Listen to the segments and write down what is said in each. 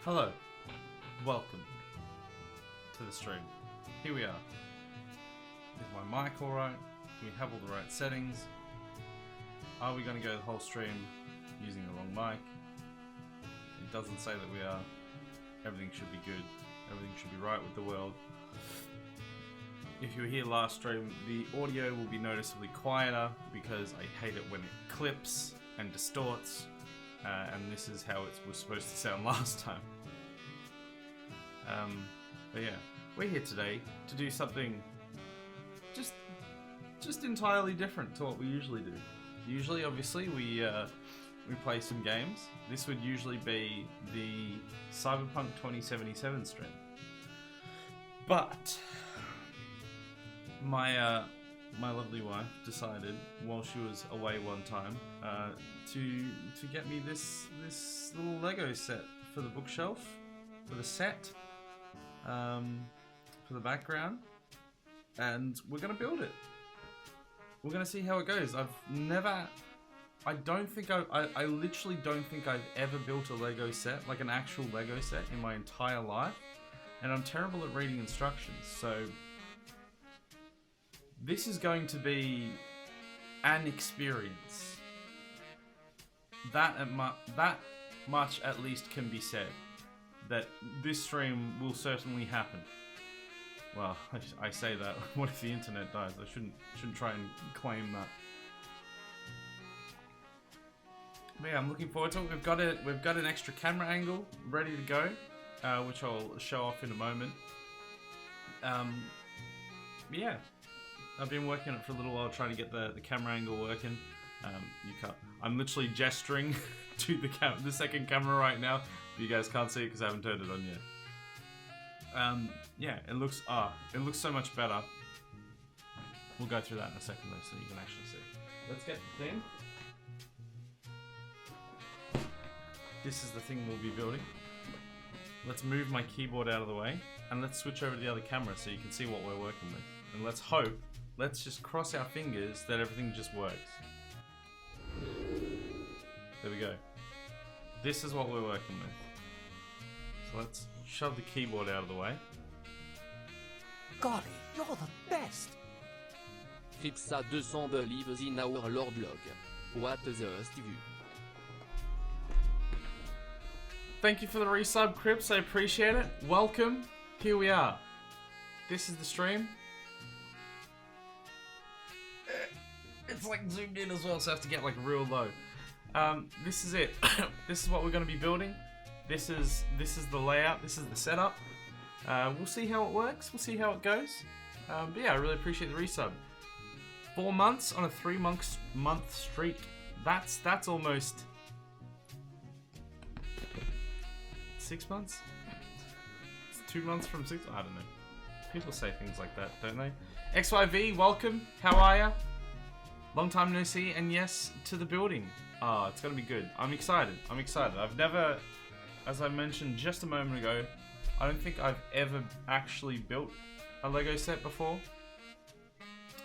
Hello, welcome to the stream. Here we are. Is my mic alright? Do we have all the right settings? Are we going to go the whole stream using the wrong mic? It doesn't say that we are. Everything should be good. Everything should be right with the world. If you were here last stream, the audio will be noticeably quieter because I hate it when it clips and distorts. And this is how it was supposed to sound last time. But yeah, we're here today to do something just entirely different to what we usually do. Usually, obviously, we play some games. This would usually be the Cyberpunk 2077 stream. But my lovely wife decided, while she was away one time, to get me this little Lego set for the bookshelf, for the set, for the background, and we're gonna build it. We're gonna see how it goes. I literally don't think I've ever built a Lego set, like an actual Lego set, in my entire life, and I'm terrible at reading instructions, so this is going to be an experience. That much at least can be said. That this stream will certainly happen. Well, I say that. What if the internet dies? I shouldn't try and claim that. But yeah, I'm looking forward to it. We've got an extra camera angle ready to go, which I'll show off in a moment. Yeah. I've been working on it for a little while, trying to get the camera angle working. You can't. I'm literally gesturing to the second camera right now, but you guys can't see it because I haven't turned it on yet. Yeah, it looks so much better. We'll go through that in a second though, so you can actually see. Let's get the thing. This is the thing we'll be building. Let's move my keyboard out of the way, and let's switch over to the other camera so you can see what we're working with. And let's just cross our fingers that everything just works. There we go. This is what we're working with. So let's shove the keyboard out of the way. Golly, you're the best! Fipsa 200 believers in our Lord Log. What the Steve? Thank you for the resub, Crips. I appreciate it. Welcome. Here we are. This is the stream. It's like zoomed in as well, so I have to get like real low. This is it. This is what we're going to be building. This is the layout. This is the setup. We'll see how it works. We'll see how it goes. But yeah, I really appreciate the resub. 4 months on a 3-month streak. That's almost 6 months. It's 2 months from 6. I don't know. People say things like that, don't they? XYV, welcome. How are ya? Long time no see, and yes to the building. Ah, it's gonna be good. I'm excited. I've never, as I mentioned just a moment ago, I don't think I've ever actually built a Lego set before.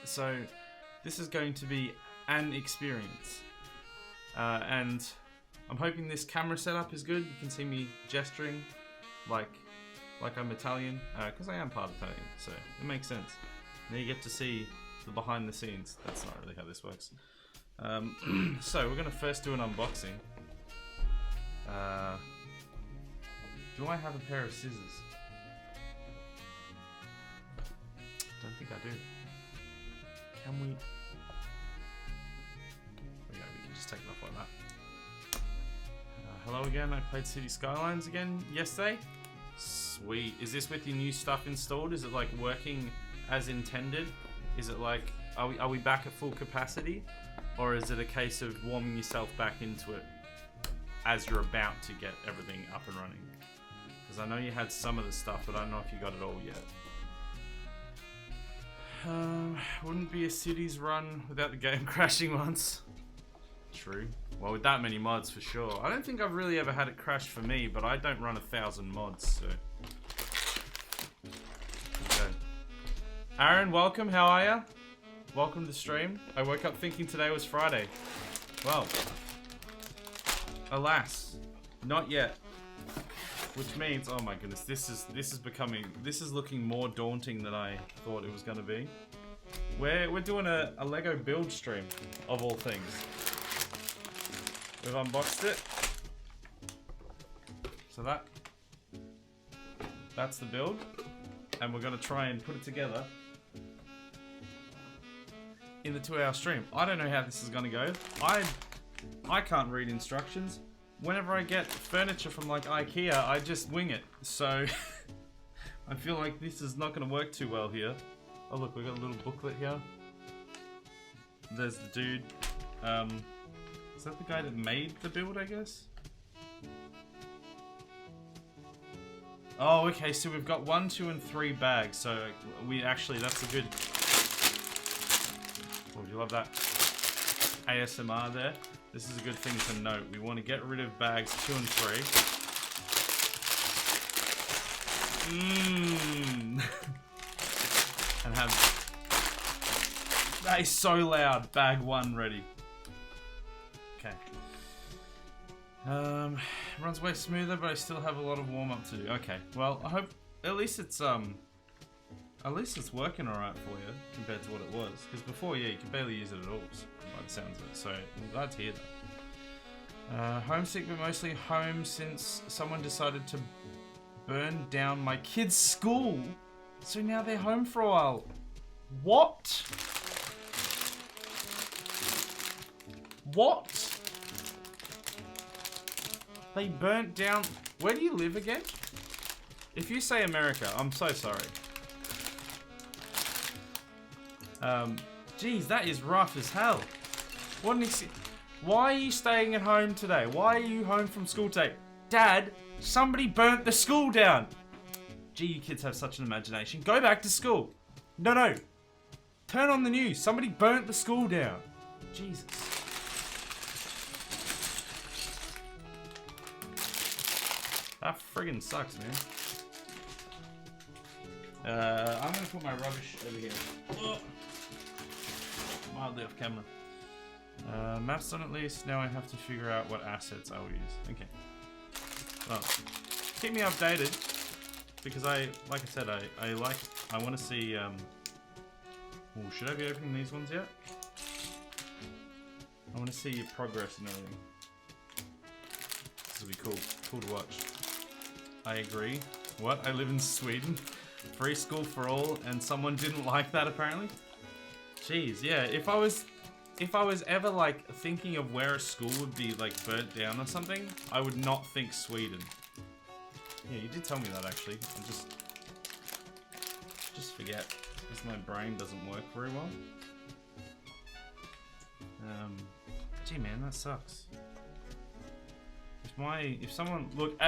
So this is going to be an experience. And I'm hoping this camera setup is good. You can see me gesturing like I'm Italian, because I am part Italian, so it makes sense. Now you get to see the behind the scenes. That's not really how this works. So we're gonna first do an unboxing. Do I have a pair of scissors? Don't think I do. Can we? There we go, we can just take it off like that. Hello again, I played City Skylines again yesterday. Sweet. Is this with your new stuff installed? Is it like working as intended? Is it like, are we back at full capacity? Or is it a case of warming yourself back into it as you're about to get everything up and running? Because I know you had some of the stuff, but I don't know if you got it all yet. Wouldn't be a cities run without the game crashing once. True. Well, with that many mods, for sure. I don't think I've really ever had it crash for me, but I don't run 1,000 mods, so. Okay. Aaron, welcome. How are ya? Welcome to the stream. I woke up thinking today was Friday. Well, alas, not yet. Which means, oh my goodness, this is looking more daunting than I thought it was gonna be. We're doing a Lego build stream, of all things. We've unboxed it. So that's the build. And we're gonna try and put it together in the 2-hour stream. I don't know how this is gonna go. I can't read instructions. Whenever I get furniture from like IKEA, I just wing it. So I feel like this is not gonna work too well here. Oh look, we got a little booklet here. There's the dude. Is that the guy that made the build, I guess? Oh, okay, so we've got 1, 2, and 3 bags. So we actually, that's a good... Oh, do you love that ASMR there? This is a good thing to note. We want to get rid of bags 2 and 3. And have... That is so loud. Bag 1 ready. Okay. Runs way smoother, but I still have a lot of warm up to do. Okay. Well, I hope at least it's working alright for you compared to what it was. Because before, yeah, you could barely use it at all, by the sounds of it. So I'm glad to hear that. Homesick, but mostly home since someone decided to burn down my kids' school. So now they're home for a while. What? What? They burnt down... Where do you live again? If you say America, I'm so sorry. Geez, that is rough as hell. What an Why are you staying at home today? Why are you home from school today? Dad, somebody burnt the school down. Gee, you kids have such an imagination. Go back to school. No. Turn on the news. Somebody burnt the school down. Jesus. That friggin' sucks, man. I'm gonna put my rubbish over here. Oh. Mildly off camera. Maps done at least. Now I have to figure out what assets I will use. Okay. Well, keep me updated because like I said, I want to see. Oh, should I be opening these ones yet? I want to see your progress and everything. This will be cool. Cool to watch. I agree. What? I live in Sweden. Free school for all, and someone didn't like that apparently. Jeez, yeah. If I was ever like thinking of where a school would be like burnt down or something, I would not think Sweden. Yeah, you did tell me that actually. I just forget because my brain doesn't work very well. Gee man, that sucks. If someone look,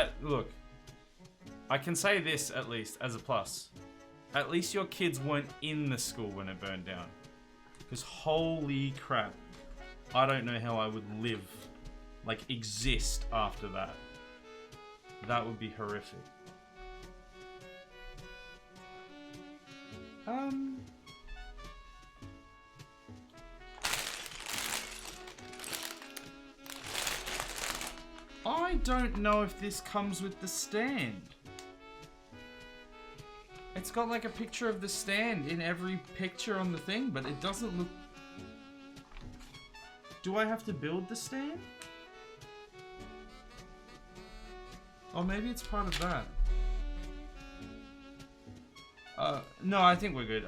I can say this at least as a plus. At least your kids weren't in the school when it burned down. Because holy crap, I don't know how I would live, like exist after that. That would be horrific. I don't know if this comes with the stand. It's got like a picture of the stand in every picture on the thing, but it doesn't look... Do I have to build the stand? Or maybe it's part of that. No, I think we're good.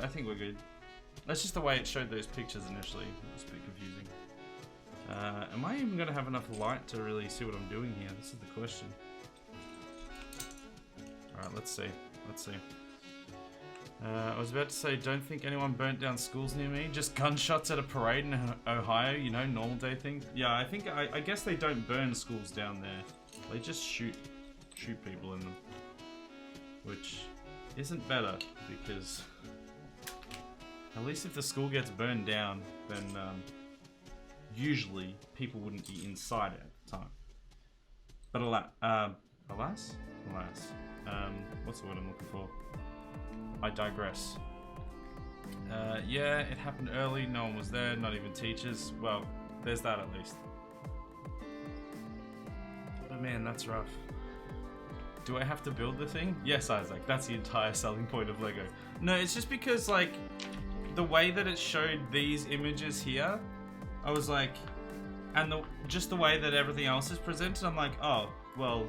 That's just the way it showed those pictures initially. It was a bit confusing. Am I even going to have enough light to really see what I'm doing here? This is the question. Alright, let's see. I was about to say, don't think anyone burnt down schools near me. Just gunshots at a parade in Ohio, you know, normal day thing. Yeah, I guess they don't burn schools down there. They just shoot people in them. Which isn't better, because at least if the school gets burned down, then usually people wouldn't be inside it at the time. But alas? What's the word I'm looking for? I digress. Yeah, it happened early, no one was there, not even teachers. Well, there's that at least. But man, that's rough. Do I have to build the thing? Yes, Isaac. That's the entire selling point of Lego. No, it's just because, like, the way that it showed these images here, I was like, and just the way that everything else is presented, I'm like, oh, well,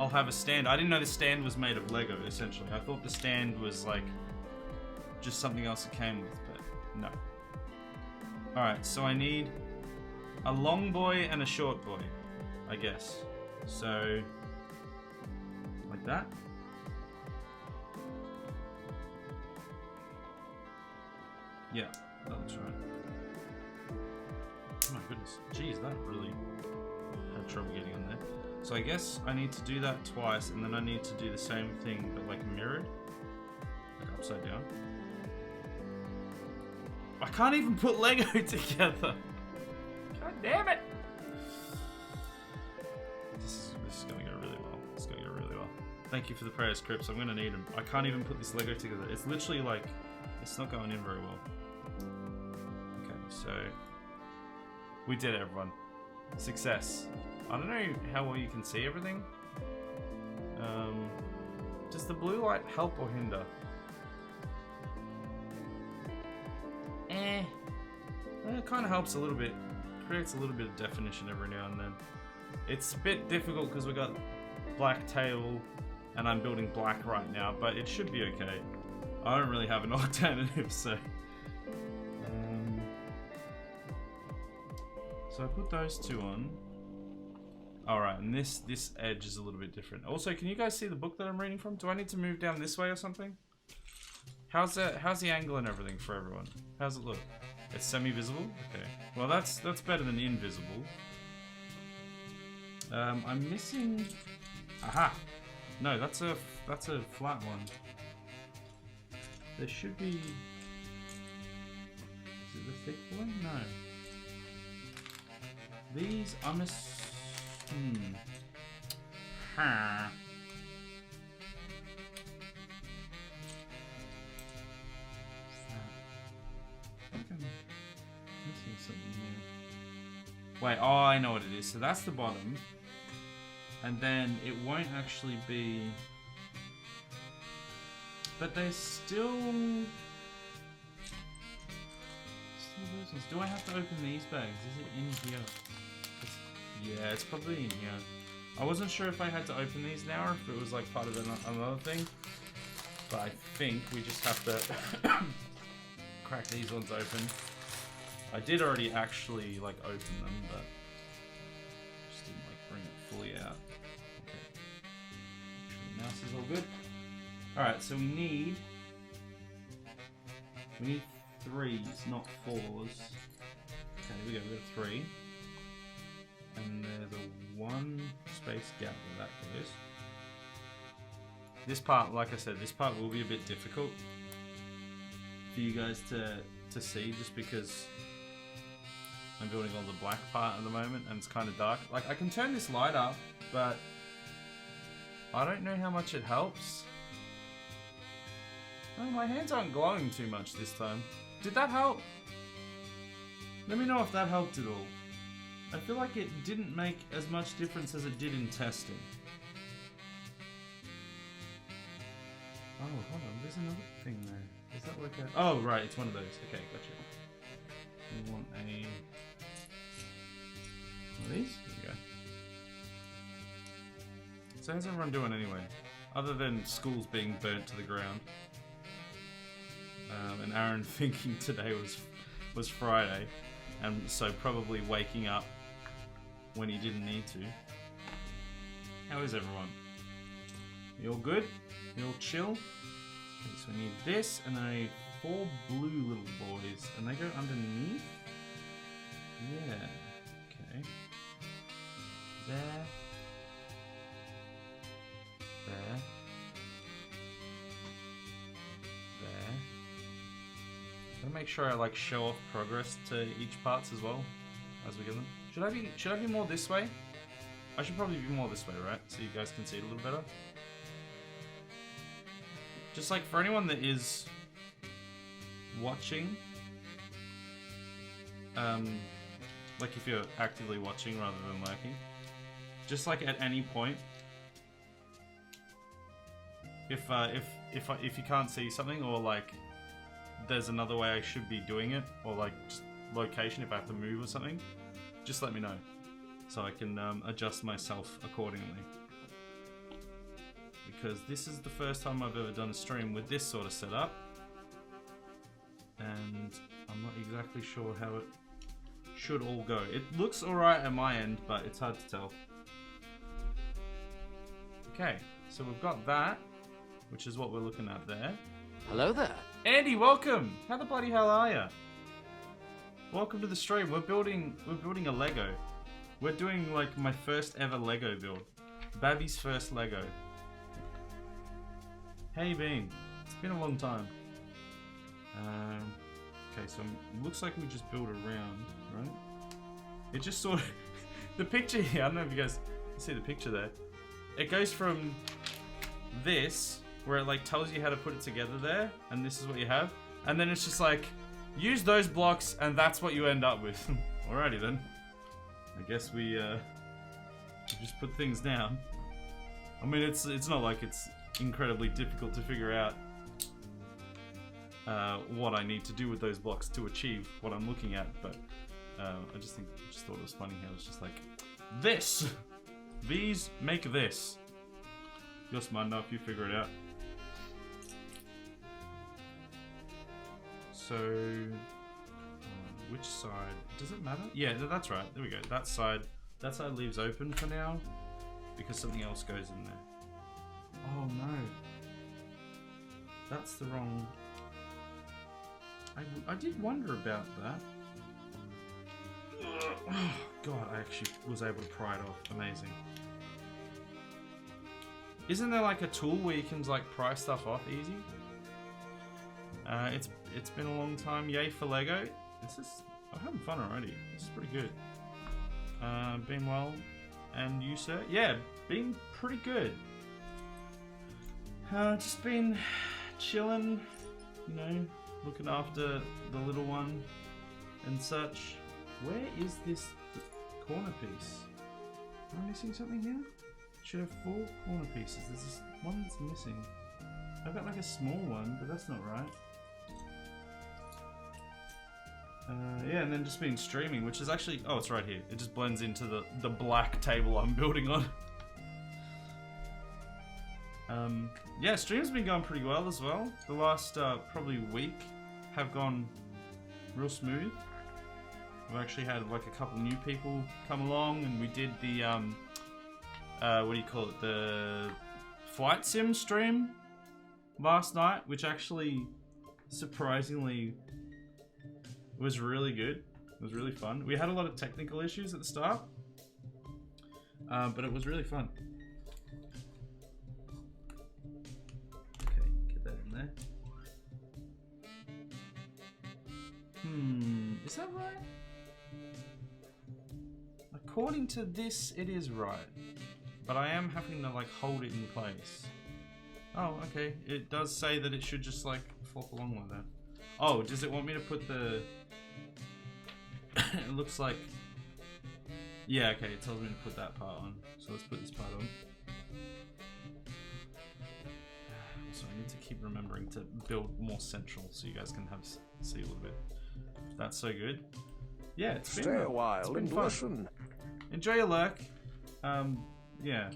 I'll have a stand. I didn't know the stand was made of Lego, essentially. I thought the stand was, like, just something else it came with, but no. Alright, so I need a long boy and a short boy, I guess. So, like that. Yeah, that looks right. Oh my goodness. Jeez, that really had trouble getting on there. So I guess I need to do that twice, and then I need to do the same thing, but like mirrored. Like upside down. I can't even put Lego together. God damn it! This is gonna go really well. It's gonna go really well. Thank you for the prayers, Crips. I'm gonna need them. I can't even put this Lego together. It's literally like, it's not going in very well. Okay, so we did it, everyone. Success. I don't know how well you can see everything. Does the blue light help or hinder? Well, it kind of helps a little bit. Creates a little bit of definition every now and then. It's a bit difficult because we got black tail and I'm building black right now, but it should be okay. I don't really have an alternative, so. So I put those two on. Alright, and this edge is a little bit different. Also, can you guys see the book that I'm reading from? Do I need to move down this way or something? How's the angle and everything for everyone? How's it look? It's semi-visible? Okay. Well, that's better than invisible. I'm missing... Aha! No, that's a flat one. There should be... Is it the thick one? No. These, I'm Ha. I think I'm missing something here. Wait, oh, I know what it is. So that's the bottom. And then it won't actually be... But there's still those ones. Do I have to open these bags? Is it in here? Yeah, it's probably in here. I wasn't sure if I had to open these now or if it was like part of another thing. But I think we just have to crack these ones open. I did already actually like open them, but just didn't like bring it fully out. Okay. Make sure the mouse is all good. Alright, so we need 3s, not 4s. Okay, here we go, we got 3. And there's a 1 space gap where that goes. This part, like I said, this part will be a bit difficult for you guys to see, just because I'm building on the black part at the moment and it's kind of dark. Like, I can turn this light up, but I don't know how much it helps. Oh, my hands aren't glowing too much this time. Did that help? Let me know if that helped at all. I feel like it didn't make as much difference as it did in testing. Oh, hold on. There's another thing there. Does that work out? Oh, right. It's one of those. Okay, gotcha. We want one of these? There we go. So how's everyone doing anyway? Other than schools being burnt to the ground. And Aaron thinking today was Friday. And so probably waking up when he didn't need to. How is everyone? You all good? You all chill? Okay, so we need this, and then I need 4 blue little boys, and they go underneath? Yeah. Okay. There. There. There. Gotta make sure I like show off progress to each parts as well as we get them. Should I be more this way? I should probably be more this way, right? So you guys can see it a little better. Just like for anyone that is watching, like if you're actively watching rather than lurking, just like at any point, if you can't see something, or like there's another way I should be doing it, or like just location if I have to move or something, just let me know so I can adjust myself accordingly. Because this is the first time I've ever done a stream with this sort of setup, and I'm not exactly sure how it should all go. It looks alright at my end, but it's hard to tell. Okay, so we've got that, which is what we're looking at there. Hello there. Andy, welcome! How the bloody hell are ya? Welcome to the stream. We're building a Lego. We're doing like my first ever Lego build. Babby's first Lego. How you been? It's been a long time. Okay, so it looks like we just build around, right? It just sort of... the picture here, I don't know if you guys see the picture there. It goes from this, where it like tells you how to put it together there, and this is what you have. And then it's just like, use those blocks, and that's what you end up with. Alrighty then. I guess we just put things down. I mean, it's not like it's incredibly difficult to figure out what I need to do with those blocks to achieve what I'm looking at, but I just thought it was funny how it's just like this. These make this. You're smart enough, you figure it out. So which side does it matter? Yeah, that's right. There we go. That side leaves open for now because something else goes in there. Oh no. That's the wrong... I did wonder about that. Oh god, I actually was able to pry it off. Amazing. Isn't there like a tool where you can like pry stuff off easy? It's been a long time. Yay for Lego. I'm having fun already. This is pretty good. Been well. And you, sir? Yeah, been pretty good. Just been chilling, you know, looking after the little one and such. Where is this corner piece? Am I missing something here? Should have 4 corner pieces. There's this one that's missing. I've got like a small one, but that's not right. Yeah, and then just been streaming, which is actually... oh, it's right here. It just blends into the black table I'm building on. Yeah, stream's been going pretty well as well. The last probably week have gone real smooth. We've actually had like a couple new people come along, and we did the what do you call it? The flight sim stream last night, which actually surprisingly was really good. It was really fun. We had a lot of technical issues at the start, but it was really fun. Okay, get that in there. Is that right? According to this, it is right. But I am having to like hold it in place. Oh, okay. It does say that it should just like flop along like that. Oh, does it want me to put the... it looks like... yeah, okay, it tells me to put that part on. So let's put this part on. So I need to keep remembering to build more central so you guys can see a little bit. That's so good. Yeah, it's been, Stay a while it's been and fun. listen. Enjoy your lurk. Yeah.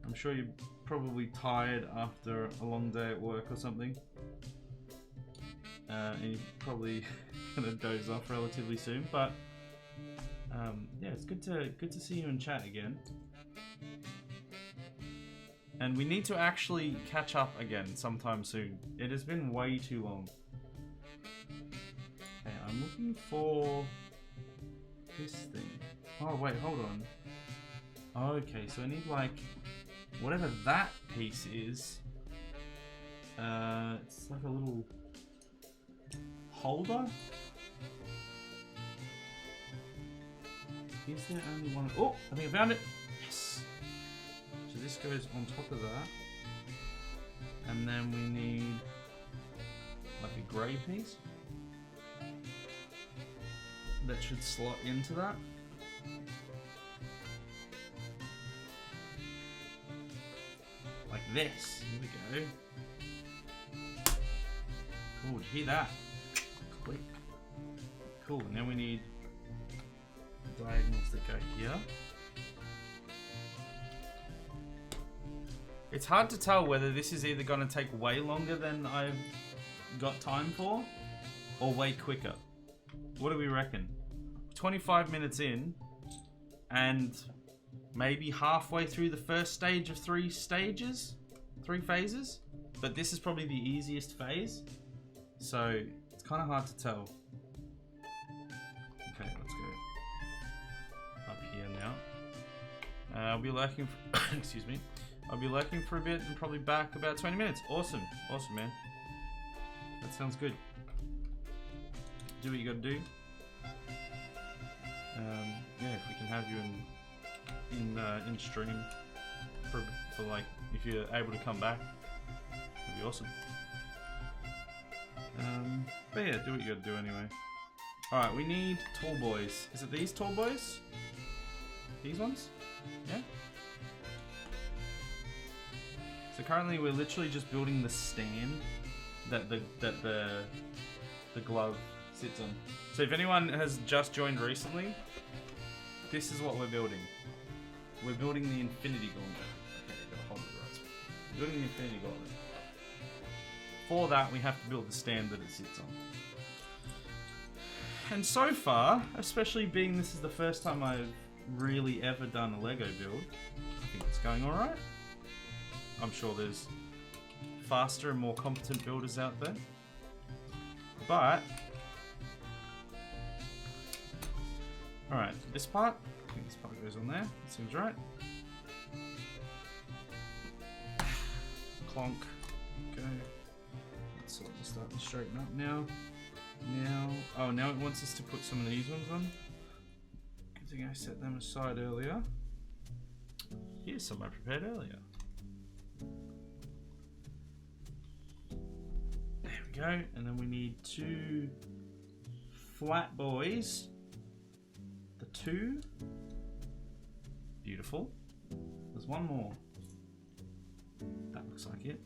I'm sure you're probably tired after a long day at work or something. And you're probably gonna doze off relatively soon, but yeah, it's good to see you in chat again. And we need to actually catch up again sometime soon. It has been way too long. Okay, I'm looking for this thing. Oh wait, hold on. Okay, so I need like whatever that piece is. It's like a little holder. Is there only one? Oh, I think I found it. Yes. So this goes on top of that, and then we need like a grey piece that should slot into that. Like this. Here we go. Oh, did you hear that? Click. Cool. Now we need diagonals that go here. It's hard to tell whether this is either going to take way longer than I've got time for, or way quicker. What do we reckon? 25 minutes in, and maybe halfway through the first stage of 3 stages? 3 phases? But this is probably the easiest phase, so it's kind of hard to tell. Okay, let's go up here now. I'll be lurking for excuse me. I'll be lurking for a bit and probably back about 20 minutes. Awesome. Awesome, man. That sounds good. Do what you gotta do. Yeah, if we can have you in stream for like, if you're able to come back, that'd be awesome. But yeah, do what you gotta do anyway. Alright, we need tall boys. Is it these tall boys? These ones? Yeah? So currently we're literally just building the stand that the glove sits on. So if anyone has just joined recently, this is what we're building. We're building the Infinity Gauntlet. Okay, gotta hold it right. We're building the Infinity Gauntlet. For that, we have to build the stand that it sits on. And so far, especially being this is the first time I've really ever done a Lego build, I think it's going alright. I'm sure there's faster and more competent builders out there. But alright, this part, I think this part goes on there. That seems right. Clonk. Okay. Let's sort of start to straighten up now. Now it wants us to put some of these ones on. Good thing I set them aside earlier. Here's some I prepared earlier. There we go, and then we need 2 flat boys. The 2. Beautiful. There's one more. That looks like it.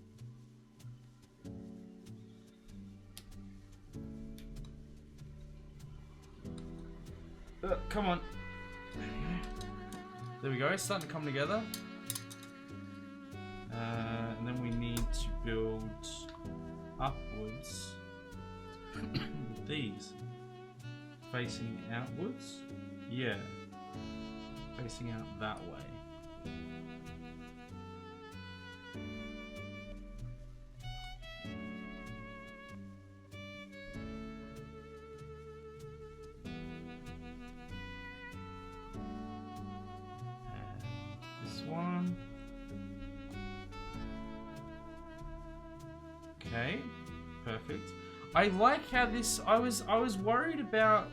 Come on. There we go. It's starting to come together. And then we need to build upwards with these. Facing outwards? Yeah. Facing out that way. One. Okay, perfect. I like how this. I was worried about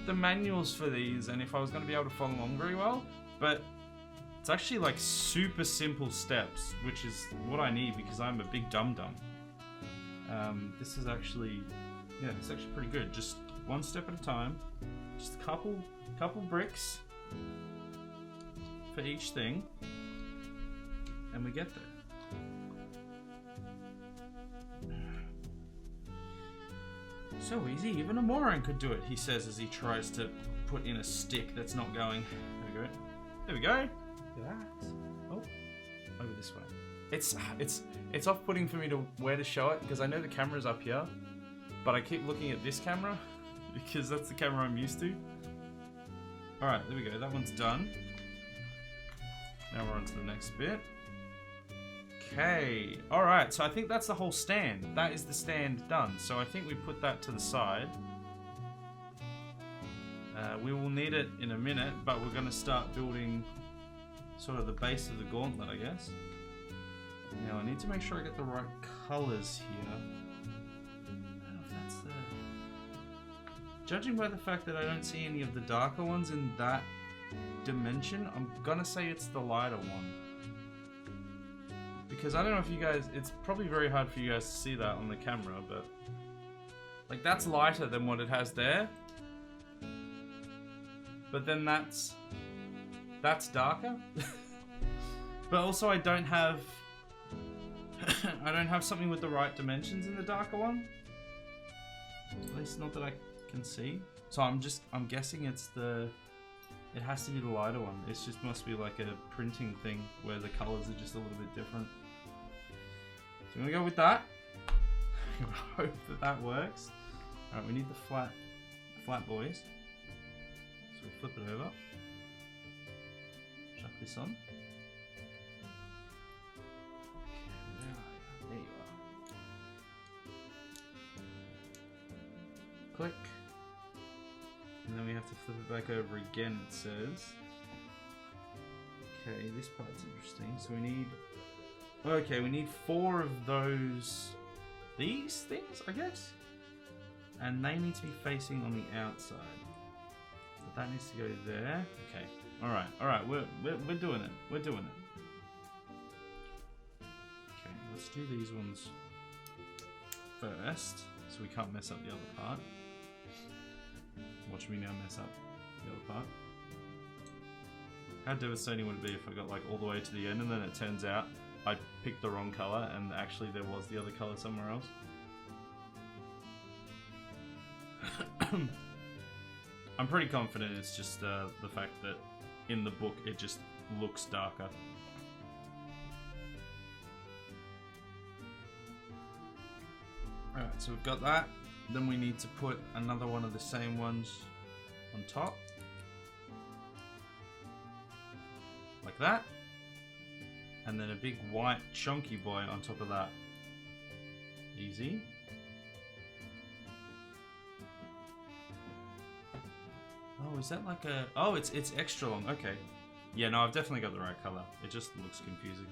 the manuals for these and if I was going to be able to follow along very well, but it's actually like super simple steps, which is what I need because I'm a big dum-dum. This is actually, yeah, it's actually pretty good. Just one step at a time. Just a couple bricks for each thing, and we get there. So easy, even a moron could do it, he says as he tries to put in a stick that's not going. There we go. There we go. Look at that. Oh, over this way. It's off-putting for me to where to show it because I know the camera's up here, but I keep looking at this camera because that's the camera I'm used to. All right, there we go. That one's done. Now we're on to the next bit. Okay, alright, so I think that's the whole stand. That is the stand done. So I think we put that to the side. We will need it in a minute, but we're going to start building sort of the base of the gauntlet, I guess. Now I need to make sure I get the right colours here. I don't know if that's the... Judging by the fact that I don't see any of the darker ones in that dimension, I'm gonna say it's the lighter one. Because I don't know if you guys, it's probably very hard for you guys to see that on the camera, but like that's lighter than what it has there. But then that's darker. But also I don't have I don't have something with the right dimensions in the darker one. At least not that I can see. So I'm guessing it has to be the lighter one. It just must be like a printing thing where the colors are just a little bit different. So I'm gonna go with that. I hope that works. Alright, we need the flat boys. So we flip it over. Chuck this on. There you are. Click. And then we have to flip it back over again, it says. Okay, this part's interesting. So we need... Okay, we need 4 of these things, I guess? And they need to be facing on the outside. So that needs to go there. Okay. Alright, we're doing it. We're doing it. Okay, let's do these ones first, so we can't mess up the other part. Watch me now mess up the other part. How devastating would it be if I got like all the way to the end and then it turns out I picked the wrong color and actually there was the other color somewhere else? I'm pretty confident it's just the fact that in the book it just looks darker. Alright, so we've got that. Then we need to put another one of the same ones on top. Like that. And then a big white chunky boy on top of that. Easy. Oh, is that like a... Oh, it's extra long. Okay. Yeah, no, I've definitely got the right color. It just looks confusing.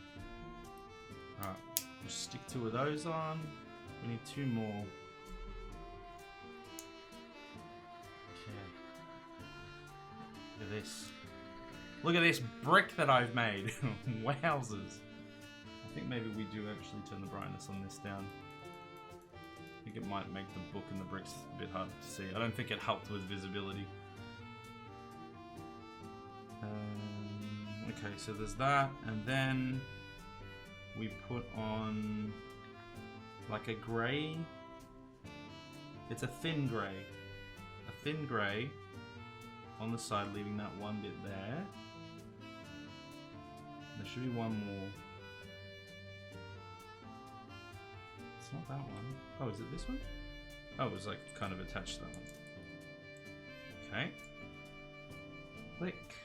Alright, we'll stick 2 of those on. We need 2 more. Okay. Look at this. Look at this brick that I've made. Wowzers. I think maybe we do actually turn the brightness on this down. I think it might make the book and the bricks a bit harder to see. I don't think it helped with visibility. Okay, so there's that, and then we put on like a grey. It's a thin grey. A thin grey on the side, leaving that one bit there. There should be one more. It's not that one. Oh, is it this one? Oh, it was like kind of attached to that one. Okay. Click.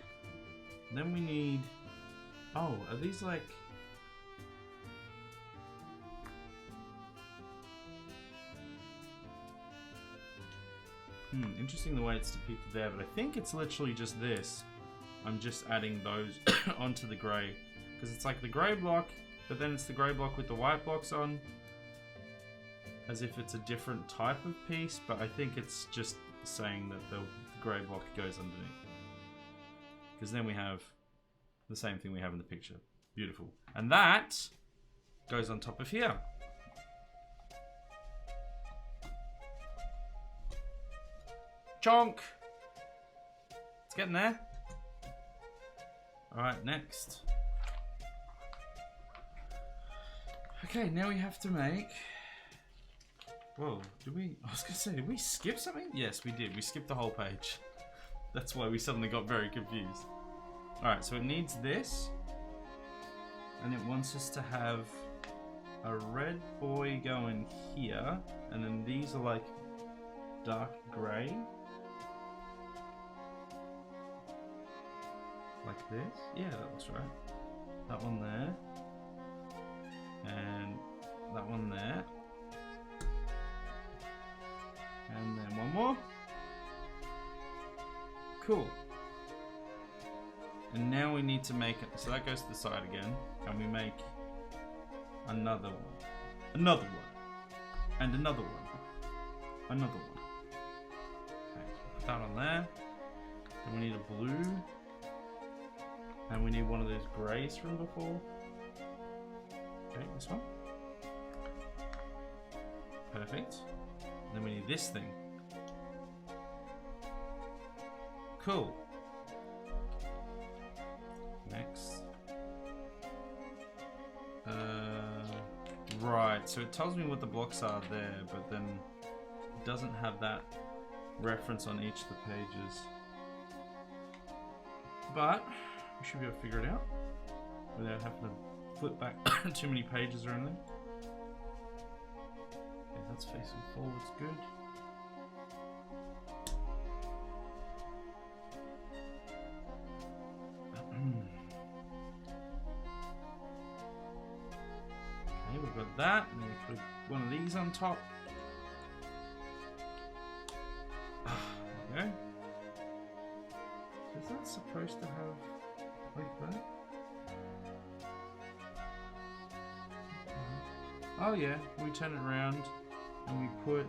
Then we need... Oh, are these like... Interesting the way it's depicted there, but I think it's literally just this. I'm just adding those onto the grey. Because it's like the grey block, but then it's the grey block with the white blocks on. As if it's a different type of piece, but I think it's just saying that the grey block goes underneath. Because then we have the same thing we have in the picture. Beautiful. And that goes on top of here. Chonk! It's getting there. Alright, next. Okay, now we have to make... Whoa, did we... I was gonna say, did we skip something? Yes, we did. We skipped the whole page. That's why we suddenly got very confused. Alright, so it needs this. And it wants us to have a red boy going here. And then these are like dark grey. Like this? Yeah, that looks right. That one there. And that one there. And then one more. Cool. And now we need to make it, so that goes to the side again. And we make another one. Another one. And another one. Another one. Okay, so put that on there. And we need a blue. And we need one of those greys from before. Okay, this one. Perfect. And then we need this thing. Cool. Next. Right, so it tells me what the blocks are there, but then it doesn't have that reference on each of the pages. But we should be able to figure it out without having to flip back too many pages or anything. Okay, that's facing forwards, good. Okay, we've got that, and then we put one of these on top. There we go. Is that supposed to have like that? Oh yeah, we turn it around and we put...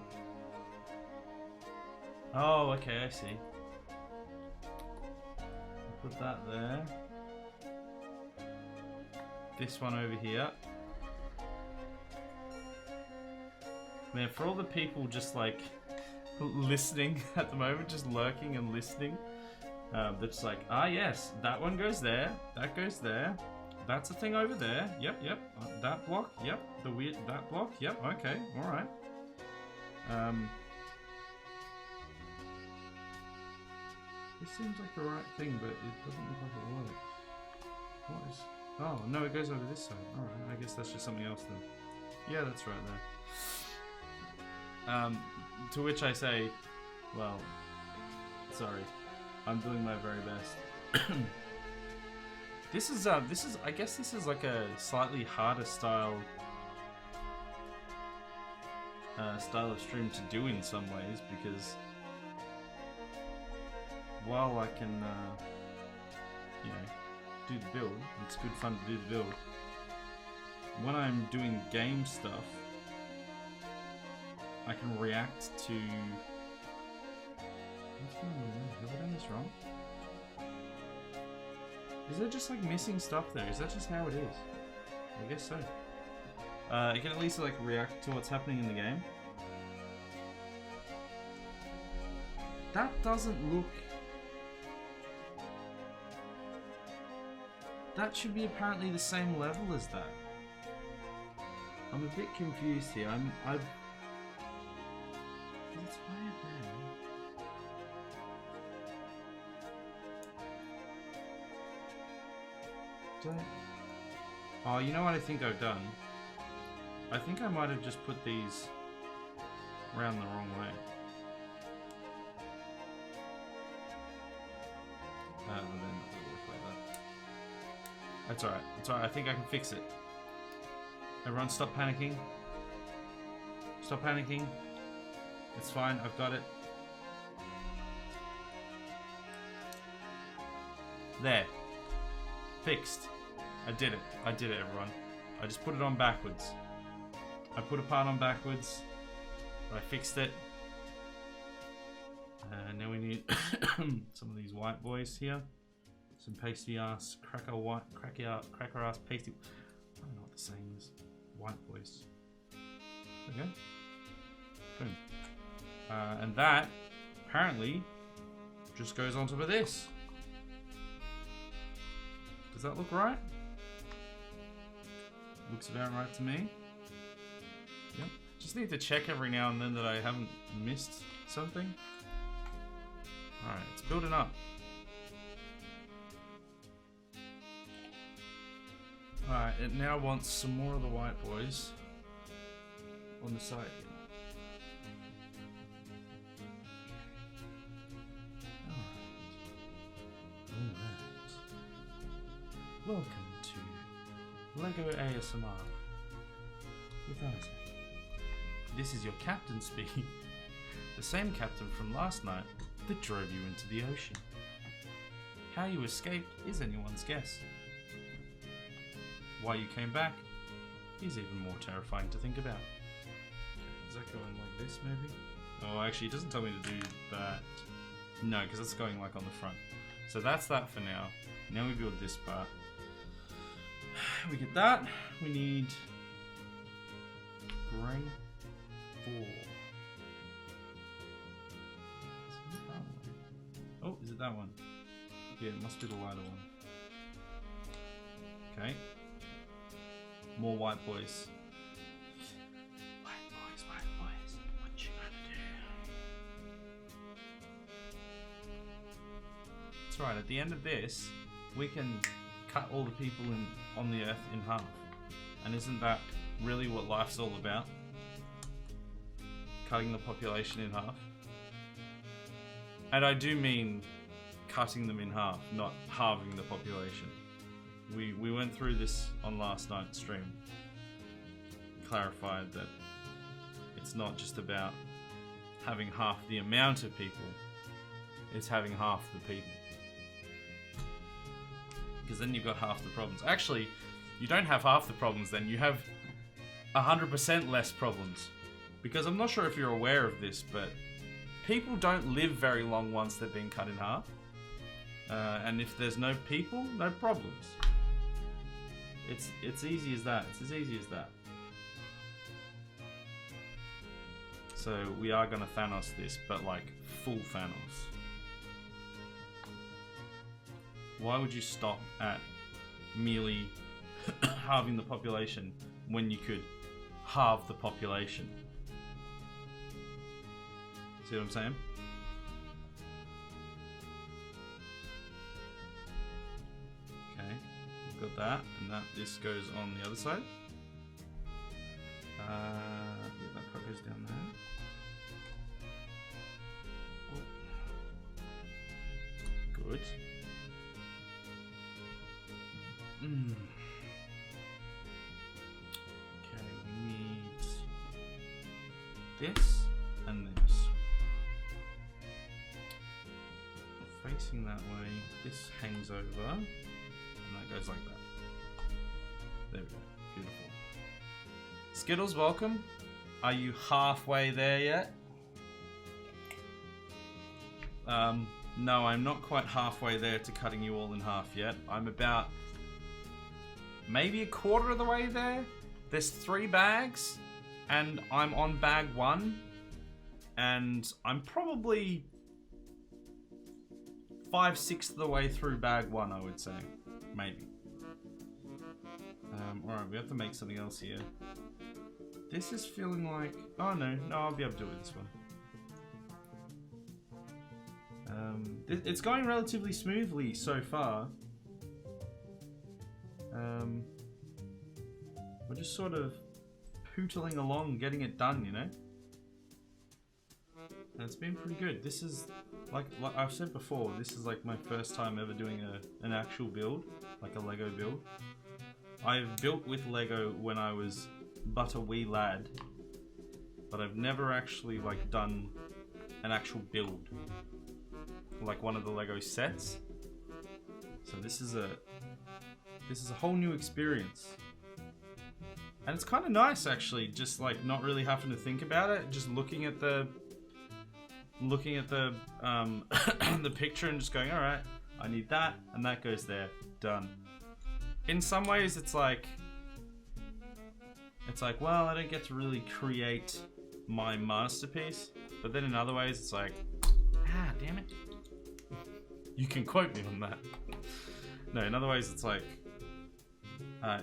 Oh, okay, I see. Put that there. This one over here. Man, for all the people just like listening at the moment, just lurking and listening, that's like, ah yes, that one goes there, that goes there, that's the thing over there, yep, that block, yep, the weird, that block, yep, okay, alright. This seems like the right thing, but it doesn't look like it works. What is... Oh, no, it goes over this side. Alright, I guess that's just something else then. Yeah, that's right there. To which I say, well, sorry. I'm doing my very best. This is, I guess this is like a slightly harder style of stream to do in some ways, because while I can, you know, do the build, it's good fun to do the build, when I'm doing game stuff, I can react to... What's going on? Have I done this wrong? Is there just like missing stuff there? Is that just how it is? I guess so. I can at least like react to what's happening in the game. That doesn't look... That should be apparently the same level as that. I'm a bit confused here. I've... It's way up there. Don't... Oh, you know what I think I've done? I think I might have just put these around the wrong way. Then it doesn't look like that. That's alright. It's alright. I think I can fix it. Everyone stop panicking. Stop panicking. It's fine. I've got it. There. Fixed. I did it. I did it, everyone. I just put it on backwards. I put a part on backwards. But I fixed it. Now we need some of these white boys here. Some pasty ass, cracker ass pasty. I don't know what the saying is. White boys. Okay. Boom. And that apparently just goes on top of this. Does that look right? Looks about right to me. Yep. Just need to check every now and then that I haven't missed something. Alright, it's building up. Alright, it now wants some more of the white boys on the side here. Alright. Welcome to LEGO ASMR with Isaac. This is your captain speaking. The same captain from last night that drove you into the ocean. How you escaped is anyone's guess. Why you came back is even more terrifying to think about. Is that going like this maybe? Oh, actually it doesn't tell me to do that. No, because it's going like on the front. So that's that for now. Now we build this part. We get that. We need grey 4. Oh, is it that one? Yeah, it must be the lighter one. Okay. More white boys. That's right. At the end of this, we can cut all the people on the Earth in half. And isn't that really what life's all about? Cutting the population in half. And I do mean cutting them in half, not halving the population. We went through this on last night's stream. Clarified that it's not just about having half the amount of people, it's having half the people. Because then you've got half the problems. Actually, you don't have half the problems then, you have 100% less problems. Because I'm not sure if you're aware of this, but people don't live very long once they've been cut in half. And if there's no people, no problems. It's easy as that. It's as easy as that. So we are gonna Thanos this, but like full Thanos. Why would you stop at merely halving the population when you could halve the population? See what I'm saying? Okay, we've got that, and this goes on the other side. Yeah, that part goes down there. Good. Okay, we need this and this. Facing that way, this hangs over, and that goes like that. There we go. Beautiful. Skittles, welcome. Are you halfway there yet? No, I'm not quite halfway there to cutting you all in half yet. I'm about maybe a quarter of the way there. There's 3 bags, and I'm on bag 1, and I'm probably 5/6 of the way through bag 1, I would say. Maybe. Alright, we have to make something else here. This is feeling like... Oh no, I'll be able to do it with this one. It's going relatively smoothly so far. We're just sort of pootling along, getting it done, you know? And it's been pretty good. This is, like I've said before, this is like my first time ever doing an actual build, like a Lego build. I've built with Lego when I was but a wee lad, but I've never actually like done an actual build, like one of the Lego sets. So this is a whole new experience, and it's kind of nice actually, just like not really having to think about it, just looking at the the picture and just going, all right, I need that, and that goes there, done. In some ways, it's like, well, I don't get to really create my masterpiece, but then in other ways, it's like, damn it. You can quote me on that. No, in other ways, it's like,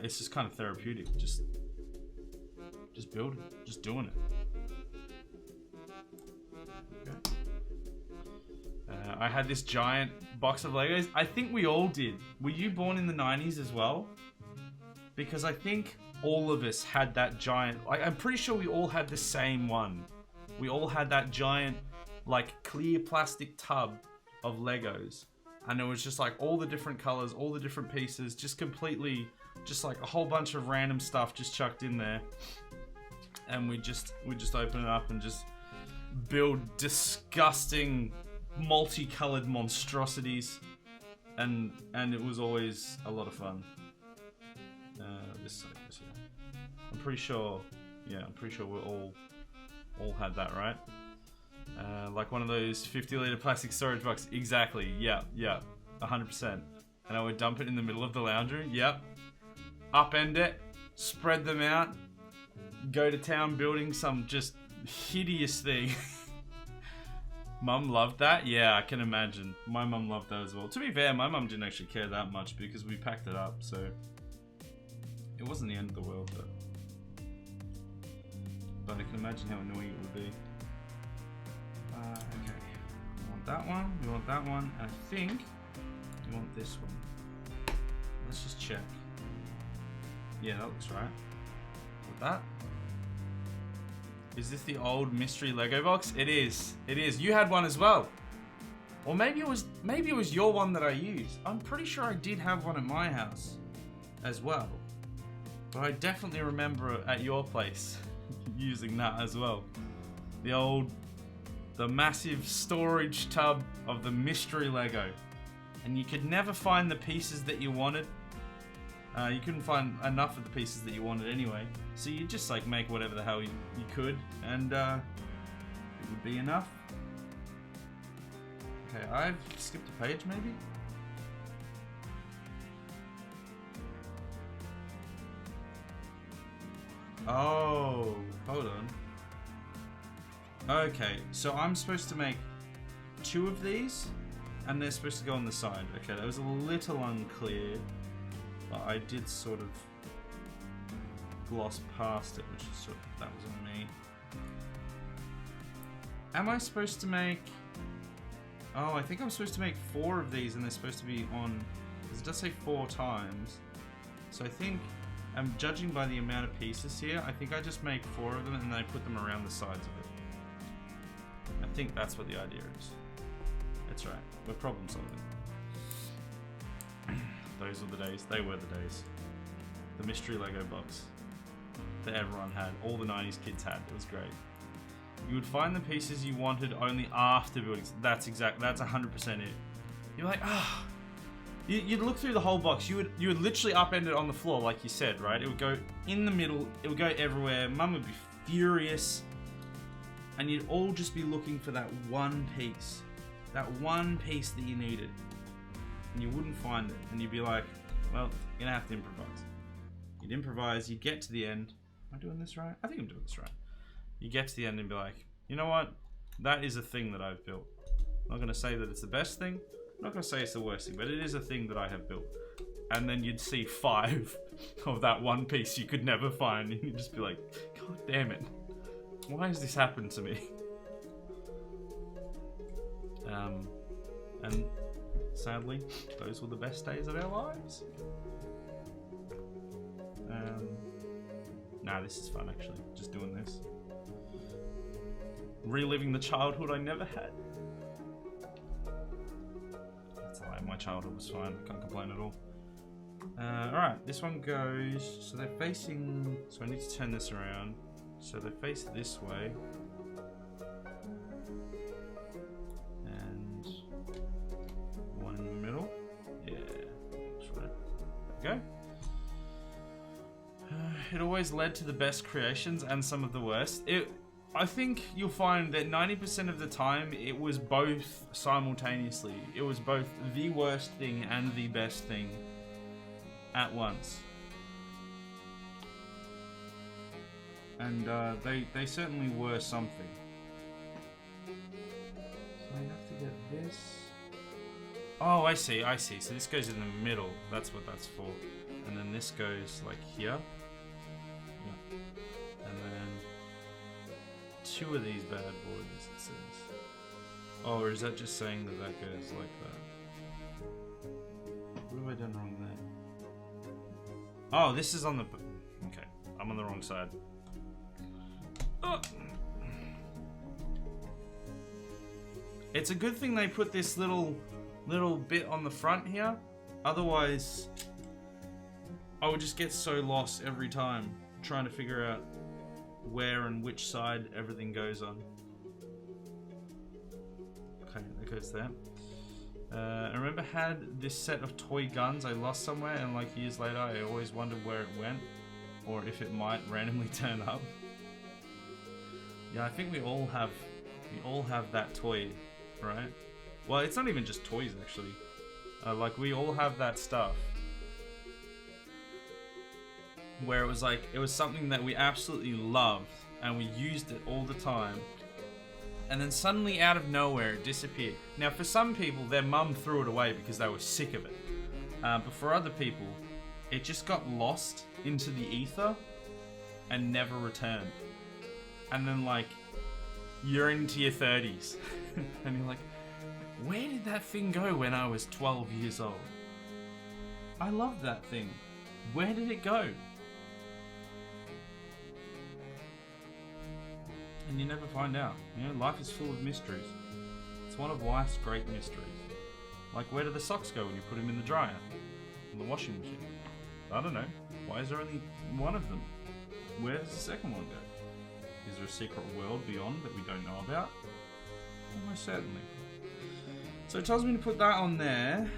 it's just kind of therapeutic, just building, just doing it. Okay. I had this giant box of Legos. I think we all did. Were you born in the 90s as well? Because I think all of us had that giant, like, I'm pretty sure we all had the same one. We all had that giant, like, clear plastic tub of Legos. And it was just like all the different colors, all the different pieces, just completely, just like a whole bunch of random stuff just chucked in there. And we just open it up and just build disgusting multicolored monstrosities, and it was always a lot of fun. This side goes here. I'm pretty sure we all had that, right? Like one of those 50-liter plastic storage boxes. Exactly. Yeah, 100%. And I would dump it in the middle of the lounge room. Yep. Upend it, spread them out, go to town building some just hideous thing. Mum loved that? Yeah, I can imagine. My mum loved that as well. To be fair, my mum didn't actually care that much because we packed it up, so it wasn't the end of the world, but I can imagine how annoying it would be. Okay, we want that one, and I think you want this one? Let's just check. Yeah, that looks right. With that. Is this the old mystery Lego box? It is. It is. You had one as well. Or maybe it was your one that I used. I'm pretty sure I did have one at my house as well. But I definitely remember at your place using that as well. The massive storage tub of the mystery Lego. And you could never find the pieces that you wanted. You couldn't find enough of the pieces that you wanted anyway. So you just like make whatever the hell you could, and it would be enough. Okay, I've skipped a page maybe? Oh, hold on. Okay, so I'm supposed to make 2 of these, and they're supposed to go on the side. Okay, that was a little unclear, but I did sort of gloss past it, which is sort of, that was on me. Am I supposed to make... Oh, I think I'm supposed to make 4 of these, and they're supposed to be on... Because it does say 4 times. So I think, I'm judging by the amount of pieces here, I think I just make 4 of them, and then I put them around the sides of it. I think that's what the idea is. That's right. We're problem solving. Those were the days. They were the days. The mystery Lego box that everyone had. All the 90s kids had. It was great. You would find the pieces you wanted only after building. That's 100% it. You're like, ah. You'd look through the whole box. You would literally upend it on the floor, like you said, right? It would go in the middle. It would go everywhere. Mum would be furious. And you'd all just be looking for that one piece. That one piece that you needed. And you wouldn't find it. And you'd be like, well, you're gonna have to improvise. You'd improvise, you'd get to the end. Am I doing this right? I think I'm doing this right. You get to the end and be like, you know what? That is a thing that I've built. I'm not gonna say that it's the best thing. I'm not gonna say it's the worst thing, but it is a thing that I have built. And then you'd see 5 of that one piece you could never find. And you'd just be like, God damn it. Why has this happened to me? And sadly, those were the best days of our lives. Nah, this is fun actually, just doing this. Reliving the childhood I never had. That's a lie, my childhood was fine, I can't complain at all. Alright, this one goes, so they're facing, so I need to turn this around. So they face this way. And one in the middle. Yeah, that's right. There we go. It always led to the best creations and some of the worst. I think you'll find that 90% of the time it was both simultaneously. It was both the worst thing and the best thing at once. And they certainly were something. So I have to get this. Oh, I see. So this goes in the middle. That's what that's for. And then this goes like here. Yeah. And then 2 of these bad boys, it says. Oh, or is that just saying that that goes like that? What have I done wrong there? Oh, this is on the... Okay, I'm on the wrong side. It's a good thing they put this little bit on the front here. Otherwise, I would just get so lost every time trying to figure out where and which side everything goes on. Okay, that goes there. I remember had this set of toy guns I lost somewhere, and like years later I always wondered where it went, or if it might randomly turn up. Yeah, I think we all have that toy, right? Well, it's not even just toys actually. Like we all have that stuff where it was like it was something that we absolutely loved and we used it all the time, and then suddenly out of nowhere it disappeared. Now for some people their mum threw it away because they were sick of it, but for other people it just got lost into the ether and never returned. And then like you're into your 30s and you're like, Where did that thing go when I was 12 years old? I loved that thing. Where did it go? And you never find out. You know, life is full of mysteries. It's one of life's great mysteries. Like, where do the socks go when you put them in the dryer? In the washing machine? I don't know. Why is there only one of them? Where does the second one go? Is there a secret world beyond that we don't know about? Almost certainly. So it tells me to put that on there.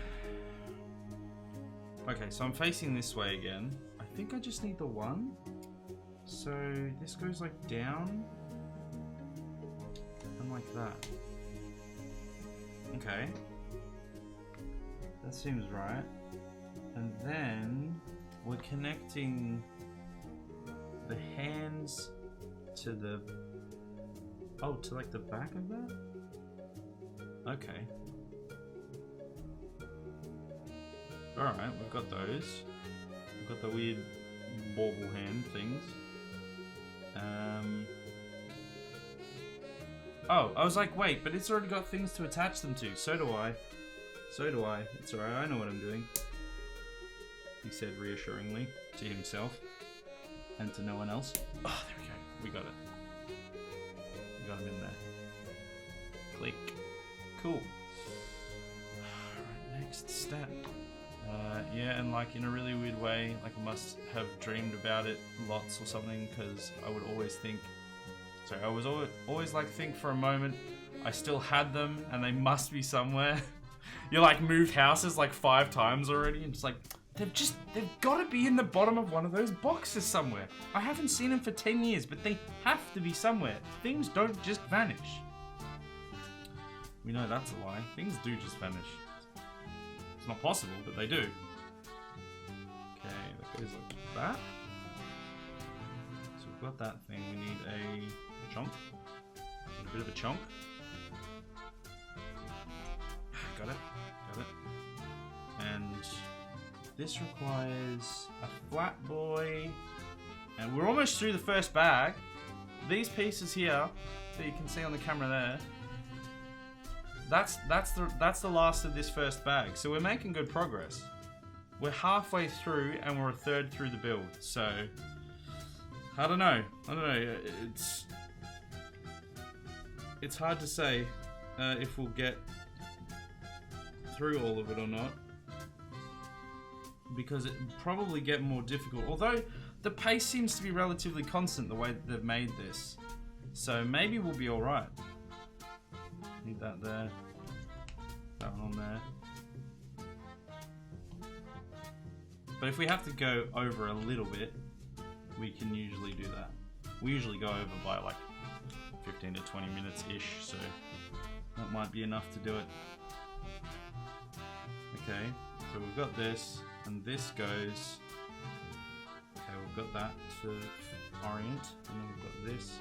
Okay, so I'm facing this way again. I think I just need the one. So this goes like down. And like that. Okay. That seems right. And then we're connecting the hands to the... Oh, to like the back of that? Okay. Alright, we've got those. We've got the weird bauble hand things. Oh, I was like, wait, but it's already got things to attach them to. So do I. So do I. It's alright, I know what I'm doing. He said reassuringly to himself. And to no one else. Oh, there we go. We got it. We got him in there. Click. Cool. Alright, next step. Yeah, and like in a really weird way, like I must have dreamed about it lots or something, because I would always think... Sorry, I was always like think for a moment I still had them and they must be somewhere. You like moved houses like 5 times already and just like, they've got to be in the bottom of one of those boxes somewhere. I haven't seen them for 10 years, but they have to be somewhere. Things don't just vanish. We know that's a lie. Things do just vanish. It's not possible, but they do. Okay, that goes like that. So we've got that thing. We need a chunk. A bit of a chunk. Got it. Got it. And this requires a flat boy. And we're almost through the first bag. These pieces here that you can see on the camera there. That's the last of this first bag. So we're making good progress. We're halfway through and we're a third through the build. So I don't know. It's hard to say if we'll get through all of it or not, because it'll probably get more difficult. Although the pace seems to be relatively constant the way that they've made this, so maybe we'll be all right. Need that there. That one on there. But if we have to go over a little bit, we can usually do that. We usually go over by like 15 to 20 minutes-ish, so that might be enough to do it. Okay, so we've got this, and this goes... Okay, we've got that to orient, and then we've got this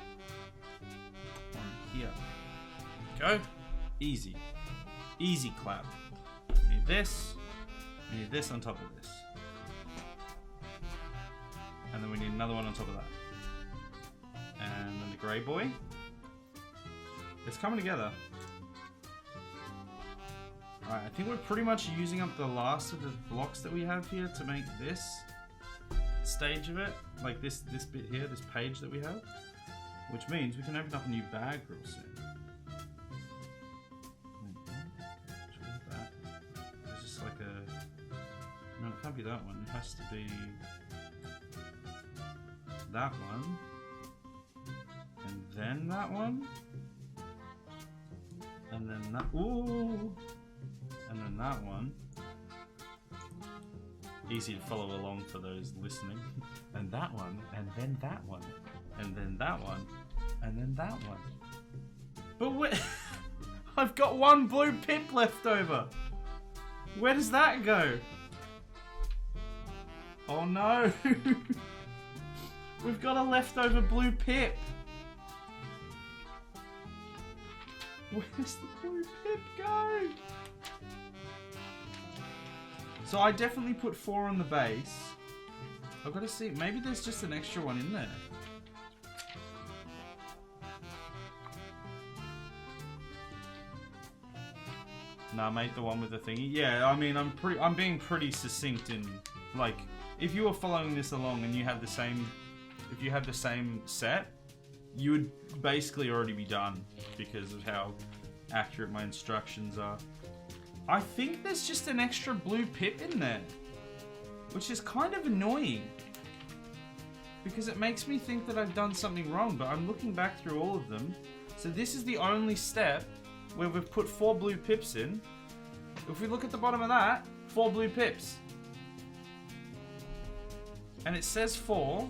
on here. Go! Easy. Easy clap. We need this. We need this on top of this. And then we need another one on top of that. And then the grey boy. It's coming together. Alright, I think we're pretty much using up the last of the blocks that we have here to make this stage of it. Like this bit here, this page that we have. Which means we can open up a new bag real soon. There's just like a... No, it can't be that one. It has to be that one. And then that one. And then that... Ooh! And then that one. Easy to follow along for those listening. And that one, and then that one, and then that one, and then that one. But wait, I've got one blue pip left over. Where does that go? Oh no. We've got a leftover blue pip. Where's the blue pip go? So I definitely put 4 on the base. I've got to see. Maybe there's just an extra one in there. Nah, mate, the one with the thingy. Yeah, I mean, I'm being pretty succinct in, like, if you were following this along and you had the same, if you had the same set, you would basically already be done because of how accurate my instructions are. I think there's just an extra blue pip in there, which is kind of annoying because it makes me think that I've done something wrong, but I'm looking back through all of them. So this is the only step where we've put 4 blue pips in. If we look at the bottom of that, 4 blue pips. And it says 4.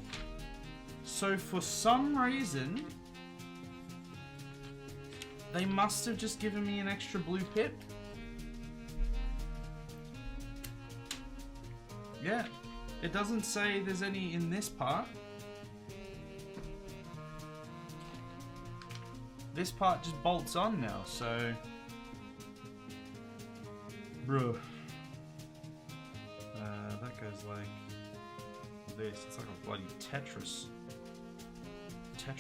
So for some reason, they must have just given me an extra blue pip. Yeah, it doesn't say there's any in this part. This part just bolts on now, so... Bruh. That goes like this. It's like a bloody Tetris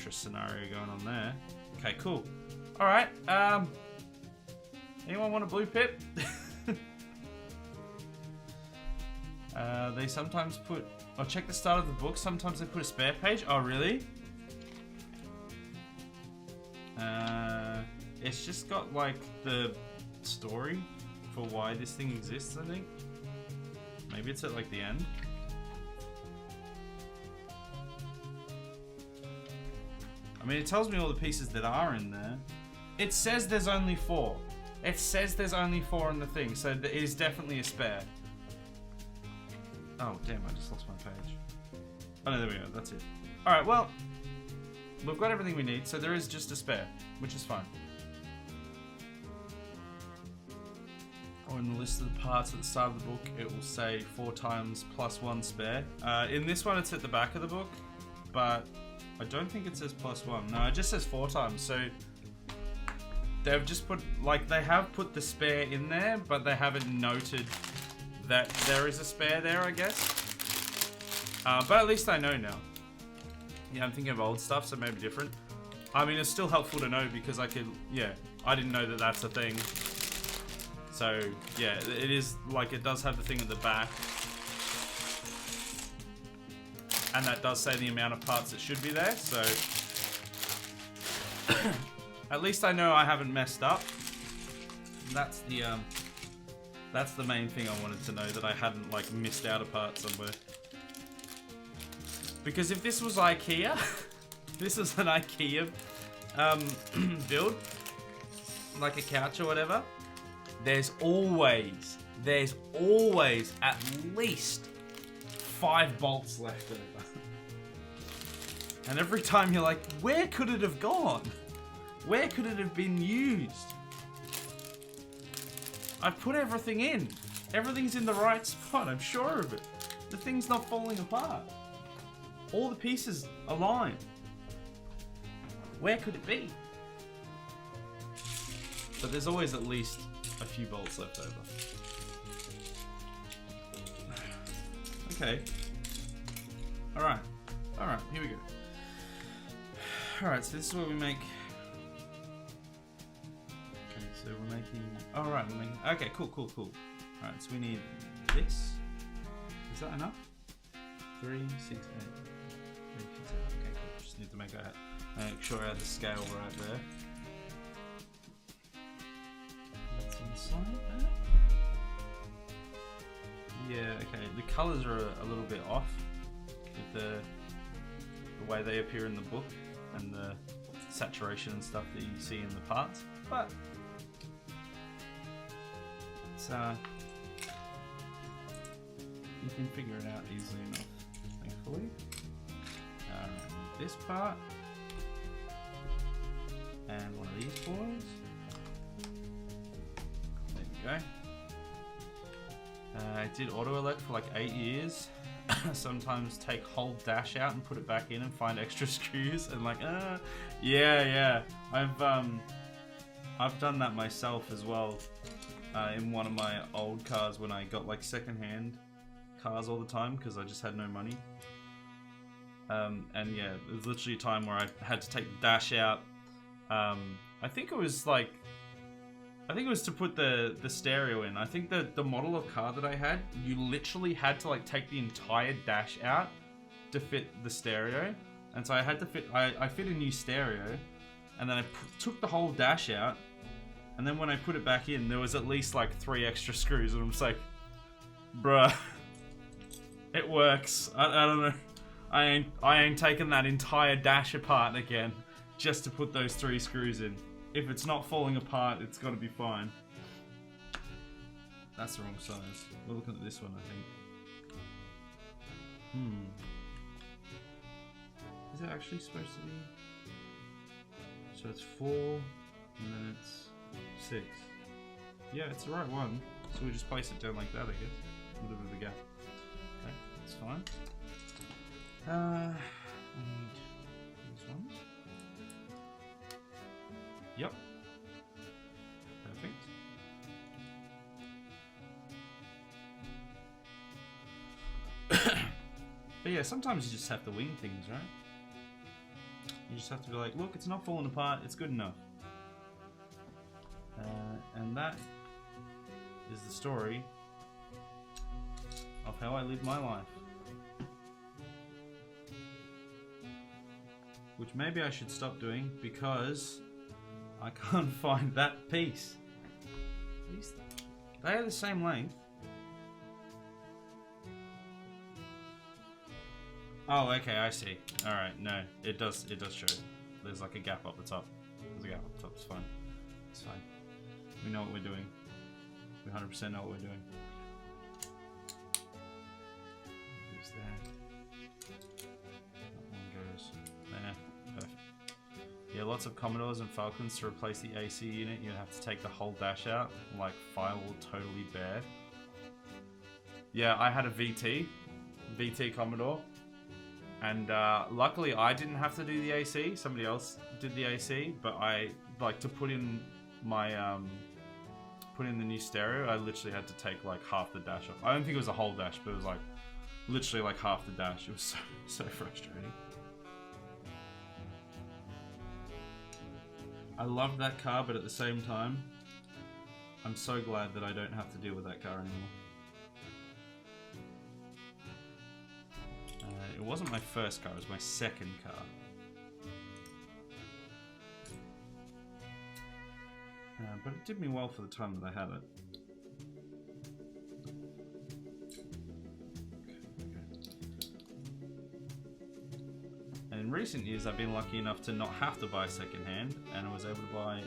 scenario going on there. Okay, cool. Alright, anyone want a blue pip? They sometimes put... Oh, check the start of the book. Sometimes they put a spare page. Oh, really? It's just got, like, the story for why this thing exists, I think. Maybe it's at, like, the end. I mean, it tells me all the pieces that are in there. It says there's only 4. It says there's only 4 in the thing, so it is definitely a spare. Oh, damn, I just lost my page. Oh, no, there we go. That's it. Alright, well, we've got everything we need, so there is just a spare, which is fine. Or in the list of the parts at the start of the book, it will say 4 times plus 1 spare. In this one, it's at the back of the book, but I don't think it says plus 1. No, it just says 4 times, so they've just put, like, they have put the spare in there, but they haven't noted that there is a spare there, I guess. But at least I know now. Yeah, I'm thinking of old stuff, so maybe different. I mean, it's still helpful to know because I could, yeah, I didn't know that that's a thing. So, yeah, it is, like, it does have the thing at the back. And that does say the amount of parts that should be there, so... At least I know I haven't messed up. That's the main thing I wanted to know, that I hadn't, like, missed out a part somewhere. Because if this was IKEA, this is an IKEA build, like a couch or whatever, there's always at least 5 bolts left over. And every time you're like, where could it have gone? Where could it have been used? I've put everything in. Everything's in the right spot, I'm sure of it. The thing's not falling apart. All the pieces align. Where could it be? But there's always at least a few bolts left over. Okay. Alright. Alright, here we go. Alright, so this is what we make. Okay, so we're making... Alright, we're making... Okay, cool. Alright, so we need this. Is that enough? 3, 6, 8. 3, 6, 8. Okay, cool. Just need to make sure I have the scale right there. That's on the side there. Yeah, okay. The colours are a little bit off with the way they appear in the book and the saturation and stuff that you see in the parts, but it's you can figure it out easily enough, thankfully. This part and one of these boys. There we go. I did auto elect for like 8 years. Sometimes take whole dash out and put it back in and find extra screws and like, yeah. I've done that myself as well. In one of my old cars when I got like secondhand cars all the time because I just had no money. And yeah, it was literally a time where I had to take the dash out. I think it was like I think it was to put the stereo in. I think the model of car that I had, you literally had to like take the entire dash out to fit the stereo. And so I had to fit, I fit a new stereo, and then I took the whole dash out, and then when I put it back in, there was at least like 3 extra screws, and I'm just like, bruh, it works. I don't know. I ain't taking that entire dash apart again just to put those 3 screws in. If it's not falling apart, it's got to be fine. That's the wrong size. We're looking at this one, I think. Is it actually supposed to be? So it's 4, and then it's 6. Yeah, it's the right one. So we just place it down like that, I guess. A little bit of a gap. Okay, that's fine. I need these ones. Yep. Perfect. But yeah, sometimes you just have to wing things, right? You just have to be like, look, it's not falling apart, it's good enough. And that is the story of how I live my life. Which maybe I should stop doing because I can't find that piece. They are the same length. Oh, okay, I see. Alright, no, it does show. There's like a gap up the top. There's a gap up the top, it's fine. It's fine. We know what we're doing. We 100% know what we're doing. Who's that? That one goes there. Perfect. Yeah, lots of Commodores and Falcons to replace the AC unit. You'd have to take the whole dash out, like file totally bare. Yeah, I had a VT Commodore. And luckily I didn't have to do the AC, somebody else did the AC, but I, like, to put in my, put in the new stereo, I literally had to take like half the dash off. I don't think it was a whole dash, but it was like, literally like half the dash. It was so frustrating. I love that car, but at the same time, I'm so glad that I don't have to deal with that car anymore. It wasn't my first car, it was my second car. But it did me well for the time that I had it. And in recent years, I've been lucky enough to not have to buy secondhand, and I was able to buy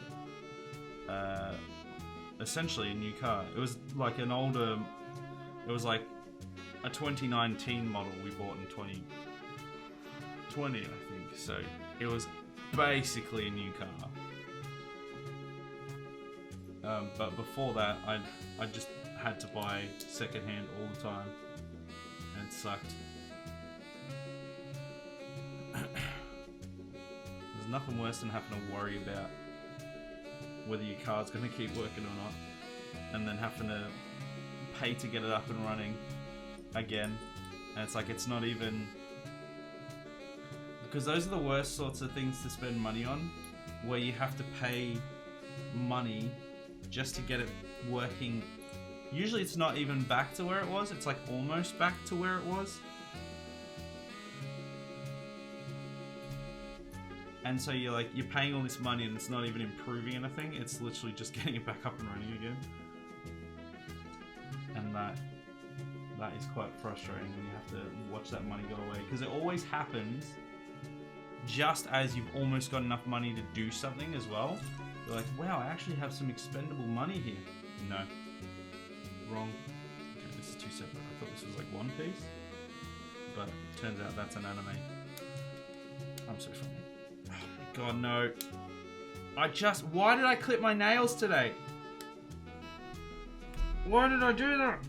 essentially a new car. It was like an older, it was like a 2019 model we bought in 2020, I think. So it was basically a new car. But before that, I just had to buy secondhand all the time, and it sucked. There's nothing worse than having to worry about whether your car's going to keep working or not, and then having to pay to get it up and running again. And it's like, it's not even, because those are the worst sorts of things to spend money on, where you have to pay money just to get it working. Usually it's not even back to where it was, it's like almost back to where it was. And so you're paying all this money and it's not even improving anything, it's literally just getting it back up and running again. And that is quite frustrating when you have to watch that money go away, because it always happens just as you've almost got enough money to do something as well. You're like, wow, I actually have some expendable money here. No. Wrong. Okay, this is 2 separate. I thought this was like one piece. But it turns out that's an anime. I'm so funny. Oh my god, no. Why did I clip my nails today? Why did I do that?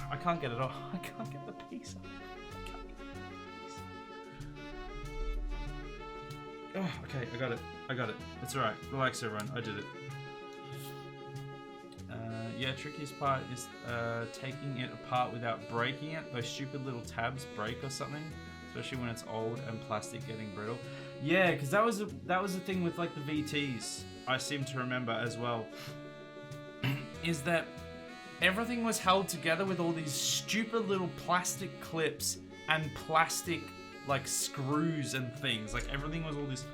I can't get it off. I can't get the piece off. Oh, okay, I got it. It's alright. Relax, everyone. I did it. Yeah, trickiest part is taking it apart without breaking it. Those stupid little tabs break or something, especially when it's old and plastic getting brittle. Yeah, because that was the thing with like the VTs. I seem to remember as well. is that everything was held together with all these stupid little plastic clips and plastic like screws and things. Like everything was all this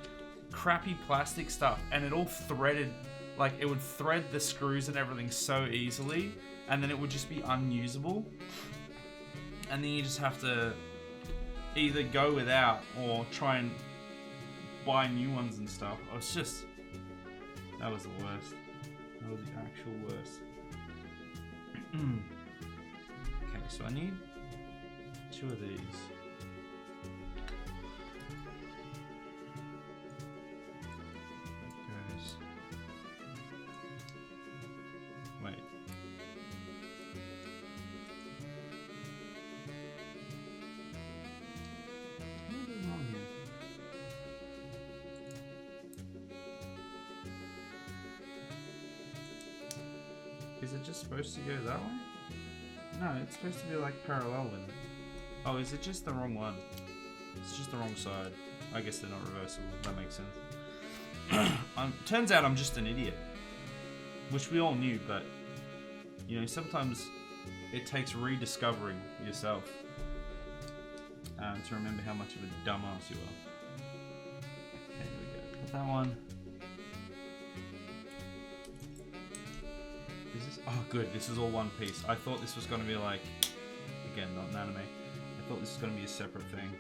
crappy plastic stuff, and it all threaded, like it would thread the screws and everything so easily, and then it would just be unusable, and then you just have to either go without or try and buy new ones and stuff. Oh, it's just, that was the worst. That was the actual worst. Okay, so I need 2 of these. That goes. Wait. What am I doing wrong here? Is it just supposed to go that way? No, it's supposed to be like parallel with it. Oh, is it just the wrong one? It's just the wrong side. I guess they're not reversible. That makes sense. Turns out I'm just an idiot. Which we all knew, but you know, sometimes it takes rediscovering yourself to remember how much of a dumbass you are. Okay, here we go. Put that one. Is this? Oh, good. This is all one piece. I thought this was going to be like, again, not an anime. I thought this was going to be a separate thing.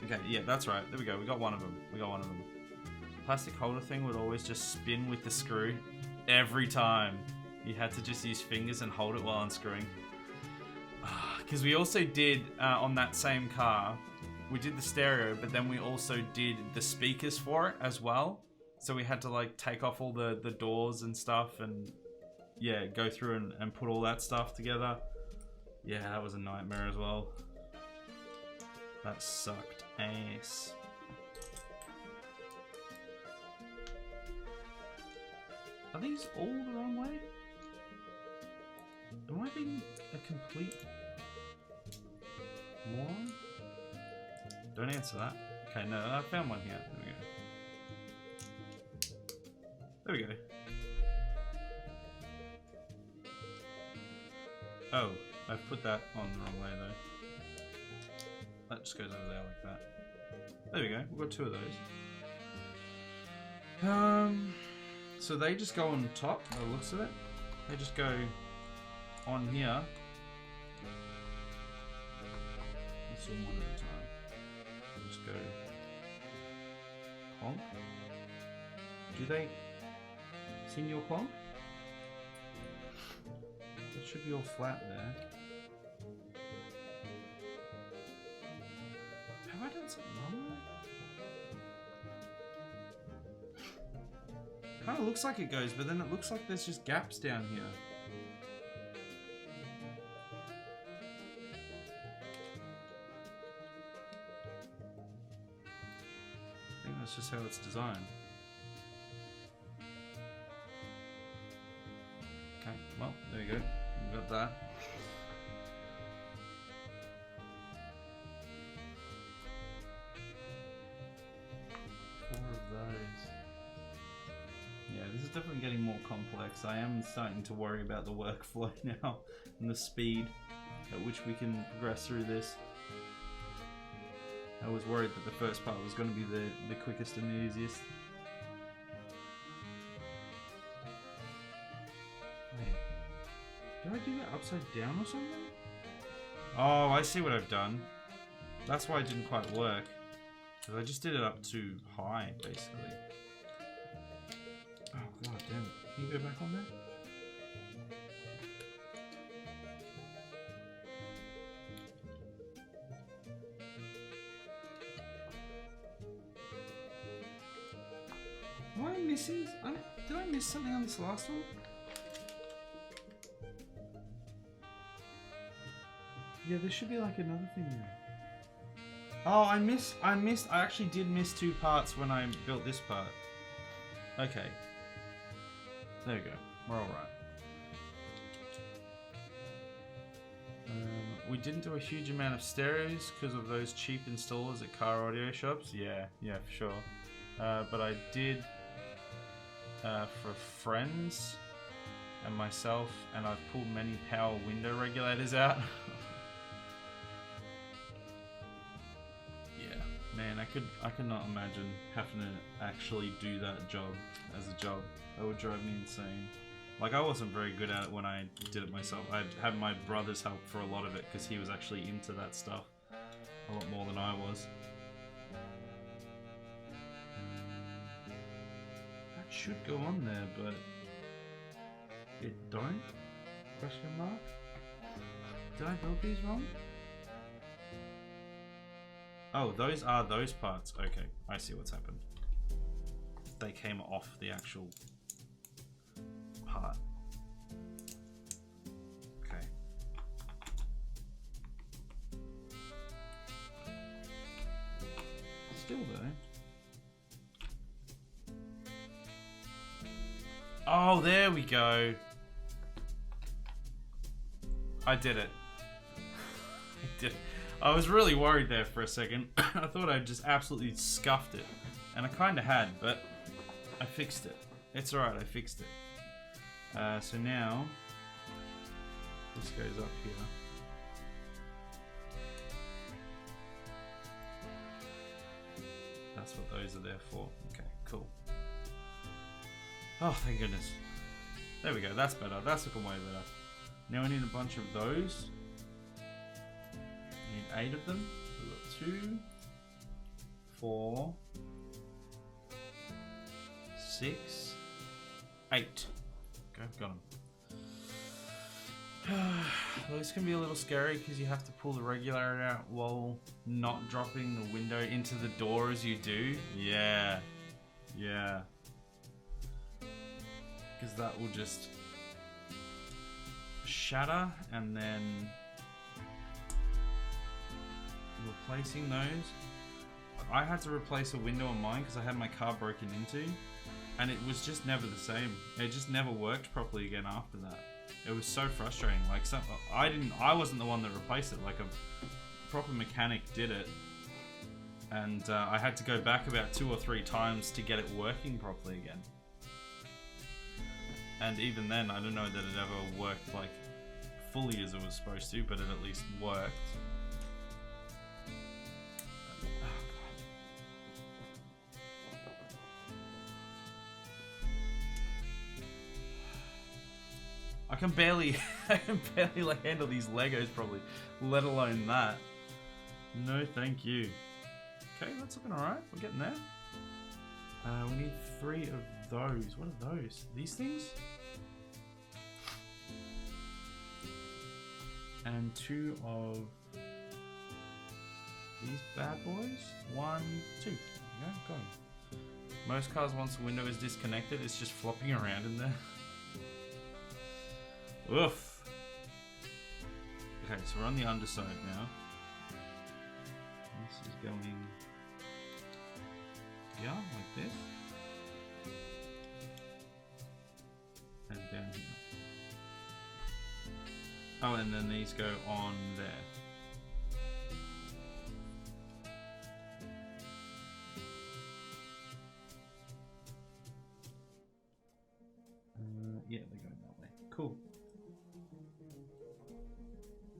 Okay, yeah, that's right. There we go. We got one of them. We got one of them. Plastic holder thing would always just spin with the screw every time. You had to just use fingers and hold it while unscrewing. Because we also did, on that same car, we did the stereo, but then we also did the speakers for it as well. So we had to like take off all the doors and stuff and yeah, go through and put all that stuff together. Yeah, that was a nightmare as well. That sucked ass. Are these all the wrong way? Am I being a complete moron? Don't answer that. Okay, no, I found one here. There we go. There we go. Oh, I've put that on the wrong way though. That just goes over there like that. There we go, we've got 2 of those. So they just go on top, by the looks of it. They just go on here. Let's do one at a time. Just go honk. Do they Senior Pong? It should be all flat there. Have I done something wrong? Kind of looks like it goes, but then it looks like there's just gaps down here. I think that's just how it's designed. Okay, well, there you go. We got that. Four of those. Yeah, this is definitely getting more complex. I am starting to worry about the workflow now and the speed at which we can progress through this. I was worried that the first part was going to be the quickest and the easiest. Did I do that upside down or something? Oh, I see what I've done. That's why it didn't quite work. Because I just did it up too high, basically. Oh, god damn it. Can you go back on that? Am I missing? Did I miss something on this last one? Yeah, there should be like another thing there. Oh, I actually did miss 2 parts when I built this part. Okay. There we go. We're alright. We didn't do a huge amount of stereos because of those cheap installers at car audio shops. Yeah, for sure. But I did, for friends, and myself, and I've pulled many power window regulators out. Yeah, man, I could not imagine having to actually do that job as a job. That would drive me insane. Like, I wasn't very good at it when I did it myself. I had my brother's help for a lot of it because he was actually into that stuff a lot more than I was. That should go on there, but it don't? Question mark? Did I build these wrong? Oh, those are those parts. Okay, I see what's happened. They came off the actual part. Okay. Still though. Oh, there we go. I did it. I did. I was really worried there for a second. I thought I'd just absolutely scuffed it. And I kind of had, but I fixed it. It's alright, I fixed it. So now, this goes up here. That's what those are there for. Okay, cool. Oh, thank goodness. There we go, that's better. That's looking way better. Now we need a bunch of those. We need 8 of them. So we've got 2, 4, 6, 8. Okay, got them. This can be a little scary because you have to pull the regulator out while not dropping the window into the door as you do. Yeah. Yeah. Because that will just shatter, and then replacing those. I had to replace a window on mine because I had my car broken into, and it was just never the same. It just never worked properly again after that. It was so frustrating. Like, I wasn't the one that replaced it. Like, a proper mechanic did it, and I had to go back about 2 or 3 times to get it working properly again. And even then, I don't know that it ever worked like fully as it was supposed to, but it at least worked. I can barely like handle these Legos probably, let alone that. No, thank you. Okay, that's looking alright. We're getting there. We need 3 of those. What are those? These things? And 2 of these bad boys. 1, 2. There you go, got 'em. Most cars, once the window is disconnected, it's just flopping around in there. Oof. Okay, so we're on the underside now. This is going, yeah, like this. And down here. Oh, and then these go on there. Yeah, they're going that way. Cool.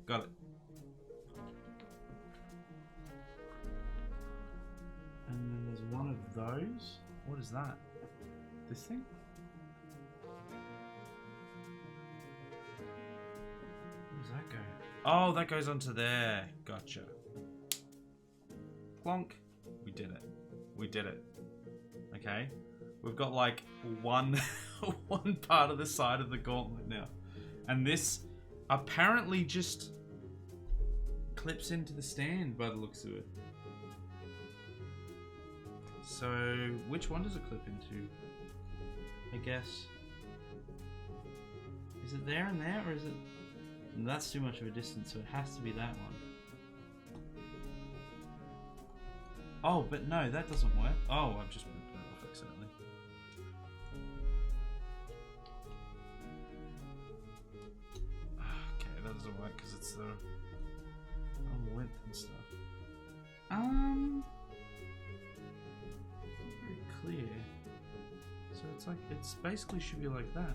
Got it. And then there's one of those. What is that? This thing? Where does that go? Oh, that goes onto there. Gotcha. Plonk. We did it. We did it. Okay. We've got like one part of the side of the gauntlet now. And this apparently just clips into the stand by the looks of it. So, which one does it clip into? I guess. Is it there and there, or is it... That's too much of a distance, so it has to be that one. Oh, but no, that doesn't work. Oh, I've just put it off accidentally. Okay, that doesn't work because it's the width and stuff. It's not very clear. So it's like, it's basically should be like that.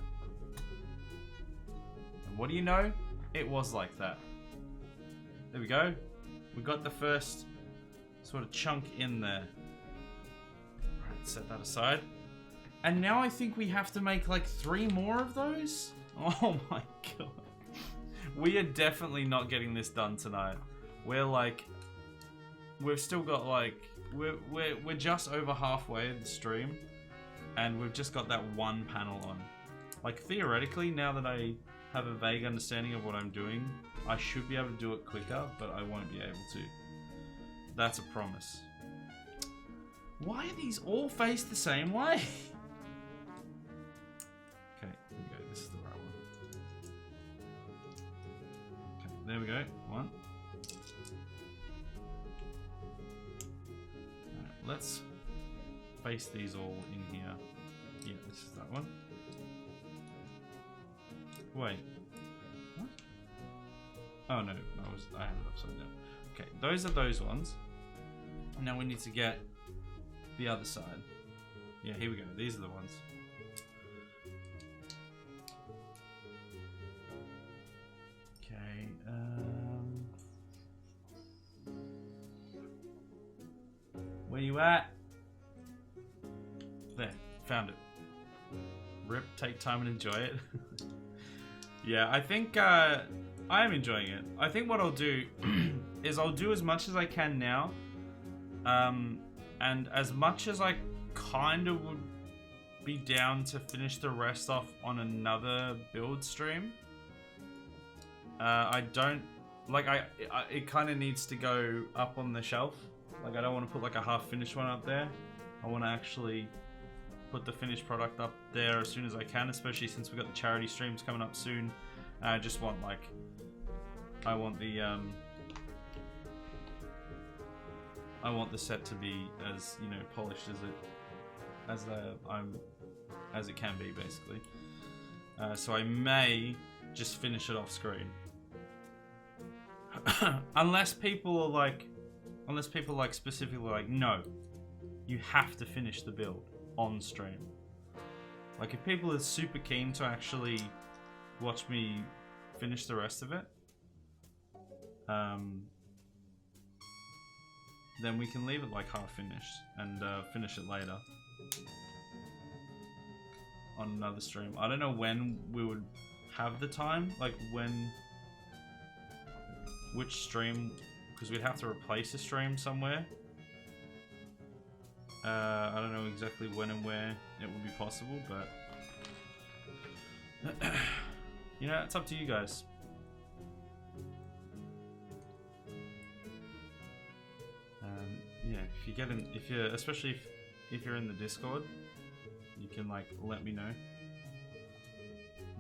what do you know? It was like that. There we go. We got the first sort of chunk in there. Alright, set that aside. And now I think we have to make like 3 more of those? Oh my god. We are definitely not getting this done tonight. We're like... We've still got like... We're just over halfway in the stream. And we've just got that one panel on. Like theoretically, now that I have a vague understanding of what I'm doing, I should be able to do it quicker, but I won't be able to. That's a promise. Why are these all faced the same way? Okay, here we go. This is the right one. Okay, there we go. One. Alright, let's face these all in here. Yeah, this is that one. Wait. What? Oh no, I had it upside down. Okay, those are those ones. Now we need to get the other side. Yeah, here we go. These are the ones. Okay, where you at? There, found it. Rip, take time and enjoy it. Yeah, I think I am enjoying it. I think what I'll do is I'll do as much as I can now. And as much as I kind of would be down to finish the rest off on another build stream. I don't... Like, it kind of needs to go up on the shelf. Like, I don't want to put like a half-finished one up there. I want to actually put the finished product up there as soon as I can, especially since we've got the charity streams coming up soon. I just want like, I want the set to be as, you know, polished as it can be, basically. So I may just finish it off screen, unless people are like specifically like, no, you have to finish the build on stream. Like if people are super keen to actually watch me finish the rest of it, then we can leave it like half finished and finish it later on another stream. I don't know when we would have the time, like which stream, because we'd have to replace a stream somewhere. I don't know exactly when and where it would be possible, but you know, it's up to you guys. Yeah, if you get in, especially if you're in the Discord, you can like let me know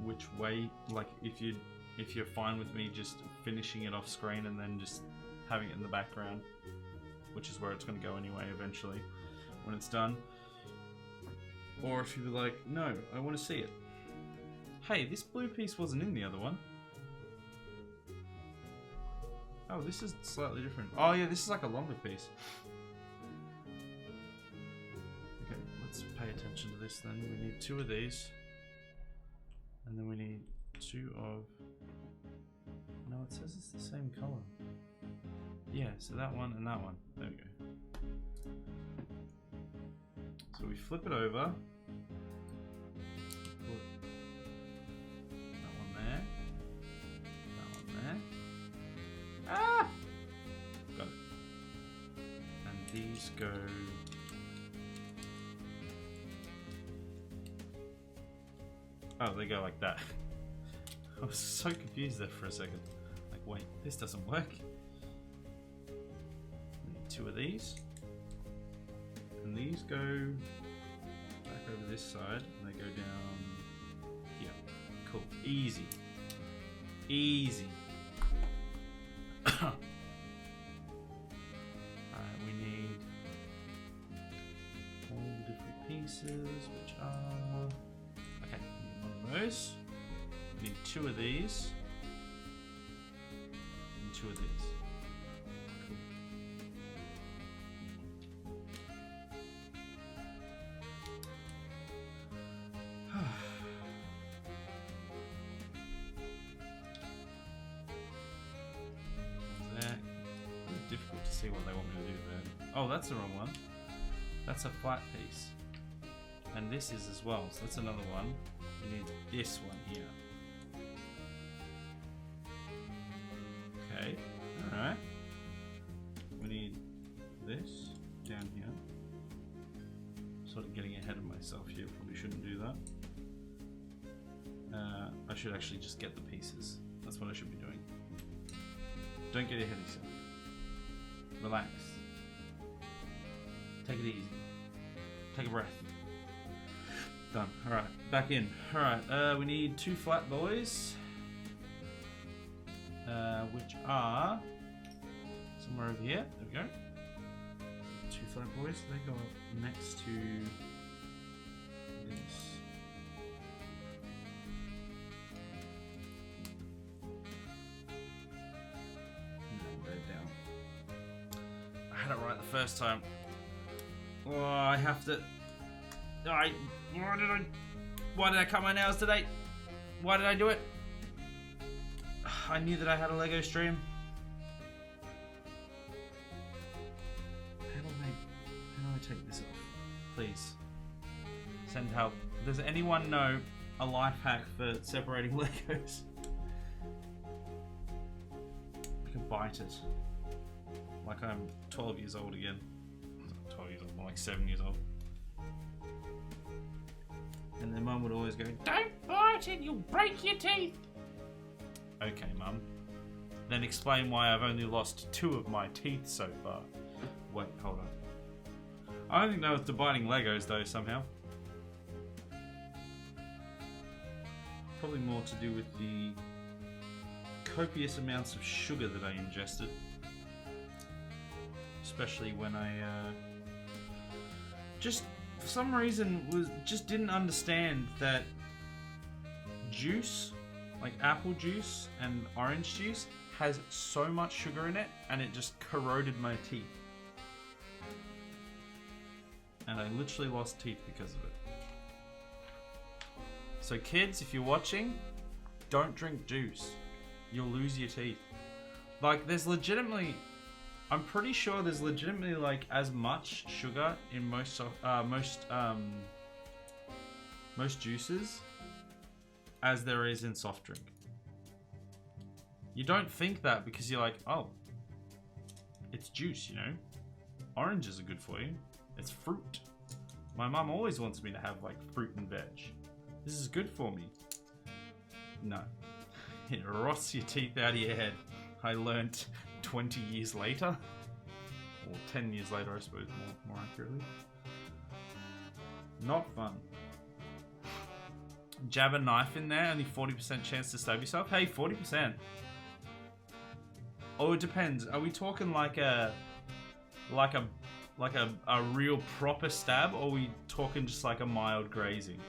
which way, like if you're fine with me just finishing it off screen and then just having it in the background, which is where it's going to go anyway eventually when it's done. Or if you'd be like, no, I want to see it. Hey, this blue piece wasn't in the other one. Oh, this is slightly different. Oh yeah, this is like a longer piece. Okay, let's pay attention to this then. We need 2 of these. And then we need 2 of... No, it says it's the same color. Yeah, so that one and that one. There we go. So we flip it over. Put that one there. That one there. Ah! Got it. And these go... Oh, they go like that. I was so confused there for a second. Like, wait, this doesn't work. We need 2 of these. And these go back over this side, and they go down here. Cool. Easy. Easy. Alright, we need all the different pieces, which are... Okay, we need 1 of those. We need 2 of these. And 2 of these. to see what they want me to do then. Oh, that's the wrong one. That's a flat piece. And this is as well, so that's another one. We need this one here. Okay, alright. We need this down here. Sort of getting ahead of myself here, probably shouldn't do that. I should actually just get the pieces. That's what I should be doing. Don't get ahead of yourself. Relax. Take it easy. Take a breath. Done. Alright, back in. Alright, we need 2 flat boys. Which are somewhere over here. There we go. 2 flat boys. They go next to this. No, they're down. I had it right the first time. Oh, I have to. Why did I cut my nails today? Why did I do it? I knew that I had a Lego stream. How do I take this off? Please. Send help. Does anyone know a life hack for separating Legos? I can bite it. Like I'm 12 years old again. 12 years old, I'm like 7 years old. And then Mum would always go, "Don't bite it, you'll break your teeth." Okay, Mum. Then explain why I've only lost 2 of my teeth so far. Wait, hold on. I don't think that was dividing Legos though, somehow. Probably more to do with the copious amounts of sugar that I ingested. Especially when I just for some reason just didn't understand that juice, like apple juice and orange juice, has so much sugar in it, and it just corroded my teeth. And I literally lost teeth because of it. So kids, if you're watching, don't drink juice. You'll lose your teeth. Like, there's legitimately, I'm pretty sure there's legitimately like as much sugar in most juices as there is in soft drink. You don't think that because you're like, oh, it's juice, you know? Oranges are good for you. It's fruit. My mum always wants me to have like fruit and veg. This is good for me. No. It rots your teeth out of your head. I learnt 20 years later. Or 10 years later, I suppose, more accurately. Not fun. Jab a knife in there, only 40% chance to stab yourself. Hey, 40%. Oh, it depends. Are we talking like a real proper stab, or are we talking just like a mild grazing?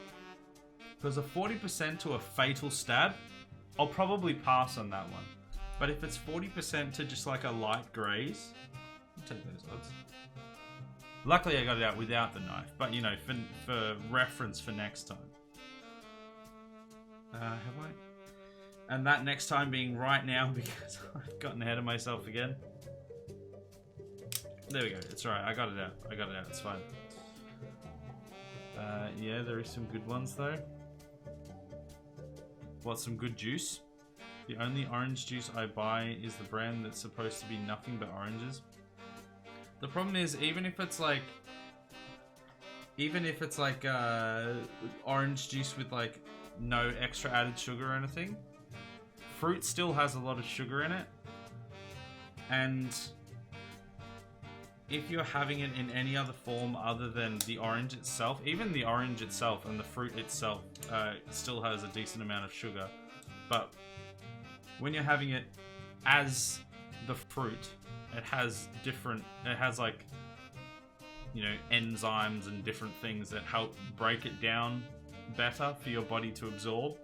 Because a 40% to a fatal stab, I'll probably pass on that one. But if it's 40% to just like a light graze, I'll take those odds. Luckily I got it out without the knife, but you know, for reference for next time. Have I? And that next time being right now because I've gotten ahead of myself again. There we go, it's alright, I got it out, it's fine. Yeah, there are some good ones though. What, some good juice? The only orange juice I buy is the brand that's supposed to be nothing but oranges. The problem is, even if it's like orange juice with like no extra added sugar or anything, fruit still has a lot of sugar in it. And if you're having it in any other form other than the orange itself, even the orange itself and the fruit itself still has a decent amount of sugar. But when you're having it as the fruit, it has like, you know, enzymes and different things that help break it down better for your body to absorb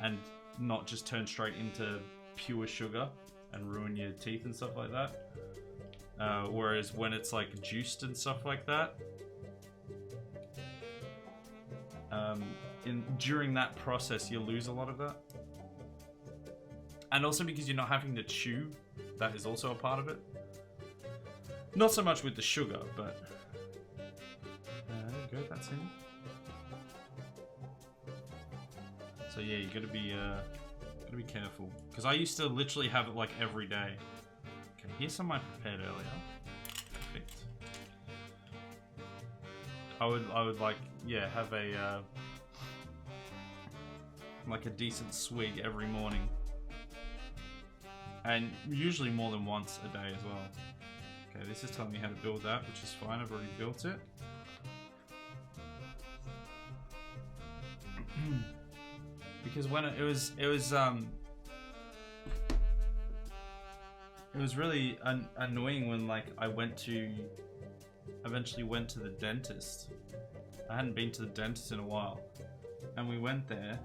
and not just turn straight into pure sugar and ruin your teeth and stuff like that. Whereas when it's like juiced and stuff like that, during that process you lose a lot of that. And also because you're not having to chew, that is also a part of it. Not so much with the sugar, but there we go. That's in. So yeah, you gotta be careful because I used to literally have it like every day. Okay, here's some I prepared earlier. Perfect. I would like have a like a decent swig every morning, and usually more than once a day as well. Okay, this is telling me how to build that, which is fine. I've already built it. Because when it was really annoying when like I eventually went to the dentist. I hadn't been to the dentist in a while, and we went there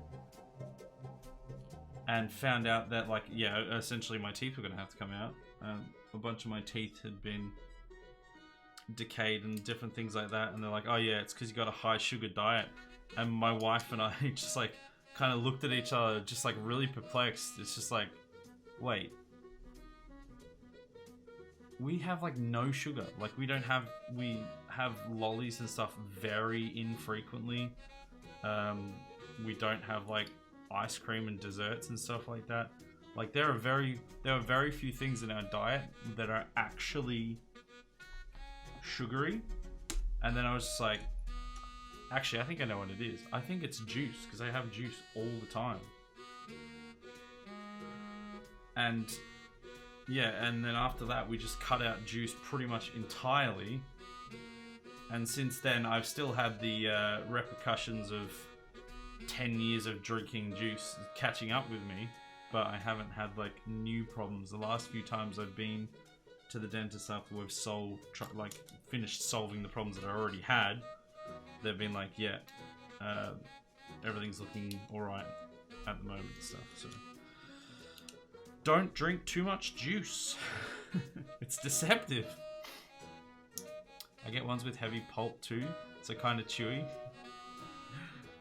and found out that like essentially my teeth were gonna have to come out. A bunch of my teeth had been decayed and different things like that, and they're like, oh yeah, it's because you got a high sugar diet. And my wife and I just like kind of looked at each other just like really perplexed. It's just like, wait, we have like no sugar. Like we have lollies and stuff very infrequently. We don't have like ice cream and desserts and stuff like that. Like there are very few things in our diet that are actually sugary. And then I was just like, actually, I think I know what it is. I think it's juice, because I have juice all the time. And yeah, and then after that, we just cut out juice pretty much entirely. And since then, I've still had the repercussions of 10 years of drinking juice catching up with me, but I haven't had like new problems. The last few times I've been to the dentist after we've finished solving the problems that I already had, they've been like, yeah, everything's looking alright at the moment and stuff. So don't drink too much juice. It's deceptive. I get ones with heavy pulp too, so kind of chewy.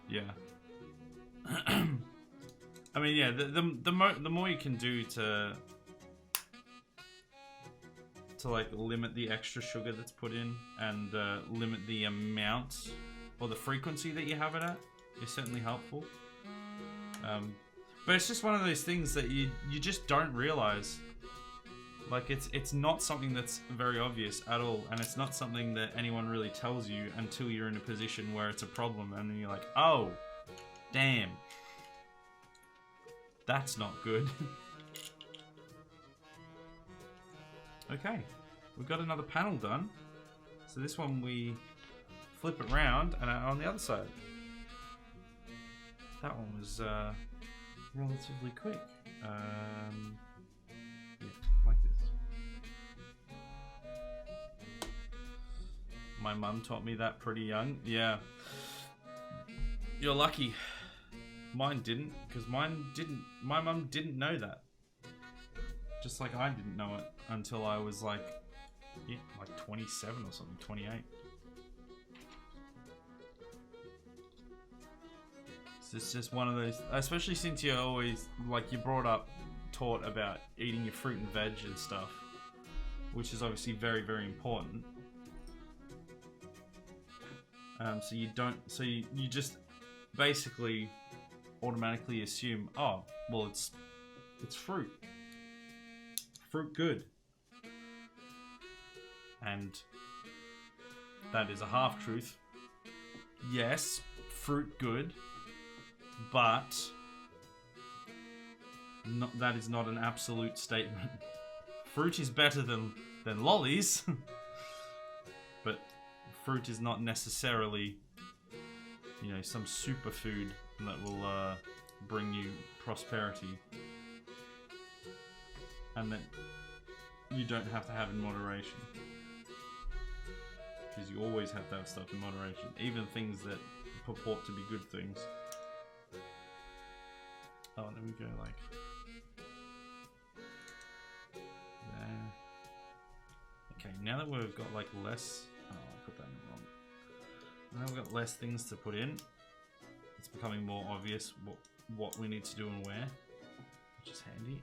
Yeah. I mean, yeah, the more you can do to like limit the extra sugar that's put in and limit the amount or the frequency that you have it at is certainly helpful. But it's just one of those things that you just don't realize. Like it's not something that's very obvious at all, and it's not something that anyone really tells you until you're in a position where it's a problem, and then you're like, oh, damn, that's not good. Okay, we've got another panel done. So this one we flip it round and on the other side. That one was relatively quick. Yeah, like this. My mum taught me that pretty young. Yeah. You're lucky. Mine didn't, because my mum didn't know that. Just like I didn't know it until I was like 27 or something, 28. So it's just one of those, especially since you're always, like, you're brought up, taught about eating your fruit and veg and stuff, which is obviously very, very important. So you just basically automatically assume, oh, well, it's fruit. Fruit good. And that is a half-truth. Yes, fruit good, but that is not an absolute statement. Fruit is better than lollies, but fruit is not necessarily, some superfood that will bring you prosperity, and that you don't have to have in moderation. Because you always have to have stuff in moderation, even things that purport to be good things. Oh, let me go like there. Okay, now that we've got like less, I put that in wrong. Now we've got less things to put in. It's becoming more obvious what we need to do and where, which is handy.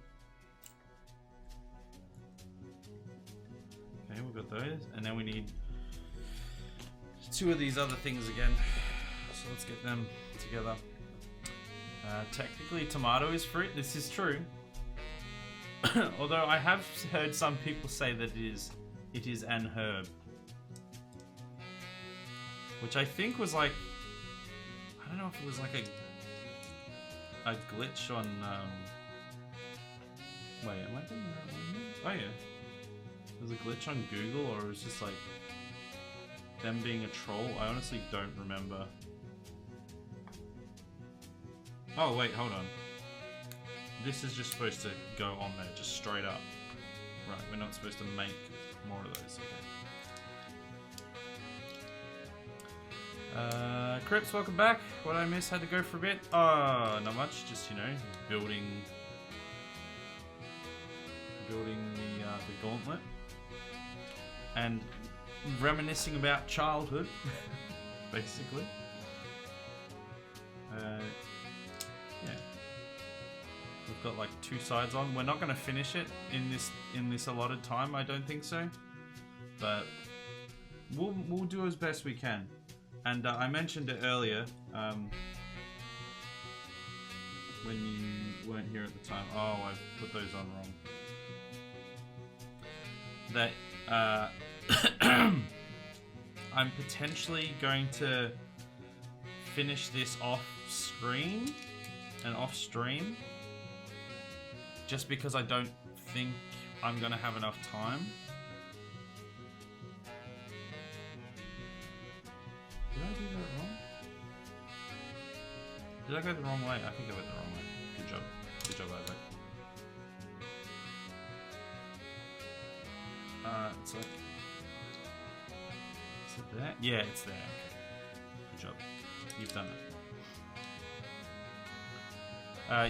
Okay, we've got those, and then we need 2 of these other things again. So let's get them together. Technically, tomato is fruit. This is true. Although I have heard some people say that it is an herb, which I think was like, I don't know if it was like a glitch on. Wait, am I getting that one here? Oh yeah, there's a glitch on Google, or it was just like them being a troll. I honestly don't remember. Oh wait, hold on. This is just supposed to go on there, just straight up. Right, we're not supposed to make more of those. Okay. Crips, welcome back. What did I miss? Had to go for a bit. Not much. Just, you know, building the gauntlet and reminiscing about childhood, basically. Yeah. We've got like 2 sides on. We're not going to finish it in this allotted time, I don't think so. But we'll do as best we can. And I mentioned it earlier when you weren't here at the time. Oh, I put those on wrong. That I'm potentially going to finish this off screen and off stream, just because I don't think I'm gonna have enough time. Did I do that wrong? Did I go the wrong way? I think I went the wrong way. Good job. Good job, Isaac. It's like... Is it there? Yeah, it's there. Okay. Good job. You've done it.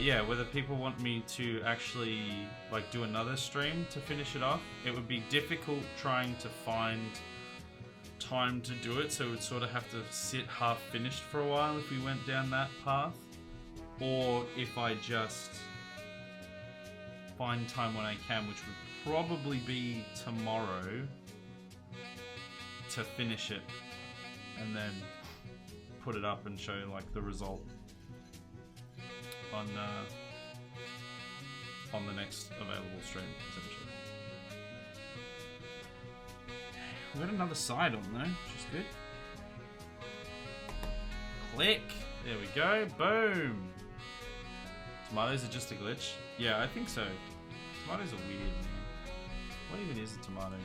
Yeah, whether people want me to actually like do another stream to finish it off, it would be difficult trying to find time to do it, so we'd sort of have to sit half finished for a while if we went down that path, or if I just find time when I can, which would probably be tomorrow, to finish it and then put it up and show like the result on the next available stream, essentially. We got another side on though, which is good. Click! There we go, boom! Tomatoes are just a glitch? Yeah, I think so. Tomatoes are weird, man. What even is a tomato?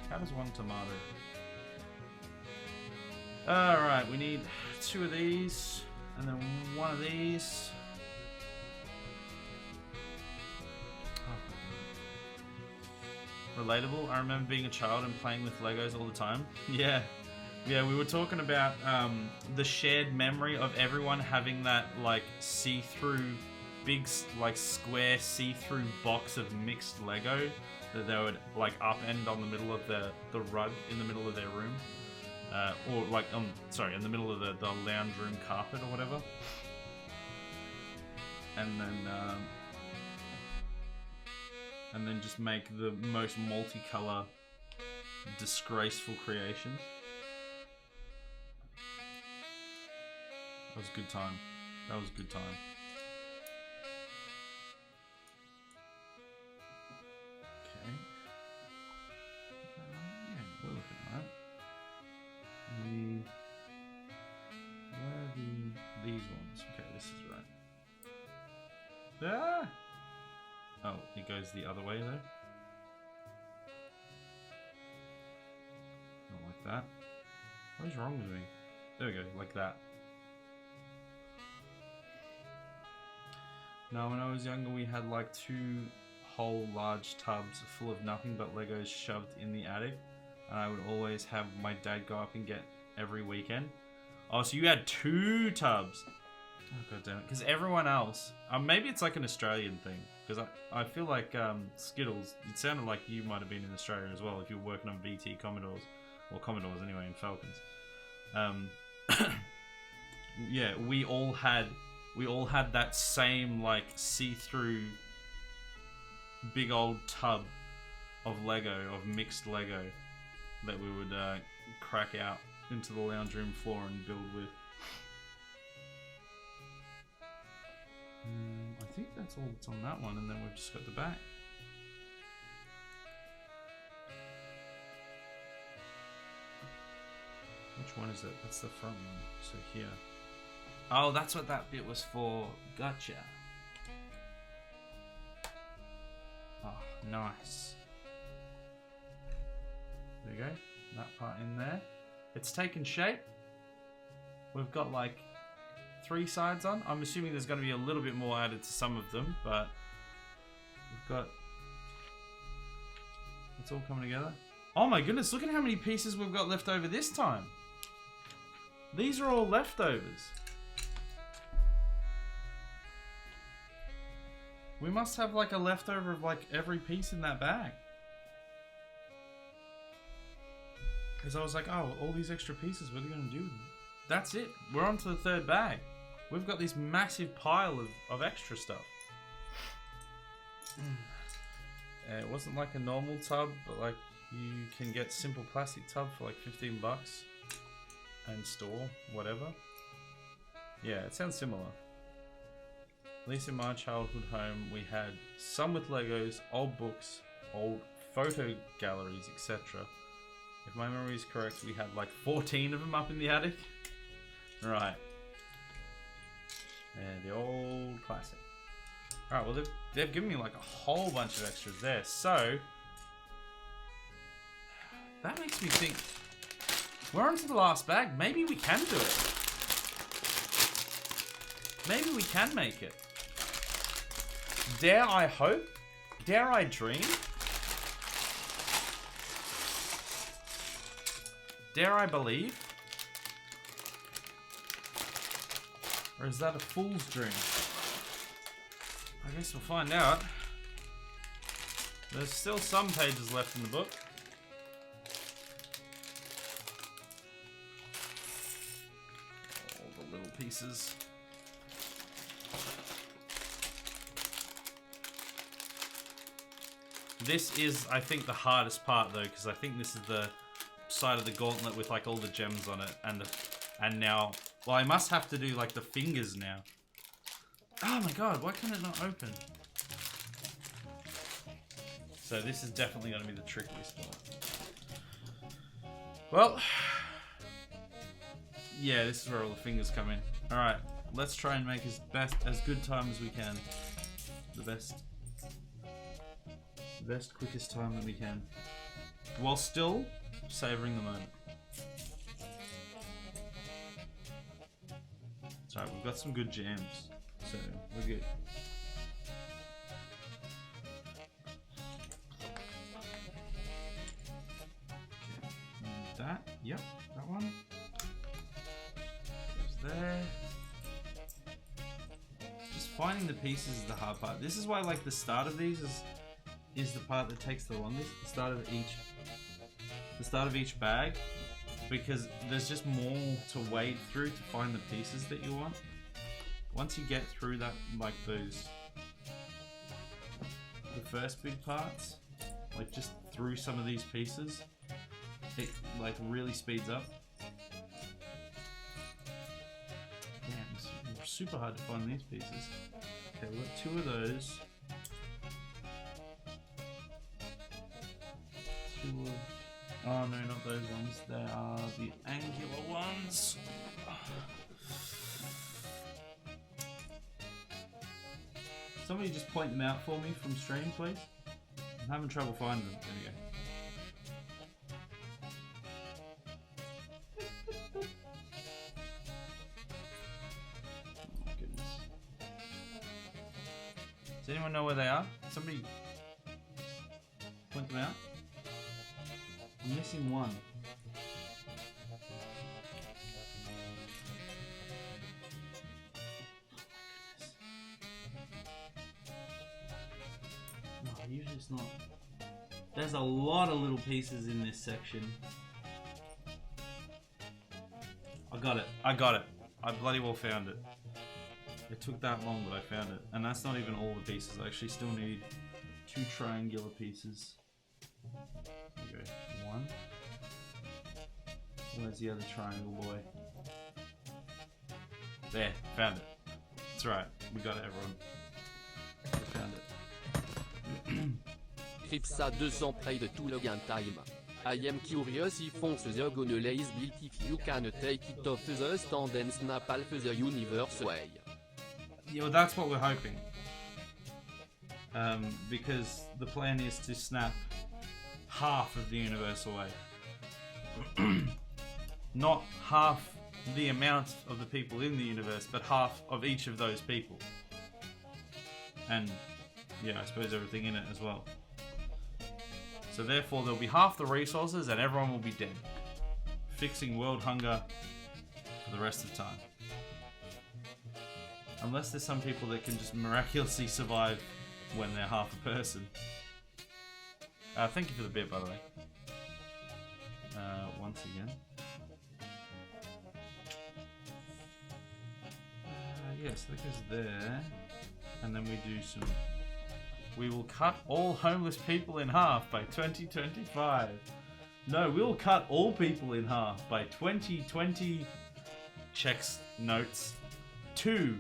How does one tomato? Alright, we need 2 of these, and then 1 of these. Relatable. I remember being a child and playing with Legos all the time. Yeah, we were talking about the shared memory of everyone having that like see-through, big like square see-through box of mixed Lego that they would like upend on the middle of the rug in the middle of their room, or like sorry, in the middle of the lounge room carpet or whatever, and then just make the most multicolor, disgraceful creations. That was a good time. That was a good time. Okay. Yeah, we're looking alright. Where are these ones? Okay, this is right. Ah! Oh, it goes the other way though. Not like that. What is wrong with me? There we go, like that. Now, when I was younger, we had like 2 whole large tubs full of nothing but Legos shoved in the attic, and I would always have my dad go up and get every weekend. Oh, so you had 2 tubs? Oh, god damn it. Because everyone else, maybe it's like an Australian thing. Because I feel like Skittles, it sounded like you might have been in Australia as well if you were working on VT Commodores, or Commodores anyway, in Falcons. Yeah, we all had that same like see-through big old tub Lego, of mixed Lego, that we would crack out into the lounge room floor and build with. I think that's all that's on that one, and then we've just got the back. Which one is it? That's the front one. So here. Oh, that's what that bit was for. Gotcha. Oh, nice. There you go. That part in there. It's taken shape. We've got like 3 sides on. I'm assuming there's going to be a little bit more added to some of them, but we've got... It's all coming together. Oh my goodness, look at how many pieces we've got left over this time. These are all leftovers. We must have like a leftover of like every piece in that bag. Because I was like, oh, all these extra pieces, what are they going to do with them? That's it. We're on to the 3rd bag. We've got this massive pile of extra stuff. It wasn't like a normal tub, but like you can get simple plastic tub for like $15 and store whatever. Yeah, it sounds similar. At least in my childhood home, we had some with Legos, old books, old photo galleries, etc. If my memory is correct, we had like 14 of them up in the attic. Right. Yeah, the old classic. Alright, well they've given me like a whole bunch of extras there, so... That makes me think... We're on to the last bag. Maybe we can do it. Maybe we can make it. Dare I hope? Dare I dream? Dare I believe? Or is that a fool's dream? I guess we'll find out. There's still some pages left in the book. All the little pieces. This is, I think, the hardest part though, because I think this is the side of the gauntlet with like all the gems on it, and now, well, I must have to do like the fingers now. Oh my god, why can it not open? So this is definitely going to be the trickiest part. Well, yeah, this is where all the fingers come in. All right, let's try and make as good time as we can. The best, quickest time that we can, while still savoring the moment. Sorry, we've got some good jams, so we're good. Okay. That, yep, that one goes there. Just finding the pieces is the hard part. This is why, like, the start of these is the part that takes the longest. The start of each bag, because there's just more to wade through to find the pieces that you want. Once you get through that, like the first big parts, like just through some of these pieces, it like really speeds up. Damn, it's super hard to find these pieces. Okay, we've got 2 of those. 2 of... Oh no, not those ones. They are the angular ones. Somebody just point them out for me from stream, please. I'm having trouble finding them. There we go. Oh my goodness. Does anyone know where they are? Somebody point them out. I'm missing one. No, usually it's not. There's a lot of little pieces in this section. I got it. I got it. I bloody well found it. It took that long, but I found it. And that's not even all the pieces. I actually still need 2 triangular pieces. There you go. 1. Where's the other triangle boy? There, found it. That's right, we got it, everyone. We found it. Cripsa 200 played tout the game time. I am curious if on the gonna is built if you can take it off the stand and snap half the universe away. Yeah, well, that's what we're hoping. Because the plan is to snap half of the universe away. Not half the amount of the people in the universe, but half of each of those people. And, yeah, I suppose everything in it as well. So therefore there'll be half the resources and everyone will be dead. Fixing world hunger for the rest of time. Unless there's some people that can just miraculously survive when they're half a person. Thank you for the bit, by the way. Once again. Yes, that goes there. And then we do some... We will cut all homeless people in half by 2025. No, we'll cut all people in half by 2020. Checks notes. 2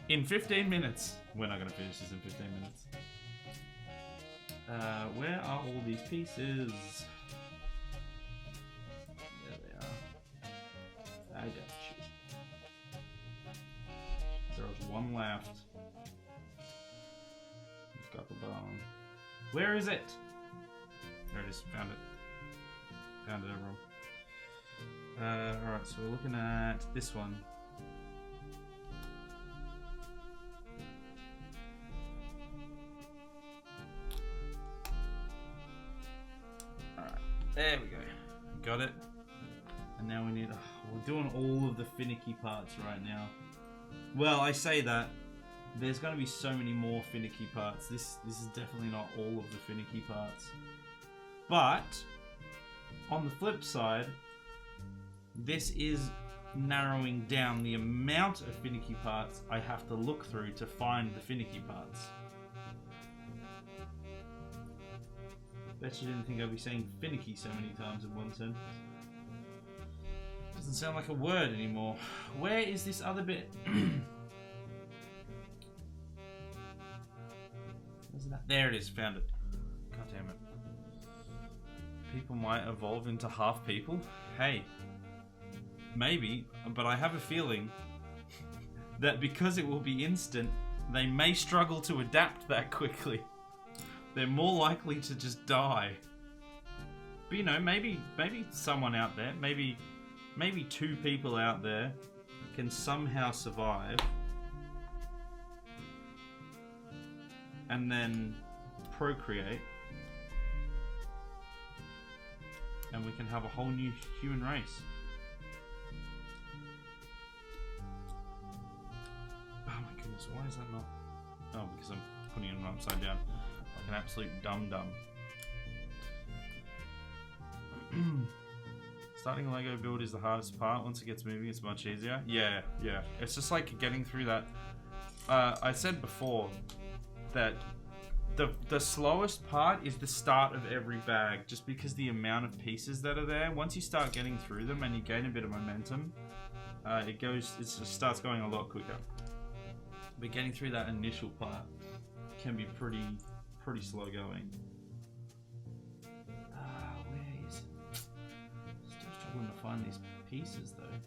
in 15 minutes. We're not going to finish this in 15 minutes. Where are all these pieces? There they are. I got you. There's one left. Got the bone. Where is it? There it is. Found it. Found it, everyone. Alright, so we're looking at this one. Alright, there we go. Got it. And now we need... we're doing all of the finicky parts right now. Well, I say that. There's going to be so many more finicky parts. This is definitely not all of the finicky parts. But, on the flip side, this is narrowing down the amount of finicky parts I have to look through to find the finicky parts. Bet you didn't think I'd be saying finicky so many times in one sentence. Doesn't sound like a word anymore. Where is this other bit? There it is, found it. God damn it. People might evolve into half people? Hey, maybe, but I have a feeling that because it will be instant, they may struggle to adapt that quickly. They're more likely to just die. But you know, maybe someone out there, maybe 2 people out there can somehow survive. And then procreate, and we can have a whole new human race. Oh my goodness, why is that not? Oh, because I'm putting it upside down like an absolute dum-dum. Starting a Lego build is the hardest part. Once it gets moving, it's much easier. Yeah. It's just like getting through that. I said before that the slowest part is the start of every bag, just because the amount of pieces that are there. Once you start getting through them and you gain a bit of momentum, it just starts going a lot quicker. But getting through that initial part can be pretty slow going. Where is it? Still struggling to find these pieces though.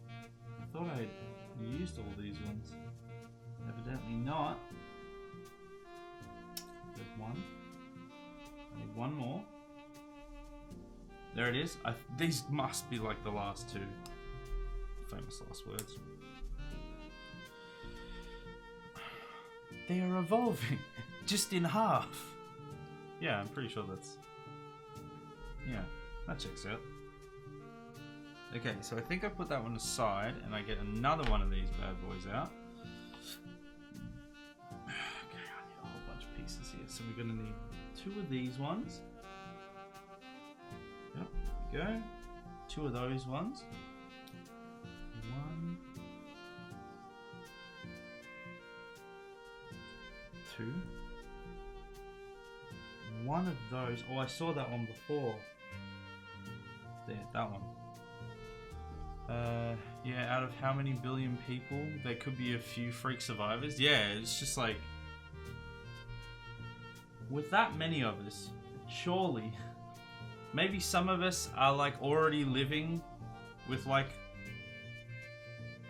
I thought I had used all these ones. Evidently not. There's one. I need one more. There it is. These must be like the last 2. Famous last words. They are evolving. Just in half. Yeah, I'm pretty sure that's... Yeah, that checks out. Okay, so I think I put that one aside and I get another one of these bad boys out. So we're going to need 2 of these ones. Yep, there we go. 2 of those ones. 1, 2, one of those. Oh, I saw that one before. There, that one. Yeah, out of how many billion people, there could be a few freak survivors. Yeah, it's just like, with that many of us, surely, maybe some of us are like already living with like,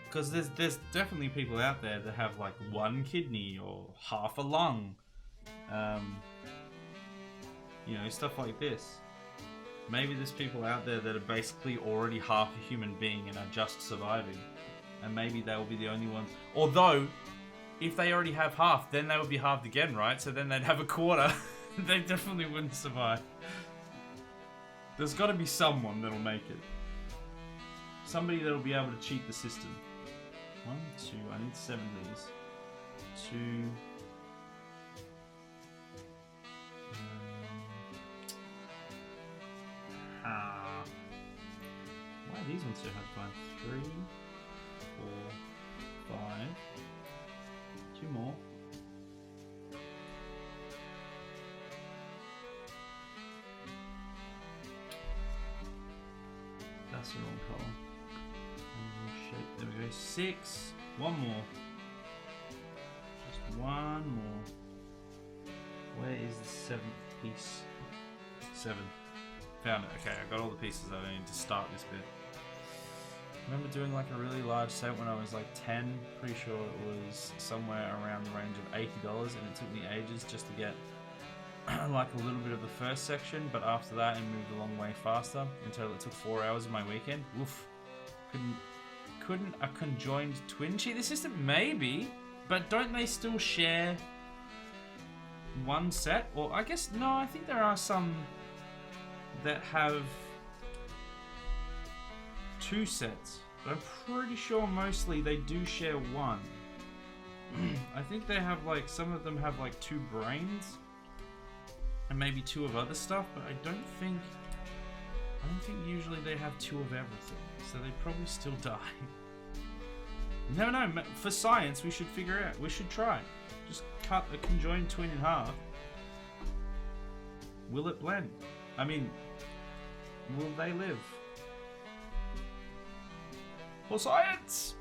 because there's definitely people out there that have like one kidney or half a lung, you know, stuff like this. Maybe there's people out there that are basically already half a human being and are just surviving. And maybe they will be the only ones. Although, if they already have half, then they would be halved again, right? So then they'd have a quarter. They definitely wouldn't survive. There's got to be someone that'll make it. Somebody that'll be able to cheat the system. 1, 2, I need 7 of these. 2... Why are these ones so hard to find? 3, 4, 5. 2 more. That's the wrong colour. Shape. There we go. 6. 1 more. Just 1 more. Where is the 7th piece? 7. Found it. Okay, I got all the pieces that I need to start this bit. I remember doing like a really large set when I was like 10. Pretty sure it was somewhere around the range of $80, and it took me ages just to get like a little bit of the first section, but after that it moved a long way faster until it took 4 hours of my weekend. Oof. Couldn't a conjoined twin cheat the system? Maybe, but don't they still share one set? Or I guess, no, I think there are some that have 2 sets, but I'm pretty sure mostly they do share one. I think they have like, some of them have like 2 brains and maybe 2 of other stuff, but I don't think usually they have 2 of everything, so they probably still die. No, for science we should figure out, we should try. Just cut a conjoined twin in half. Will it blend? I mean, will they live? For science!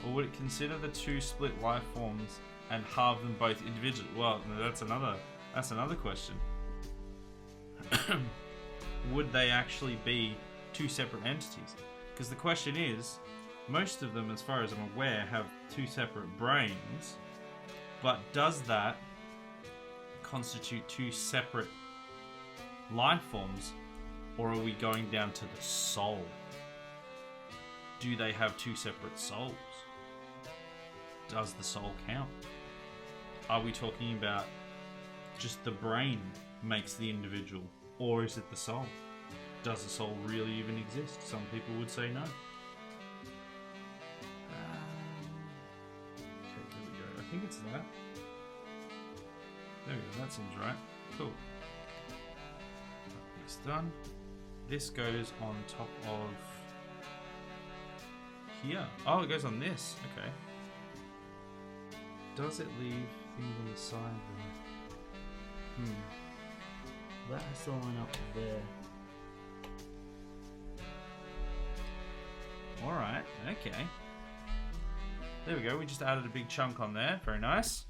Or would it consider the 2 split life forms and halve them both individually? Well, that's another question. Would they actually be 2 separate entities? Because the question is, most of them, as far as I'm aware, have 2 separate brains, but does that constitute 2 separate life forms, or are we going down to the soul? Do they have 2 separate souls? Does the soul count? Are we talking about just the brain makes the individual, or is it the soul? Does the soul really even exist? Some people would say no. Okay, there we go. I think it's that. There we go, that seems right. Cool. It's done. This goes on top of here. Oh, it goes on this. Okay. Does it leave things on the side there? That has to line up there. Alright, okay. There we go, we just added a big chunk on there. Very nice.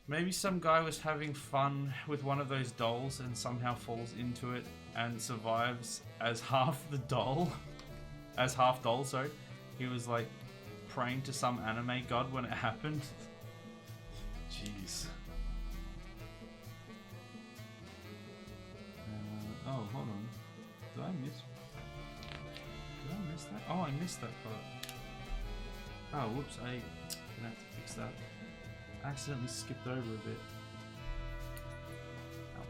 Maybe some guy was having fun with one of those dolls and somehow falls into it and survives as half the doll. As half doll, sorry. He was like praying to some anime god when it happened. Jeez. Oh, hold on. Did I miss that? Oh, I missed that part. Oh, whoops. I'm gonna have to fix that. I accidentally skipped over a bit. Oh.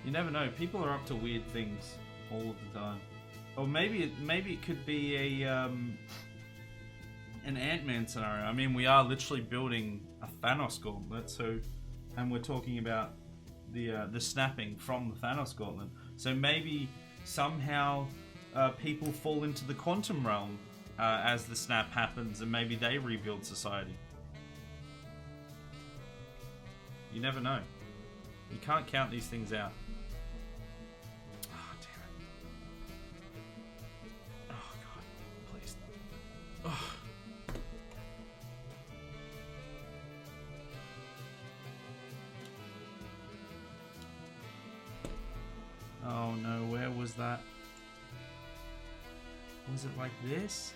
You never know. People are up to weird things all of the time. Or maybe it could be a an Ant-Man scenario. I mean, we are literally building a Thanos gauntlet, so, and we're talking about the snapping from the Thanos gauntlet. So maybe somehow people fall into the quantum realm as the snap happens, and maybe they rebuild society. You never know. You can't count these things out. Oh, damn it. Oh, God. Please. Oh. Oh, no. Where was that? Was it like this?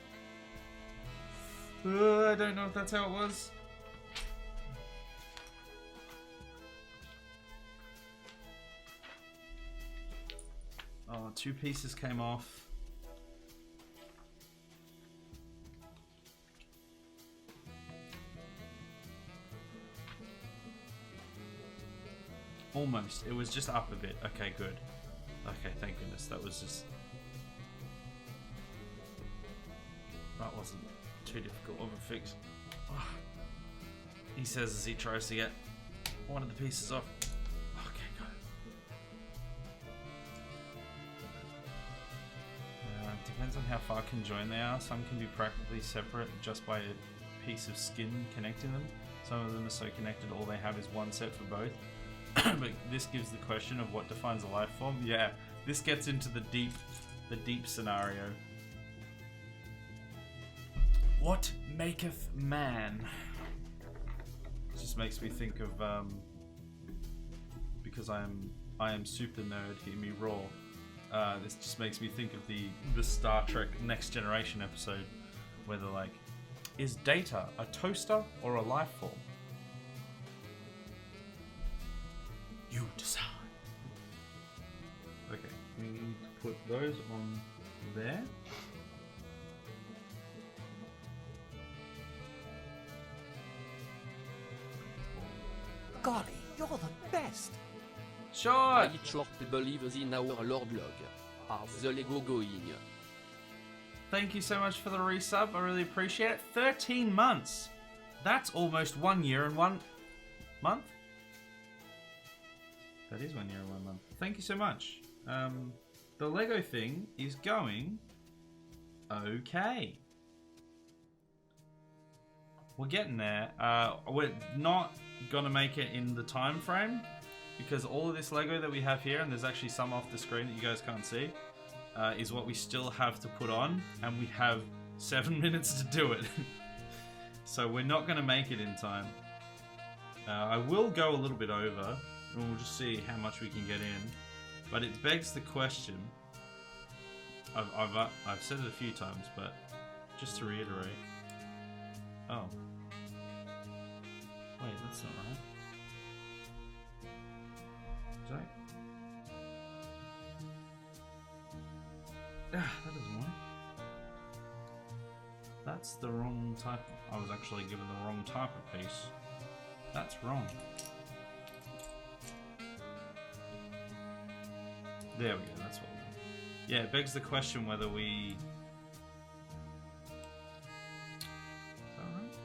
I don't know if that's how it was. Oh, 2 pieces came off. Almost. It was just up a bit. Okay, good. Okay, thank goodness. That was just... That wasn't too difficult of a fix. Oh. He says as he tries to get one of the pieces off. Okay, got it. Depends on how far conjoined they are. Some can be practically separate just by a piece of skin connecting them. Some of them are so connected all they have is one set for both. But this gives the question of what defines a life form. Yeah, this gets into the deep scenario. What maketh man? It just makes me think of because I am super nerd. Hear me roar. This just makes me think of the Star Trek Next Generation episode where they're like, is Data a toaster or a life form? You decide. Okay, we need to put those on there. Golly, you're the best. Sure. I short believes in our Lord Log. Have the Lego going. Thank you so much for the resub. I really appreciate it. 13 months. That's almost 1 year and 1 month. That is 1 year and 1 month. Thank you so much. The Lego thing is going okay. We're getting there. We're not gonna make it in the time frame because all of this Lego that we have here, and there's actually some off the screen that you guys can't see, is what we still have to put on, and we have 7 minutes to do it. So we're not gonna make it in time. I will go a little bit over, and we'll just see how much we can get in. But it begs the question. I've said it a few times, but just to reiterate. Oh. Wait, that's not right. Is that? Ah, that doesn't work. That's the wrong type. I was actually given the wrong type of piece. That's wrong. There we go, that's what we want. Yeah, it begs the question whether we... Is that right?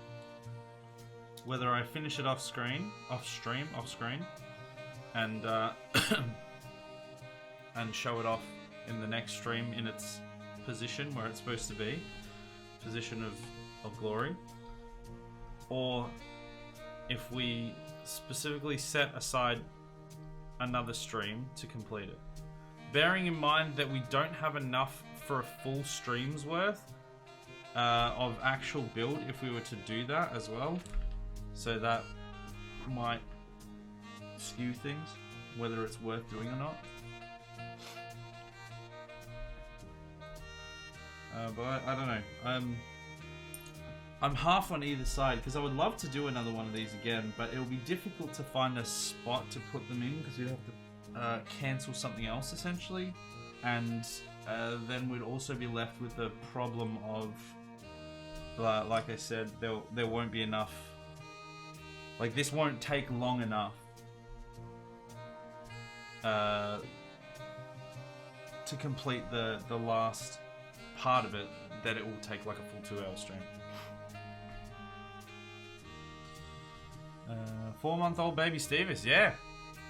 Whether I finish it off screen, and and show it off in the next stream in its position where it's supposed to be, position of glory, or if we specifically set aside another stream to complete it. Bearing in mind that we don't have enough for a full stream's worth of actual build if we were to do that as well. So that might skew things, whether it's worth doing or not. But I don't know. I'm half on either side because I would love to do another one of these again, but it'll be difficult to find a spot to put them in because we'd have to cancel something else essentially, and then we'd also be left with the problem of, like I said, there won't be enough. Like this won't take long enough to complete the last part of it that it will take like a full 2-hour stream. 4-month-old baby Stevis, yeah.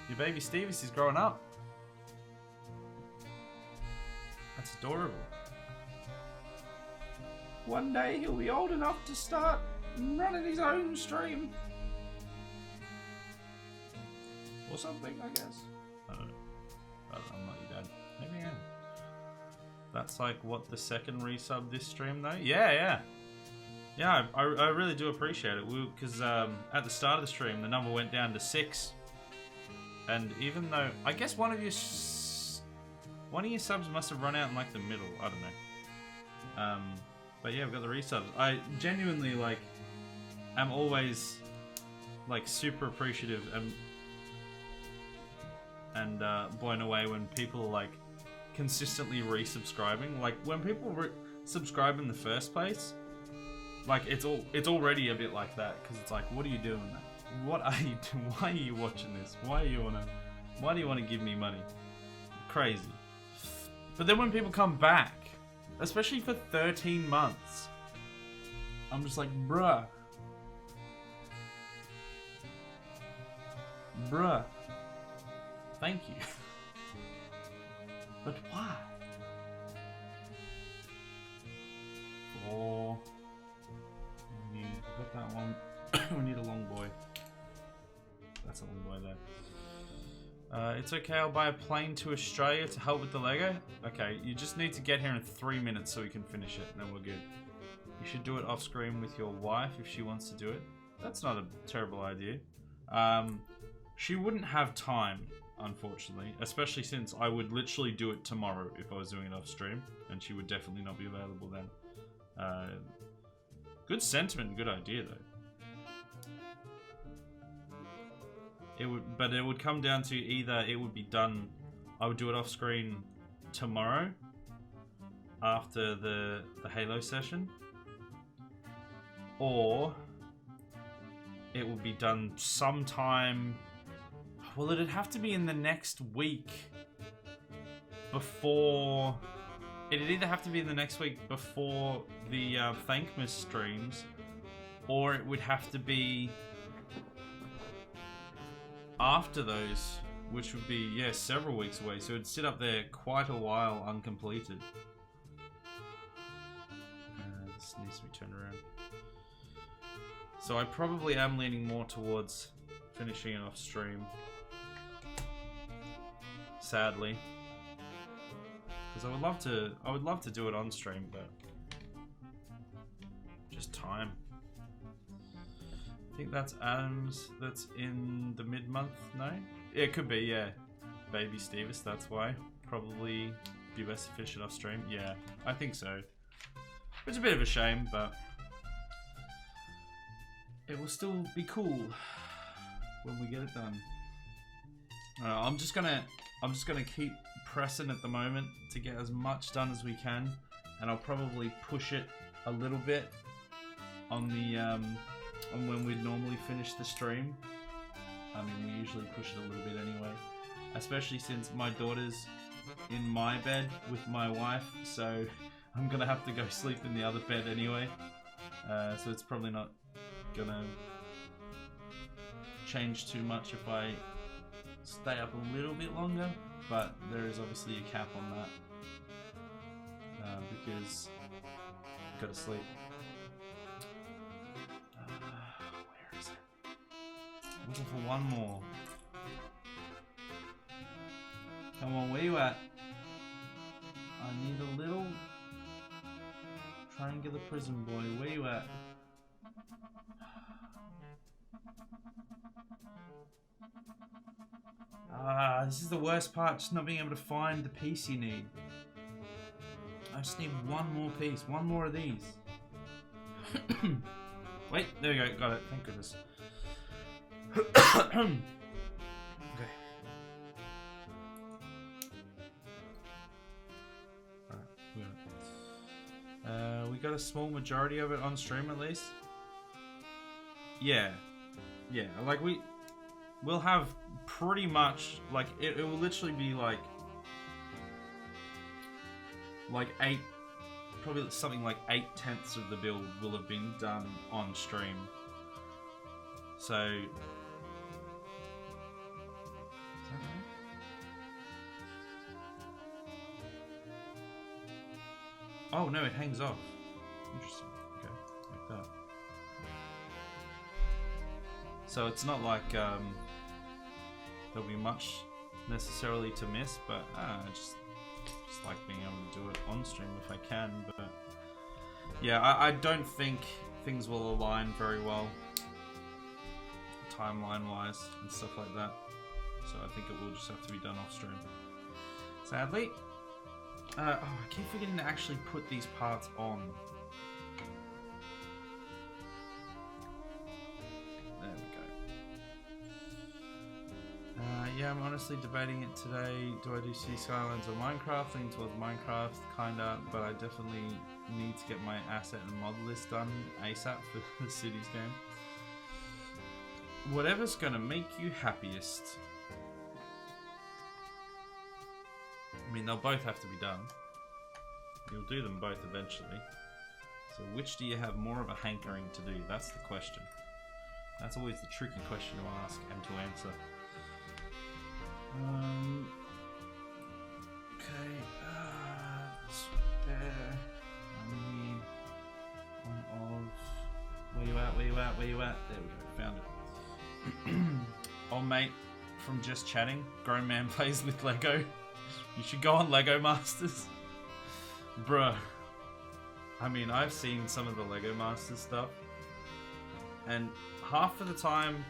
Your baby Stevis is growing up. That's adorable. One day he'll be old enough to start running his own stream. or something, I guess. I don't know. I'm not your dad. Maybe I am. That's like what, the second resub this stream though? Yeah. Yeah, I really do appreciate it. Because at the start of the stream, the number went down to 6. And even though, I guess one of your subs must have run out in like the middle. I don't know. But yeah, we've got the resubs. I genuinely like am always like super appreciative and blown away when people are like consistently resubscribing. Like when people subscribe in the first place, like it's already a bit like that, because it's like, what are you doing? What are you doing? Why are you watching this? Why do you want to give me money? Crazy. But then when people come back, especially for 13 months, I'm just like, bruh. Thank you. But why? Oh, we got that one. We need a long boy. That's a long boy there. It's okay, I'll buy a plane to Australia to help with the Lego. Okay, you just need to get here in 3 minutes so we can finish it, and then we're good. You should do it off screen with your wife if she wants to do it. That's not a terrible idea. She wouldn't have time, unfortunately, especially since I would literally do it tomorrow if I was doing it off stream, and she would definitely not be available then. Good sentiment, good idea though. But it would come down to either it would be done, I would do it off screen tomorrow after the Halo session, or it would be done sometime. Well, it'd have to be in the next week before. It'd either have to be in the next week before the Thankmas streams, or it would have to be after those, which would be, yeah, several weeks away. So it'd sit up there quite a while uncompleted. This needs to be turned around. So I probably am leaning more towards finishing it off stream. Sadly. Because I would love to do it on stream, but just time. I think that's Adams. That's in the mid-month. No, yeah, it could be. Yeah, Baby Stevis. That's why. Probably be best to finish it off stream. Yeah, I think so. It's a bit of a shame, but it will still be cool when we get it done. I'm just gonna keep pressing at the moment to get as much done as we can, and I'll probably push it a little bit on the on when we'd normally finish the stream. I mean, we usually push it a little bit anyway, especially since my daughter's in my bed with my wife, so I'm gonna have to go sleep in the other bed anyway. So it's probably not gonna change too much if I stay up a little bit longer, but there is obviously a cap on that because I've got to sleep. Where is it? I'm looking for one more. Come on, where you at? I need a little triangular prison boy. Where you at? This is the worst part, just not being able to find the piece you need. I just need one more piece, one more of these. Wait, there we go, got it, thank goodness. Okay. Alright, we got a small majority of it on stream at least. Yeah, like we'll have pretty much, like, it will literally be like 8, probably something like 8/10 of the build will have been done on stream. So, is that right? Oh no, it hangs off. Interesting. Okay, like that. So it's not like there'll be much necessarily to miss, but I just like being able to do it on stream if I can. But yeah, I don't think things will align very well timeline wise and stuff like that, so I think it will just have to be done off stream, sadly. I keep forgetting to actually put these parts on. There we go. Yeah, I'm honestly debating it today. Do I do City Skylines or Minecraft? Leaning towards Minecraft, kinda, but I definitely need to get my asset and mod list done ASAP for the Cities game. Whatever's gonna make you happiest. I mean, they'll both have to be done. You'll do them both eventually. So which do you have more of a hankering to do? That's the question. That's always the tricky question to ask and to answer. Okay, spare. I need one of... Where you at? Where you at? Where you at? There we go, found it. Old mate from Just Chatting, grown man plays with Lego. You should go on Lego Masters. Bruh. I mean, I've seen some of the Lego Masters stuff, and half of the time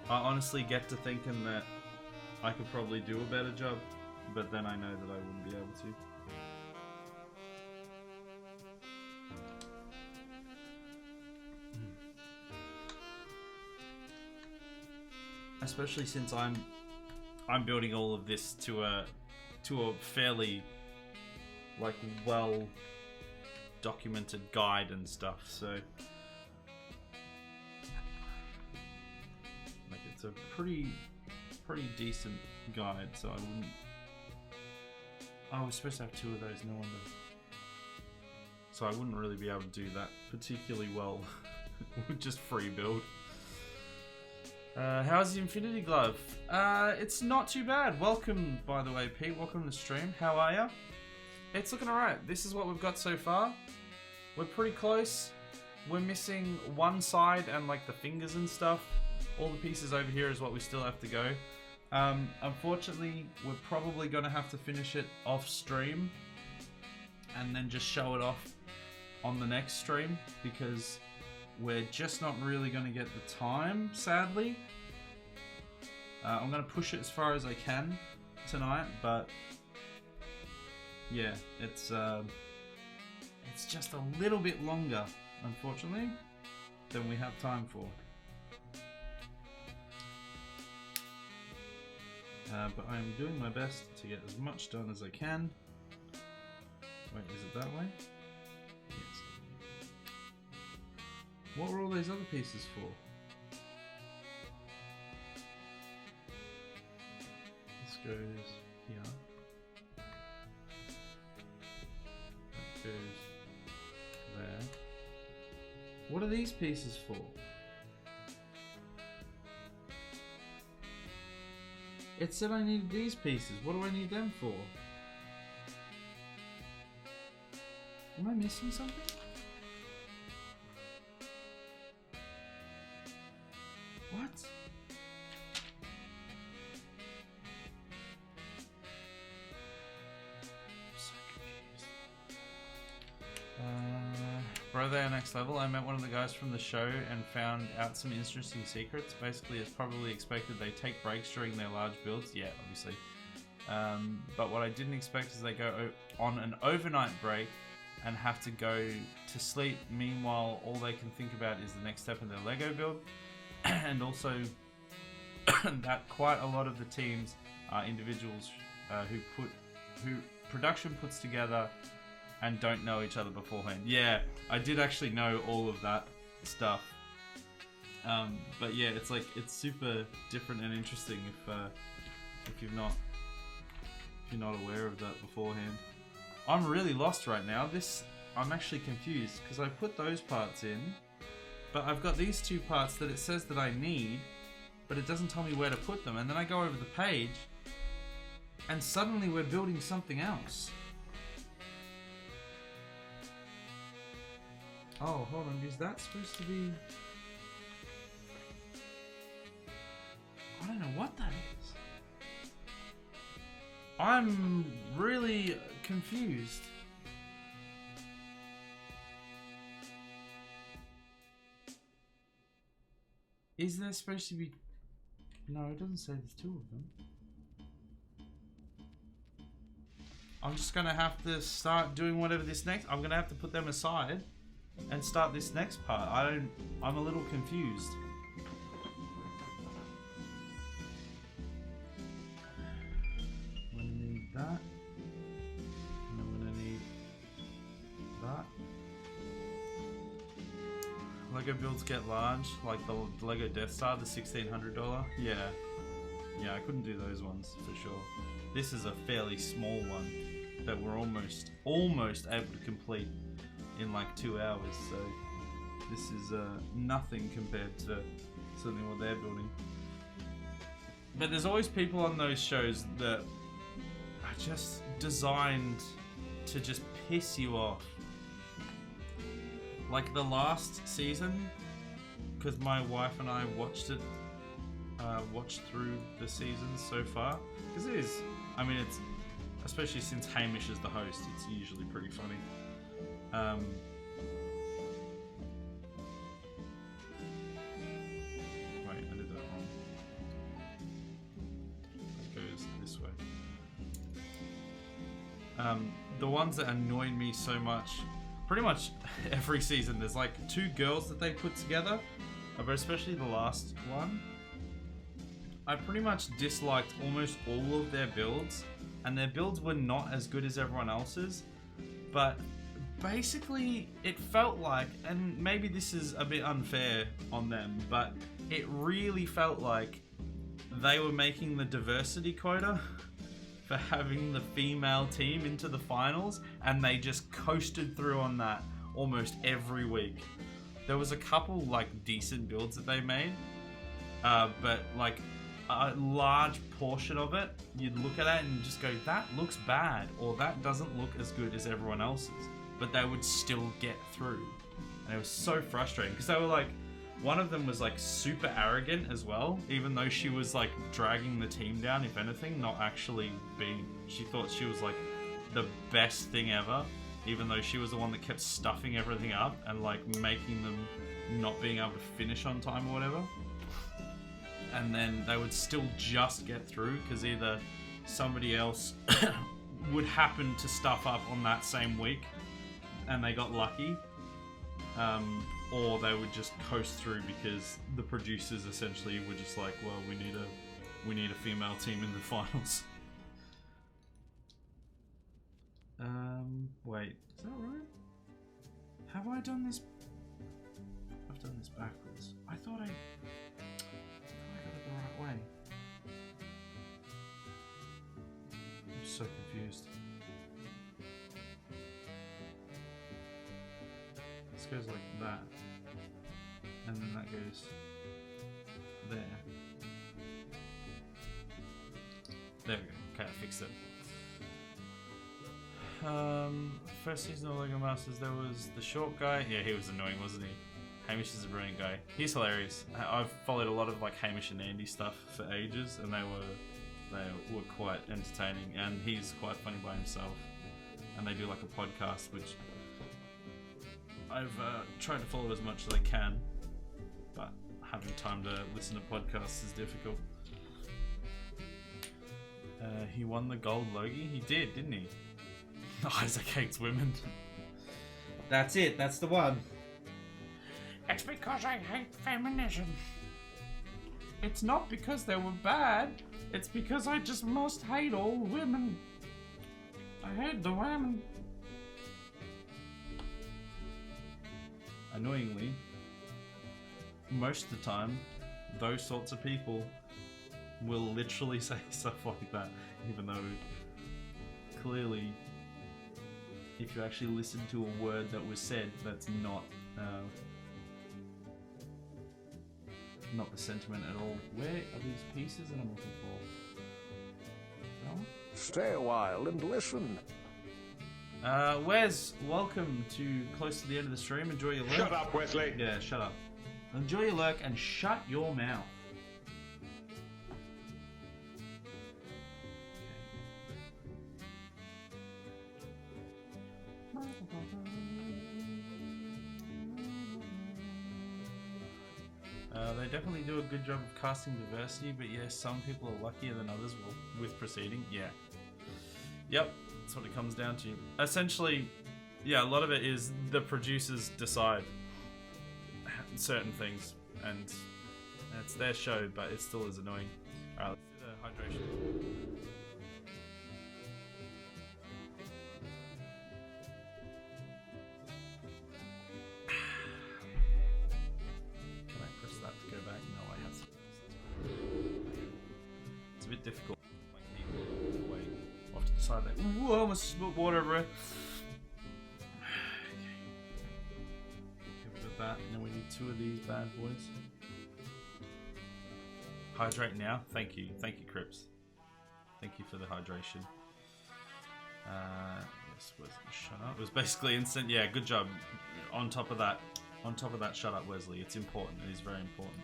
I honestly get to thinking that I could probably do a better job, but then I know that I wouldn't be able to. Especially since I'm building all of this to a fairly like well documented guide and stuff, so like it's a pretty decent guide, so I wouldn't... Oh, we're supposed to have 2 of those, no wonder. So I wouldn't really be able to do that particularly well with just free build. How's the Infinity Glove? It's not too bad. Welcome, by the way, Pete. Welcome to the stream. How are ya? It's looking alright. This is what we've got so far. We're pretty close. We're missing one side and like the fingers and stuff. All the pieces over here is what we still have to go. Unfortunately, we're probably going to have to finish it off stream and then just show it off on the next stream, because we're just not really going to get the time, sadly. I'm going to push it as far as I can tonight, but yeah, it's just a little bit longer, unfortunately, than we have time for. But I'm doing my best to get as much done as I can. Wait, is it that way? Yes. What were all these other pieces for? This goes here. That goes there. What are these pieces for? It said I needed these pieces. What do I need them for? Am I missing something? What? I'm so confused. Bro, they are next level. I met one of the guys from the show and found out some interesting secrets. Basically, as probably expected, they take breaks during their large builds. Yeah, obviously. But what I didn't expect is they go on an overnight break and have to go to sleep. Meanwhile, all they can think about is the next step in their Lego build. And also that quite a lot of the teams are individuals who production puts together and don't know each other beforehand. Yeah, I did actually know all of that stuff. But yeah, it's like, it's super different and interesting if you're not aware of that beforehand. I'm really lost right now. I'm actually confused because I put those parts in, but I've got these 2 parts that it says that I need, but it doesn't tell me where to put them. And then I go over the page and suddenly we're building something else. Oh, hold on, is that supposed to be... I don't know what that I'm really confused. Is there supposed to be... No, it doesn't say there's 2 of them. I'm just gonna have to start doing whatever this next... I'm gonna have to put them aside and start this next part. I'm a little confused. I'm gonna need that. And I'm gonna need that. Lego builds get large, like the Lego Death Star, the $1,600. Yeah, I couldn't do those ones for sure. This is a fairly small one that we're almost able to complete in like 2 hours. So this is nothing compared to something what they're building. But there's always people on those shows that are just designed to just piss you off. Like the last season, because my wife and I watched through the seasons so far. Because it is, I mean, it's, especially since Hamish is the host, it's usually pretty funny. Wait, I did that wrong. It goes this way. The ones that annoyed me so much, pretty much every season, there's like 2 girls that they put together, but especially the last one. I pretty much disliked almost all of their builds, and their builds were not as good as everyone else's, but basically it felt like, and maybe this is a bit unfair on them, but it really felt like they were making the diversity quota for having the female team into the finals, and they just coasted through on that almost every week. There was a couple like decent builds that they made, but like a large portion of it, you'd look at it and just go, that looks bad, or that doesn't look as good as everyone else's, but they would still get through. And it was so frustrating because they were like, one of them was like super arrogant as well, even though she was like dragging the team down, if anything, not actually being, she thought she was like the best thing ever, even though she was the one that kept stuffing everything up and like making them not being able to finish on time or whatever. And then they would still just get through because either somebody else would happen to stuff up on that same week and they got lucky, or they would just coast through because the producers essentially were just like, well, we need a female team in the finals. Wait, is that right? Have I done this? I've done this backwards. I thought I got it the right way. I'm so confused. This goes like that, and then that goes there. There we go. Okay, I fixed it. First season of LEGO Masters, there was the short guy. Yeah, he was annoying, wasn't he? Hamish is a brilliant guy. He's hilarious. I've followed a lot of like Hamish and Andy stuff for ages, and they were quite entertaining. And he's quite funny by himself. And they do like a podcast, which I've tried to follow as much as I can, but having time to listen to podcasts is difficult. He won the gold Logie? He did, didn't he? Isaac hates women. That's it, that's the one. It's because I hate feminism. It's not because they were bad, it's because I just must hate all women. I hate the women. Annoyingly, most of the time, those sorts of people will literally say stuff like that, even though clearly, if you actually listen to a word that was said, that's not the sentiment at all. Where are these pieces that I'm looking for? No? Stay a while and listen. Wes, welcome to close to the end of the stream. Enjoy your lurk. Shut up, Wesley. Yeah, shut up. Enjoy your lurk and shut your mouth. Okay. They definitely do a good job of casting diversity, but yes, some people are luckier than others with proceeding. Yeah. Yep, that's what it comes down to. Essentially, yeah, a lot of it is the producers decide certain things, and it's their show, but it still is annoying. Alright, let's do the hydration. Can I press that to go back? No, I have to. It's a bit difficult. My keyboard away. I'll have to decide that. Ooh, I almost spilled water everywhere. Get rid of that, and then we need 2 of these bad boys. Hydrate now. Thank you, Crips. Thank you for the hydration. Yes, shut up. It was basically instant. Yeah, good job. On top of that, shut up, Wesley. It's important. It is very important.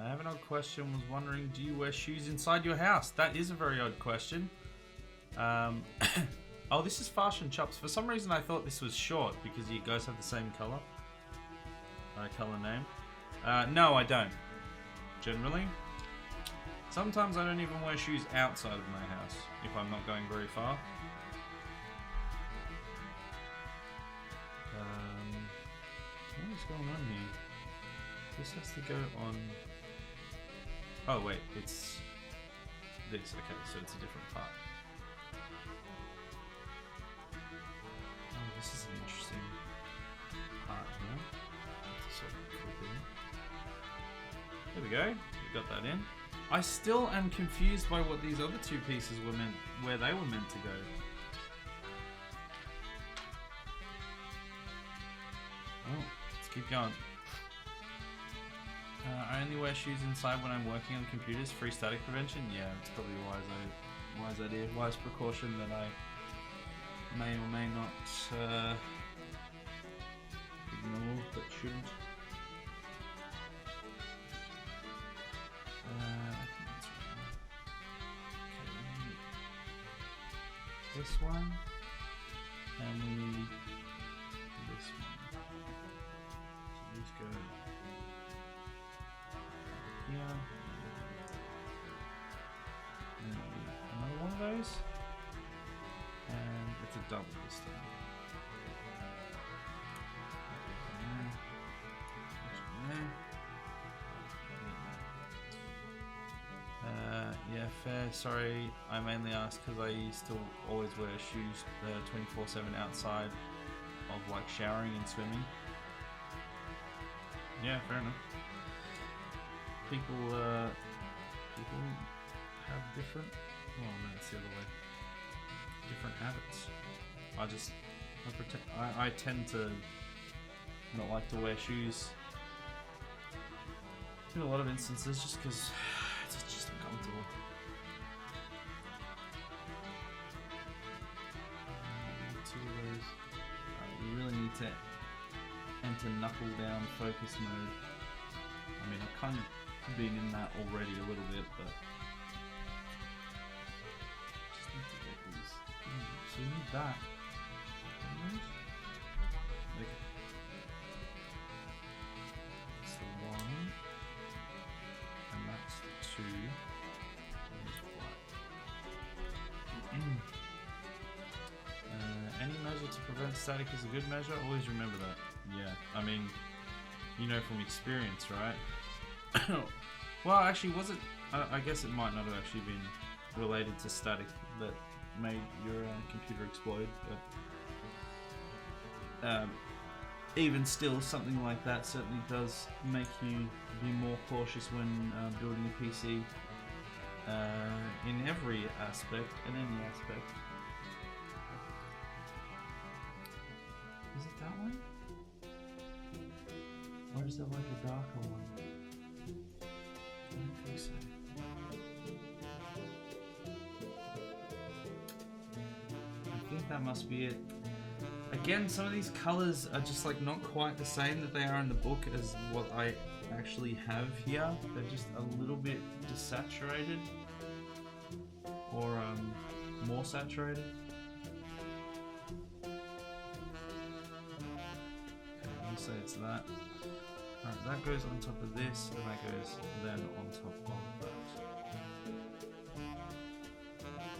I have an odd question. Was wondering, do you wear shoes inside your house? That is a very odd question. Oh, this is Fash and Chops. For some reason, I thought this was short because you guys have the same color. Color name. No, I don't. Generally. Sometimes I don't even wear shoes outside of my house if I'm not going very far. What is going on here? This has to go on... Oh wait, it's this. Okay, so it's a different part. Oh, this is an interesting part here. Sort of clip in. There we go. We got that in. I still am confused by what these other 2 pieces were meant, where they were meant to go. Oh, let's keep going. I only wear shoes inside when I'm working on computers. Free static prevention? Yeah, it's probably a wise idea, wise precaution that I may or may not ignore, but shouldn't. I think that's right. Okay, we need this one, and we need this one. So these go here. And another one of those, and it's a double this time. Yeah, fair. Sorry, I mainly asked because I used to always wear shoes 24/7 outside of like showering and swimming. Yeah, fair enough. People have different. Oh no, it's the other way. Different habits. I tend to not like to wear shoes in a lot of instances just because it's just uncomfortable. Two of those. We really need to enter knuckle down focus mode. I mean, I've kind of been in that already a little bit, but just need to get these. So we need that. Okay. That's the 1, and that's the 2. Any measure to prevent static is a good measure. Always remember that. Yeah, I mean, you know from experience, right? Well, actually, was it? I guess it might not have actually been related to static that made your computer explode, but even still, something like that certainly does make you be more cautious when building a PC in every aspect, in any aspect. Is it that one? Or is it like a darker one? I don't think so. I think that must be it. Again, some of these colors are just like not quite the same that they are in the book as what I actually have here. They're just a little bit desaturated or more saturated. You say it's that. Alright, that goes on top of this, and that goes then on top of that.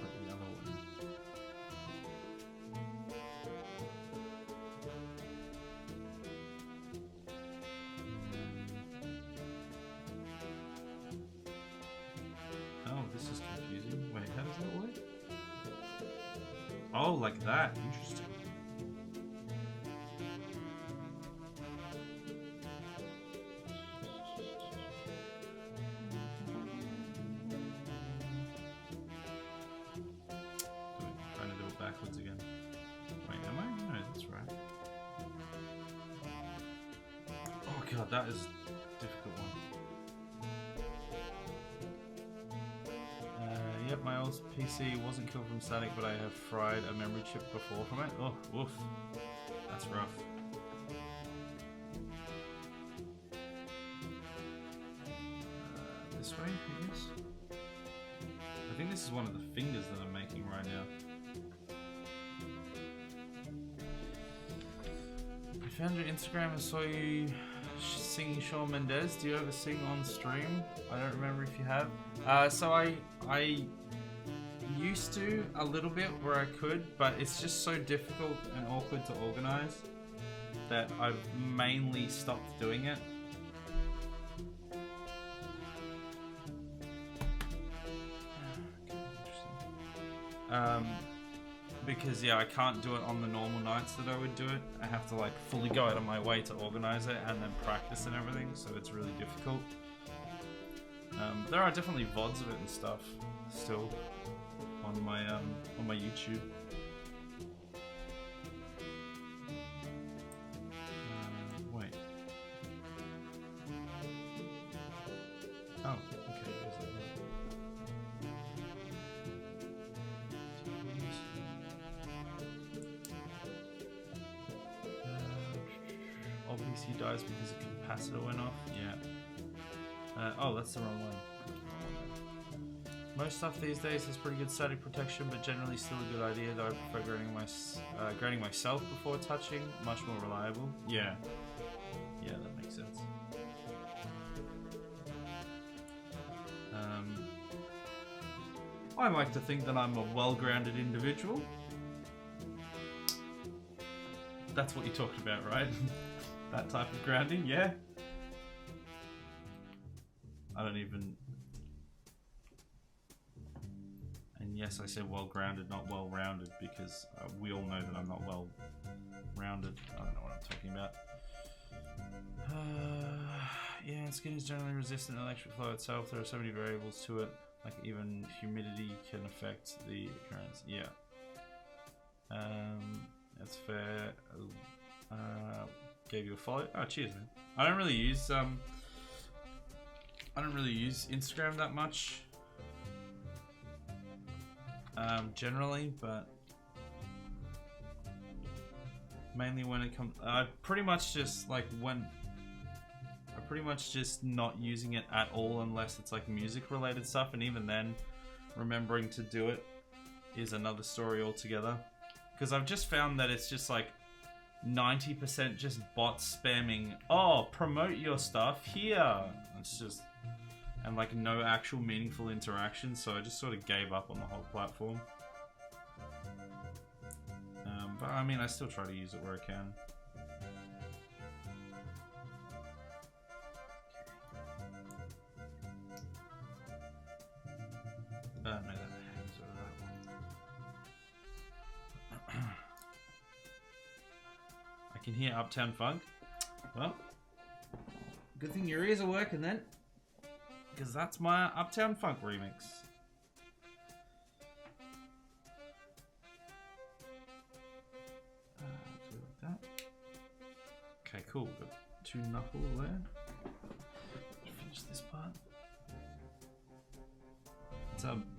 Like the other one. Oh, this is confusing. Wait, how does that work? Oh, like that. Interesting. Trying to do it backwards again. Wait, am I? No, that's right. Oh god, that is a difficult one. Yep, my old PC wasn't killed from static, but I have fried a memory chip before from it. Oh, woof. That's rough. This way, I guess? I think this is one of the fingers that I'm making right now. I found your Instagram and saw you singing Shawn Mendes. Do you ever sing on stream? I don't remember if you have. So I used to a little bit where I could, but it's just so difficult and awkward to organize that I've mainly stopped doing it. Because yeah, I can't do it on the normal nights that I would do it. I have to like fully go out of my way to organize it and then practice and everything, so it's really difficult. There are definitely VODs of it and stuff still on my YouTube. Wait. Oh, okay. There's that. Obviously dies because the capacitor went off. Yeah. Oh, that's the wrong one. Most stuff these days has pretty good static protection, but generally still a good idea, though I prefer grading myself before touching. Much more reliable. Yeah. Yeah, that makes sense. I like to think that I'm a well-grounded individual. That's what you talked about, right? That type of grounding, yeah? I don't even... And yes, I said well-grounded, not well-rounded, because we all know that I'm not well-rounded. I don't know what I'm talking about. Yeah, skin is generally resistant to electric flow itself. There are so many variables to it, like even humidity can affect the occurrence. Yeah. That's fair. Gave you a follow. Oh, cheers, man. I don't really use Instagram that much. Generally, but mainly when it comes, I pretty much just not using it at all unless it's like music related stuff, and even then, remembering to do it is another story altogether. Because I've just found that it's just like 90% just bots spamming, oh, promote your stuff here. It's just, and like no actual meaningful interaction, so I just sort of gave up on the whole platform. But I mean, I still try to use it where I can. No, that hangs over that one. I can hear Uptown Funk. Well, good thing your ears are working then, because that's my Uptown Funk remix. Okay, cool. Got 2 knuckle there. Finish this part.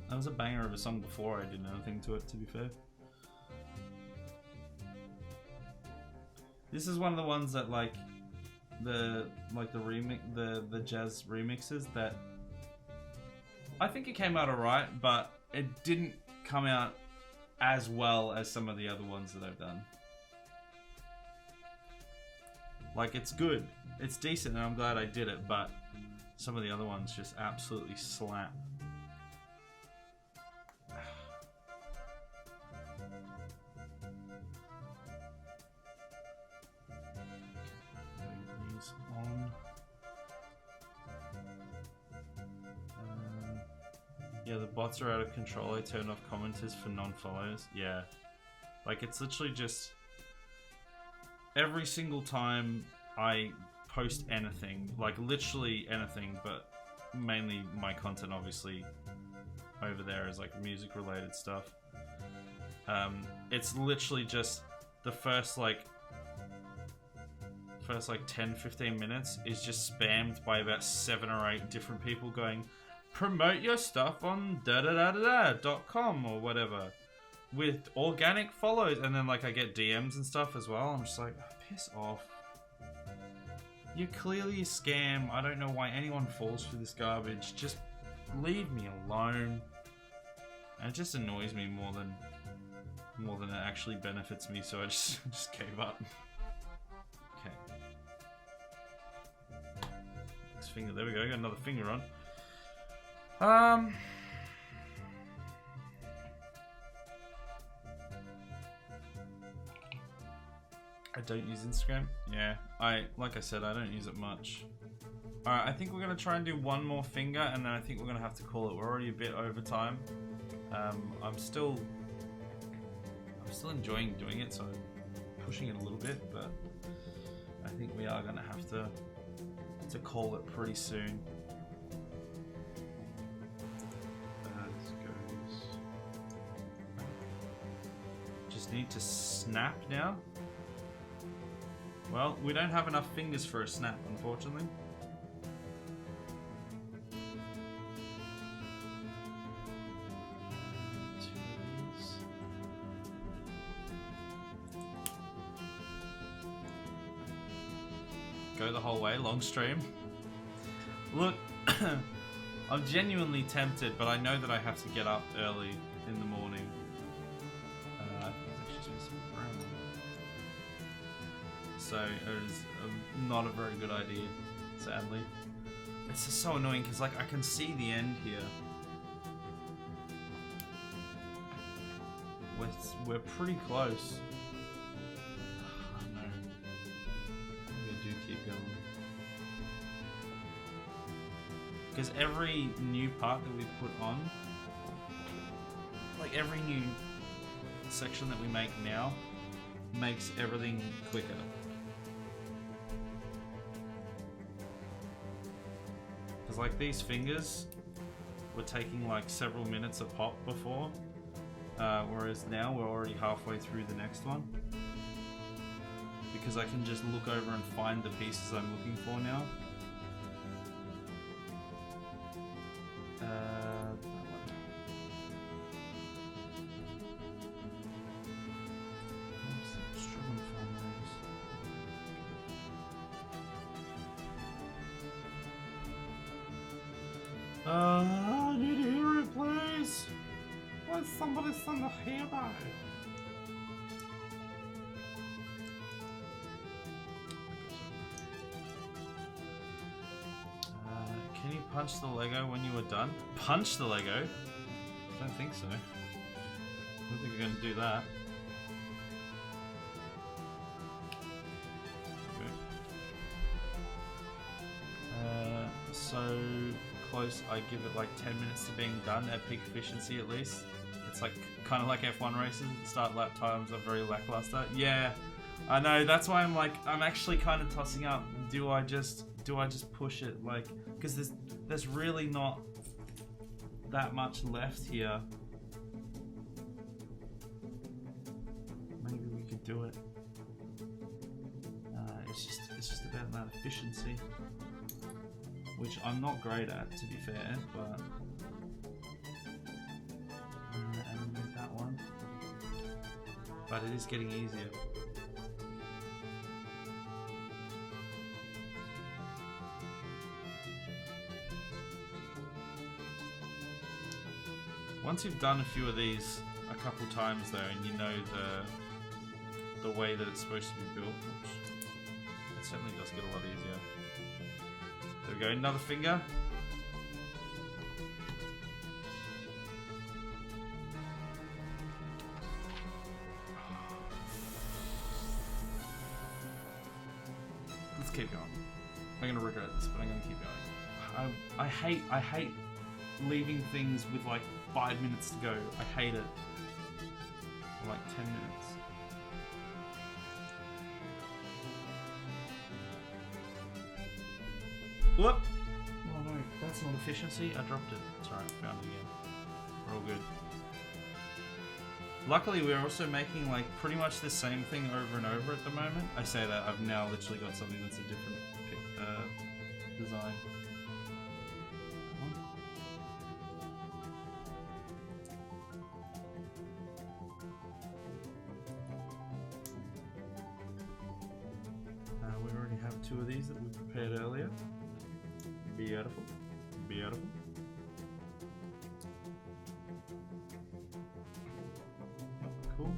That was a banger of a song before I did anything to it, to be fair. This is one of the ones that the jazz remixes that I think it came out alright, but it didn't come out as well as some of the other ones that I've done. Like, it's good. It's decent, and I'm glad I did it, but some of the other ones just absolutely slap. These on. Yeah, the bots are out of control. I turned off commenters for non-follows. Yeah. Like, it's literally just... Every single time I post anything, like literally anything, but mainly my content obviously over there is like music related stuff. It's literally just the first like 10-15 minutes is just spammed by about 7 or 8 different people going, promote your stuff on da-da-da-da-da.com or whatever with organic follows, and then like I get DMs and stuff as well. I'm just like, oh, piss off. You're clearly a scam. I don't know why anyone falls for this garbage. Just leave me alone. And it just annoys me more than it actually benefits me, so I just gave up. Okay. Next finger, there we go, got another finger on. I don't use Instagram. Yeah, like I said, I don't use it much. Alright, I think we're gonna try and do one more finger, and then I think we're gonna have to call it. We're already a bit over time. I'm still enjoying doing it, so I'm pushing it a little bit, but I think we are gonna have to call it pretty soon. Just need to snap now. Well, we don't have enough fingers for a snap, unfortunately. Go the whole way, long stream. Look, I'm genuinely tempted, but I know that I have to get up early in the morning. So it is not a very good idea, sadly. It's just so annoying because like I can see the end here. We're pretty close. Oh, no. Maybe I do keep going. Because every new part that we put on, like every new section that we make now, makes everything quicker. Like these fingers were taking like several minutes a pop before, whereas now we're already halfway through the next one because I can just look over and find the pieces I'm looking for now. I need a hero, please. Let somebody send a hero. Can you punch the Lego when you were done? Punch the Lego? I don't think so. I don't think we're going to do that. Okay. So close, I give it like 10 minutes to being done at peak efficiency at least. It's like kind of like F1 races. The start lap times are very lackluster. Yeah, I know. That's why I'm actually kind of tossing up. Do I just push it, like, because there's really not that much left here. Maybe we could do it. It's just about that efficiency, which I'm not great at, to be fair, but animate that one. But it is getting easier. Once you've done a few of these a couple times though, and you know the way that it's supposed to be built, certainly does get a lot easier. There we go, another finger. Let's keep going. I'm gonna regret this, but I'm gonna keep going. I hate leaving things with like 5 minutes to go. I hate it. Or like 10 minutes. Whoop! Oh no, that's not efficiency. I dropped it. It's alright, found it again. We're all good. Luckily, we're also making like pretty much the same thing over and over at the moment. I say that, I've now literally got something that's a different design. We already have 2 of these that we prepared earlier. Beautiful. Beautiful. Cool.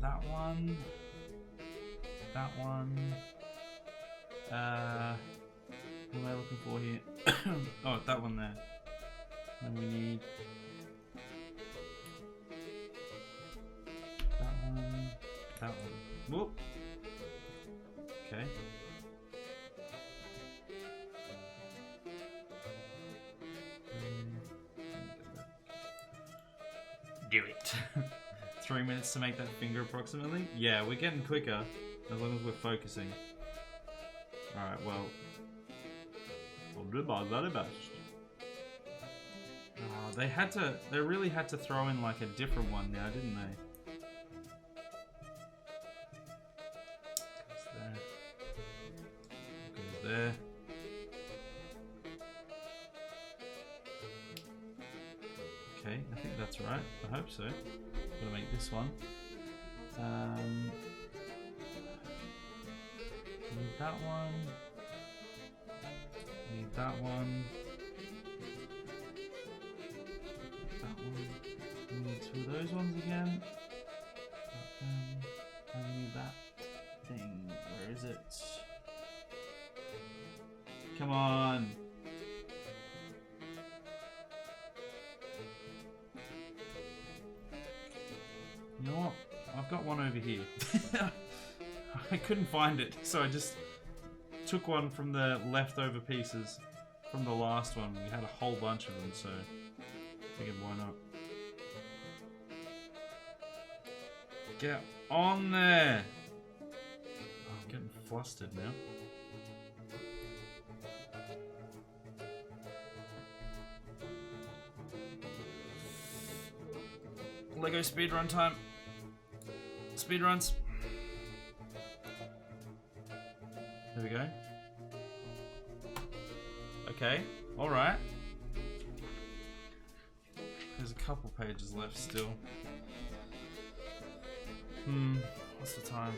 That one. That one. What am I looking for here? Oh, that one there. Then we need that one. That one. Whoop. Okay. Do it. 3 minutes to make that finger approximately? Yeah, we're getting quicker as long as we're focusing. Alright, well. I'll do my very best. They really had to throw in like a different one now, didn't they? Goes there. Okay, I think that's right. I hope so. I'm gonna make this one. Need that one. Need that one. That one. We need 2 of those ones again. And we need that thing. Where is it? Come on. You know what? I've got one over here. I couldn't find it, so I just took one from the leftover pieces from the last one. We had a whole bunch of them, so I figured why not. Get on there! Oh, I'm getting flustered now. Lego speedrun time. Speedruns. There we go. Okay, alright. There's a couple pages left still. What's the time?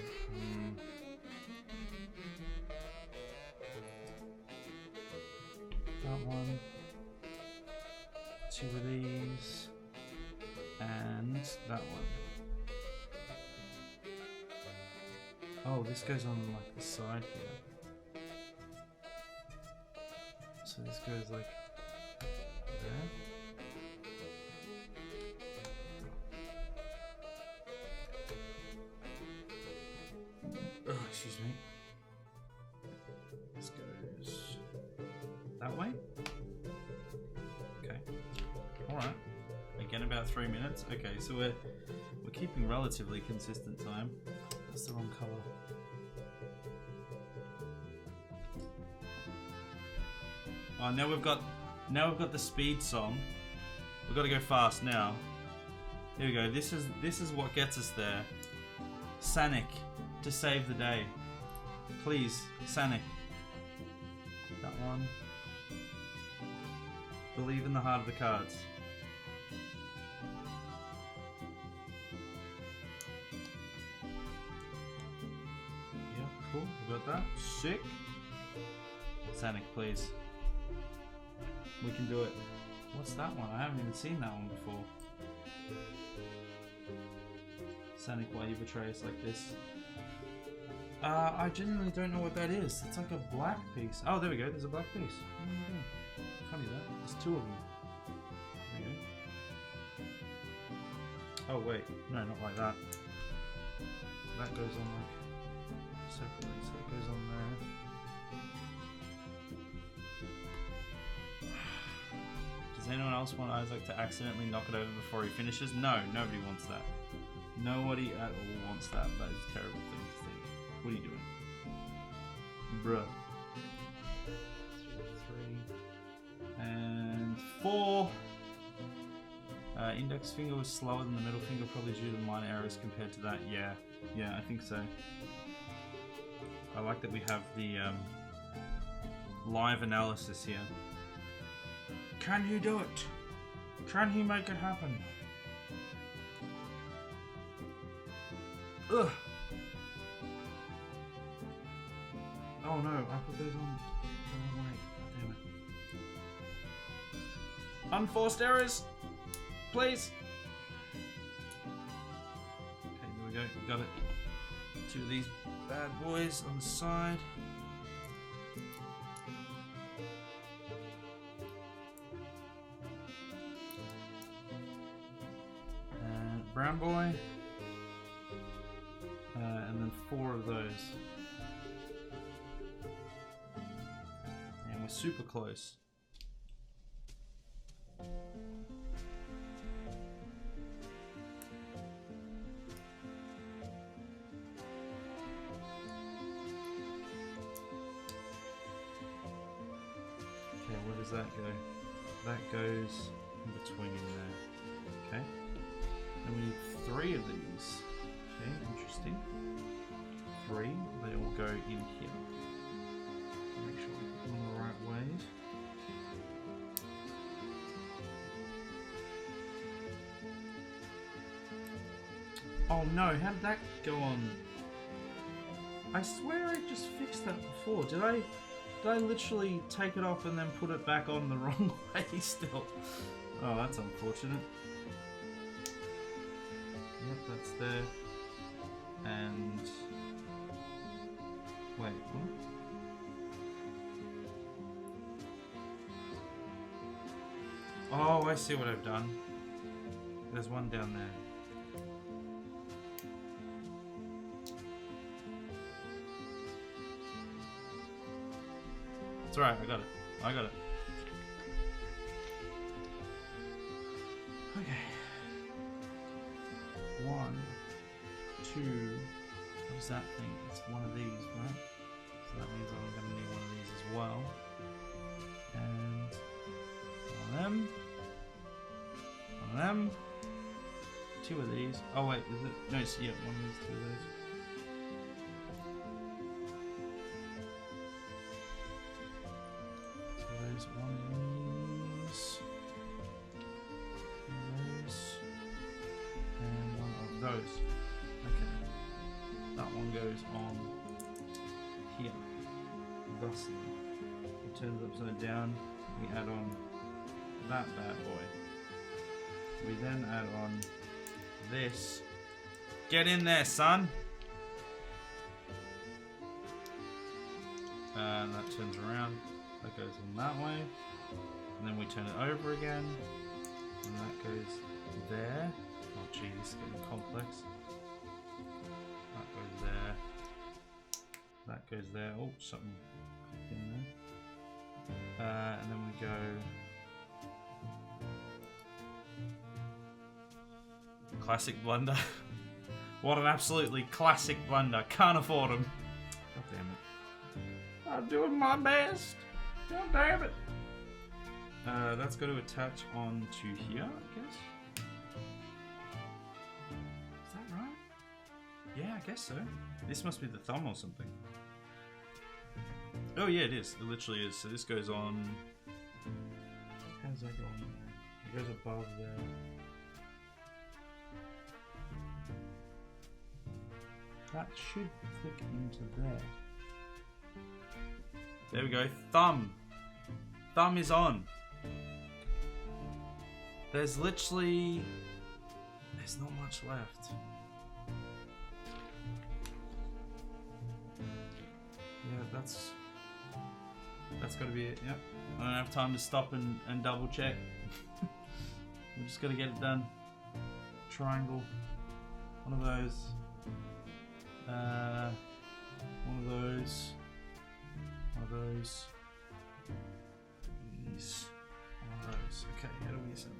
That one. 2 of these. And that one. Oh, this goes on like the side here. So this goes like there. Oh, excuse me. This goes that way. Okay. Alright. Again, about 3 minutes. Okay, so we're keeping relatively consistent time. That's the wrong color. Oh, now we've got the speed song. We've got to go fast now. Here we go. This is what gets us there. Sanic to save the day. Please, Sanic. That one. Believe in the heart of the cards. Yep, cool. We got that. Sick. Sanic, please. We can do it. What's that one? I haven't even seen that one before. Sanic, why you betray us like this? I genuinely don't know what that is. It's like a black piece. Oh, there we go. There's a black piece. Funny that. There's two of them. There you go. Oh wait, no, not like that. That goes on like separately, so it goes on there. Does anyone else want Isaac to accidentally knock it over before he finishes? No, nobody wants that. Nobody at all wants that. That is a terrible thing to think. What are you doing? Bruh. 3 and 4. Index finger was slower than the middle finger, probably due to minor errors compared to that. Yeah, I think so. I like that we have the live analysis here. Can he do it? Can he make it happen? Ugh. Oh no, I put those on the wrong way. Damn it. Unforced errors! Please! Okay, there we go. Got it. 2 of these bad boys on the side. Brown boy. And then 4 of those. And we're super close. Okay, where does that go? That goes in between there. Okay. And we need 3 of these. Okay, interesting. 3. They all go in here. Make sure we put them in the right ways. Oh no, how did that go on? I swear I just fixed that before. Did I literally take it off and then put it back on the wrong way still? Oh, that's unfortunate. Yep, that's there. And... wait, what? Oh, I see what I've done. There's one down there. It's alright, I got it. I got it. Okay. 1, 2. What is that thing? It's one of these, right? So that means I'm going to need one of these as well. And one of them. One of them. 2 of these. Oh wait, is it? No, it's, yeah, one of these, 2 of those. One of these, and one of those. Okay, that one goes on here. Thusly, it turns upside down. We add on that bad boy. We then add on this. Get in there, son. And that turns around. That goes in that way, and then we turn it over again, and that goes there. Oh gee, this is getting complex. That goes there. That goes there. Oh, something in there. And then we go. Classic blunder. What an absolutely classic blunder. Can't afford them. God damn it. I'm doing my best. God damn it! That's got to attach onto here, I guess. Is that right? Yeah, I guess so. This must be the thumb or something. Oh yeah, it is. It literally is. So this goes on... how does that go on? It goes above there. That should click into there. There we go. Thumb. Thumb is on. There's literally... there's not much left. that's got to be it. Yep. I don't have time to stop and double check. We just got to get it done. Triangle. One of those. One of those. One of those. These. One of those. Okay, how do we assemble?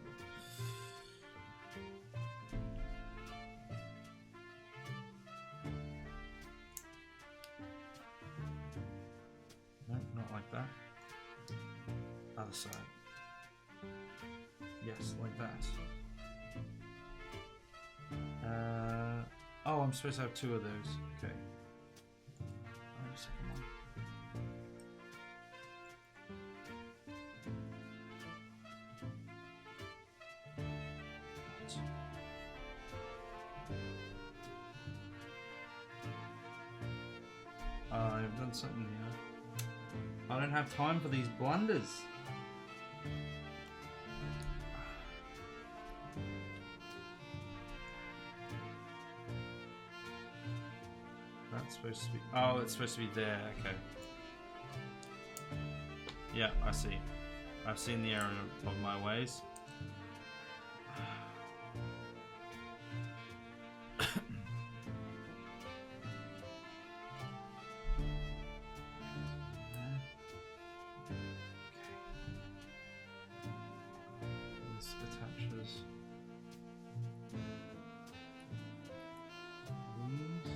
No, not like that. Other side. Yes, like that. Oh, I'm supposed to have two of those. Okay. Wait a second one. I've done something here. I don't have time for these blunders. That's supposed to be... Oh, it's supposed to be there. Okay. Yeah, I see. I've seen the error of my ways. This attaches these.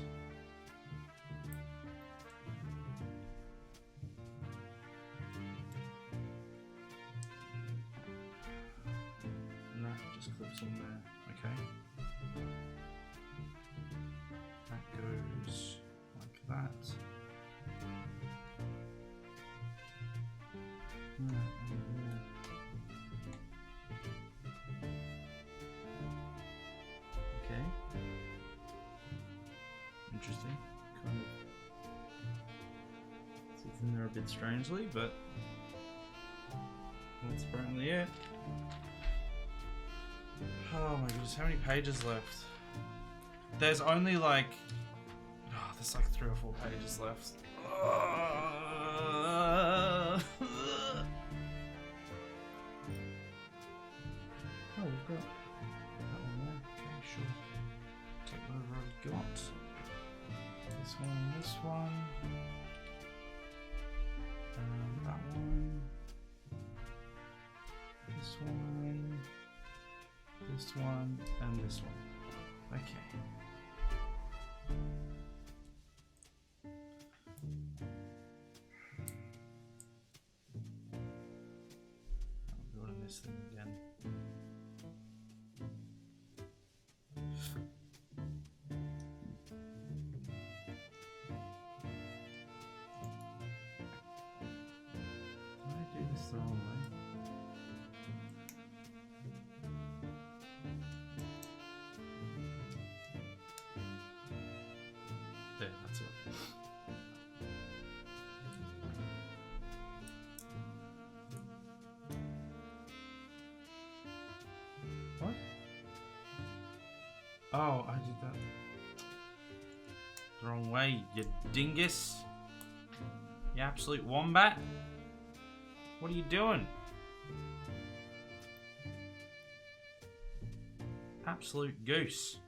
And that just clips on there. Okay. That goes like that. Okay. Interesting. Kind of sits in there a bit strangely, but that's apparently it. Oh my goodness, how many pages left? There's only like... Oh, there's like 3 or 4 pages left. Oh, we've got that one there. Okay, sure. Take whatever I've got. This one, this one. That one. This one. This one, and this one. Okay. I'm building this thing again. Did I do this the wrong way? There, that's it. What? Oh, I did that the wrong way, you dingus. You absolute wombat. What are you doing? Absolute goose.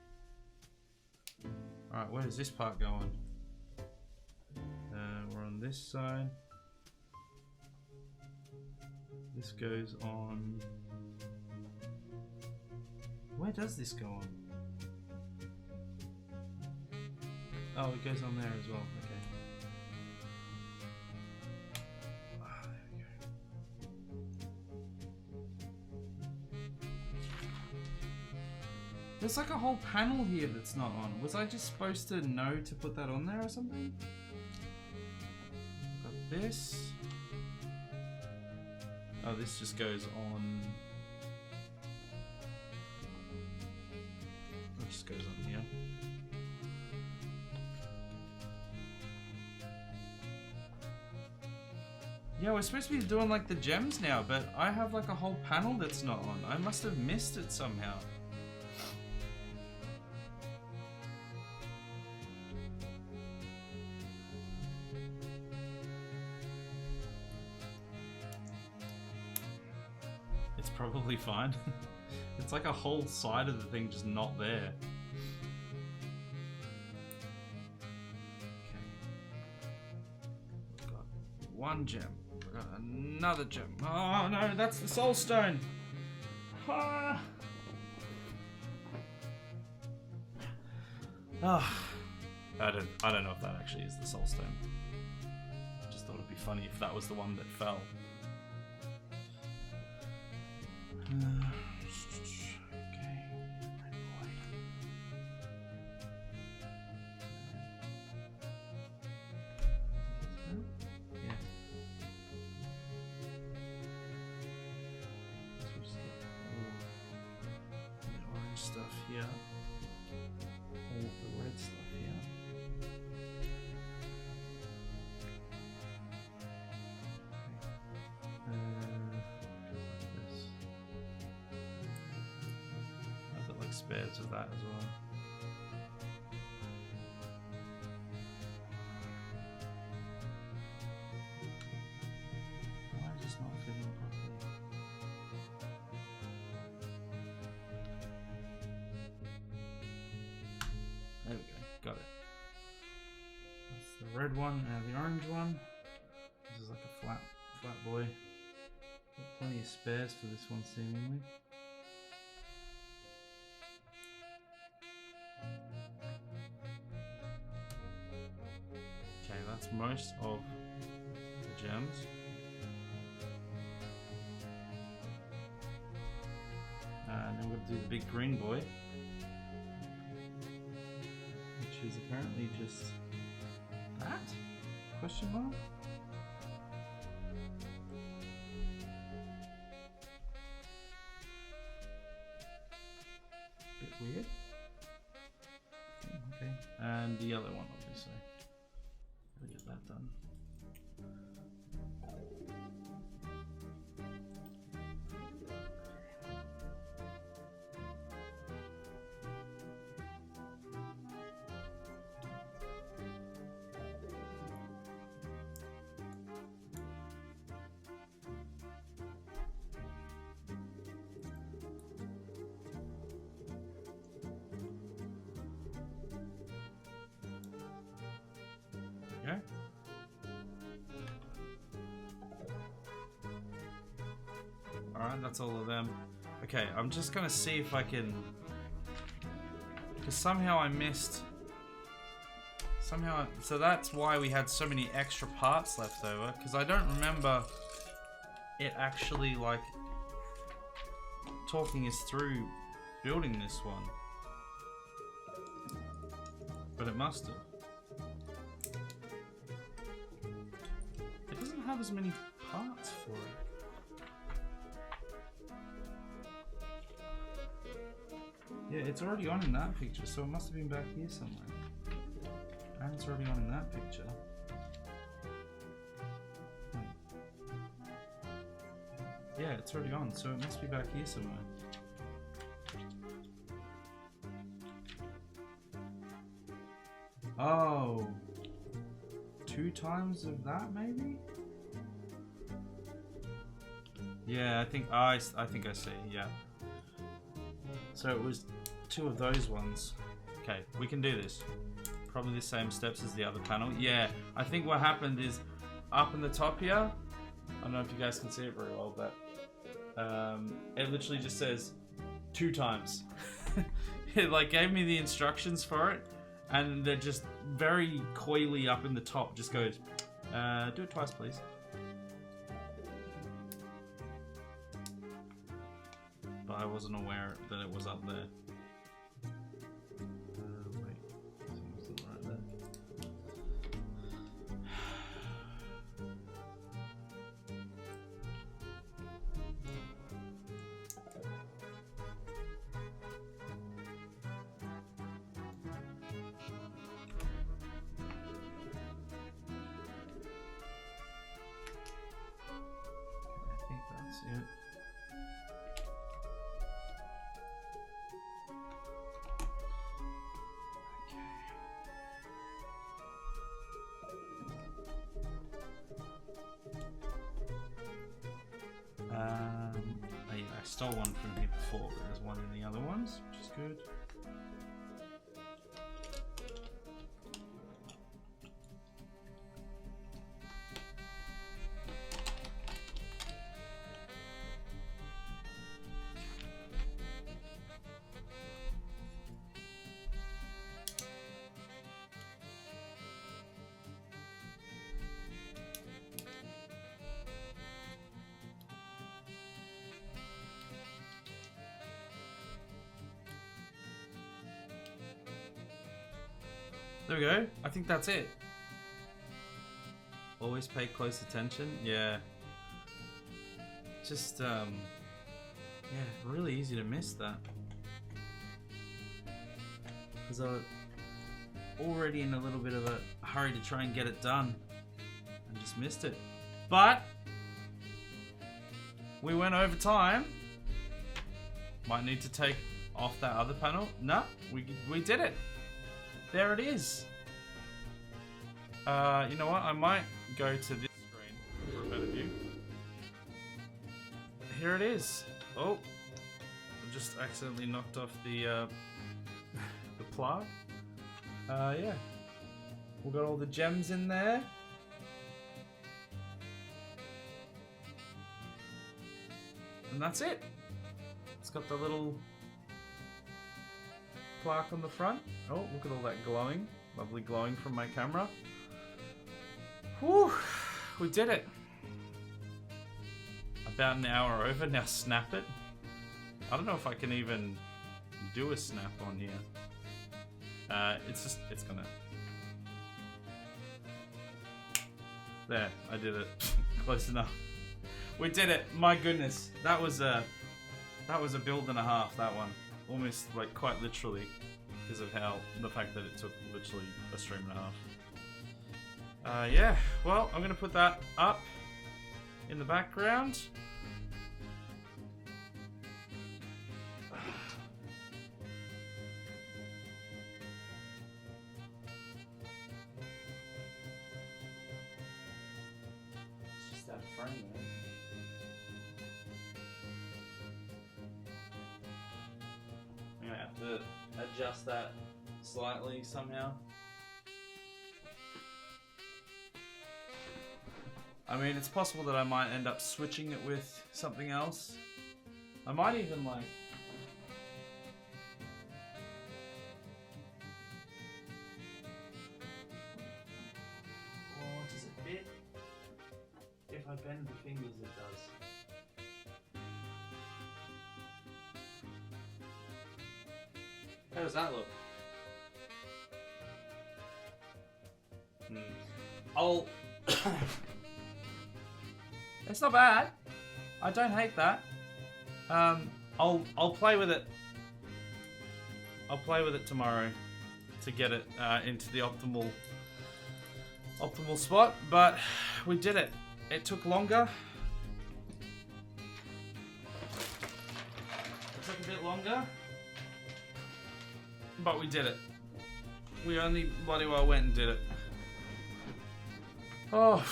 Alright, where is this part going? We're on this side. This goes on... Where does this go on? Oh, it goes on there as well. Okay. Ah, there we go. There's like a whole panel here that's not on. Was I just supposed to know to put that on there or something? Got this. Oh, this just goes on. It just goes on here. Yeah, we're supposed to be doing like the gems now, but I have like a whole panel that's not on. I must have missed it somehow. probably fine. It's like a whole side of the thing just not there. Okay. We've got one gem. We've got another gem. Oh no, that's the soul stone. Ah. Ah. I don't know if that actually is the soul stone. I just thought it'd be funny if that was the one that fell. Okay. Yeah. So we just get all the orange stuff here. All the red stuff here. This. I've got like spares of that as well. Why is this not fitting properly? There we go, got it. That's the red one, and the orange one. This is like a flat boy. Got plenty of spares for this one, seemingly. Okay, that's most of the gems. And then we're going to do the big green boy, which is apparently just that? Question mark? Bit weird. Okay, and the other one, obviously. Gotta get that done. Okay. Alright, that's all of them. Okay, I'm just gonna see if I can... Because somehow I missed... So that's why we had so many extra parts left over, because I don't remember it actually, like, talking us through building this one. But it must have. It doesn't have as many parts for it. Yeah, it's already on in that picture, so it must have been back here somewhere. And it's already on in that picture. Yeah, it's already on, so it must be back here somewhere. Oh. 2 times of that, maybe? Yeah, I think I see, yeah. So it was 2 of those ones. Okay, we can do this. Probably the same steps as the other panel. Yeah, I think what happened is up in the top here, I don't know if you guys can see it very well, but it literally just says 2 times. It like gave me the instructions for it, and they're just very coyly up in the top just goes, do it twice please. But I wasn't aware that it was up there. Wait, seems not right there. I think that's it. stole one from here before, but there's one in the other ones, which is good. There we go. I think that's it. Always pay close attention. Yeah. Just, yeah, really easy to miss that. Because I was already in a little bit of a hurry to try and get it done. And just missed it. But, we went over time. Might need to take off that other panel. No, we did it. There it is. You know what? I might go to this screen for a better view. Here it is. Oh, I just accidentally knocked off the the plug. Yeah, we've got all the gems in there. And that's it. It's got the little plaque on the front. Oh, look at all that glowing. Lovely glowing from my camera. Whew, we did it. About an hour over, now snap it. I don't know if I can even do a snap on here. It's gonna... There, I did it. Close enough. We did it, my goodness. That was a build and a half, that one. Almost, like, quite literally, because of the fact that it took literally a stream and a half. Yeah, well, I'm gonna put that up in the background. It's just that frame there. I'm gonna have to adjust that slightly somehow. I mean, it's possible that I might end up switching it with something else. I might even like... Oh, does it fit? If I bend the fingers, it does. How does that look? I'll... It's not bad. I don't hate that. I'll play with it. I'll play with it tomorrow to get it into the optimal spot. But we did it. It took longer. It took a bit longer, but we did it. We only bloody well went and did it. Oh,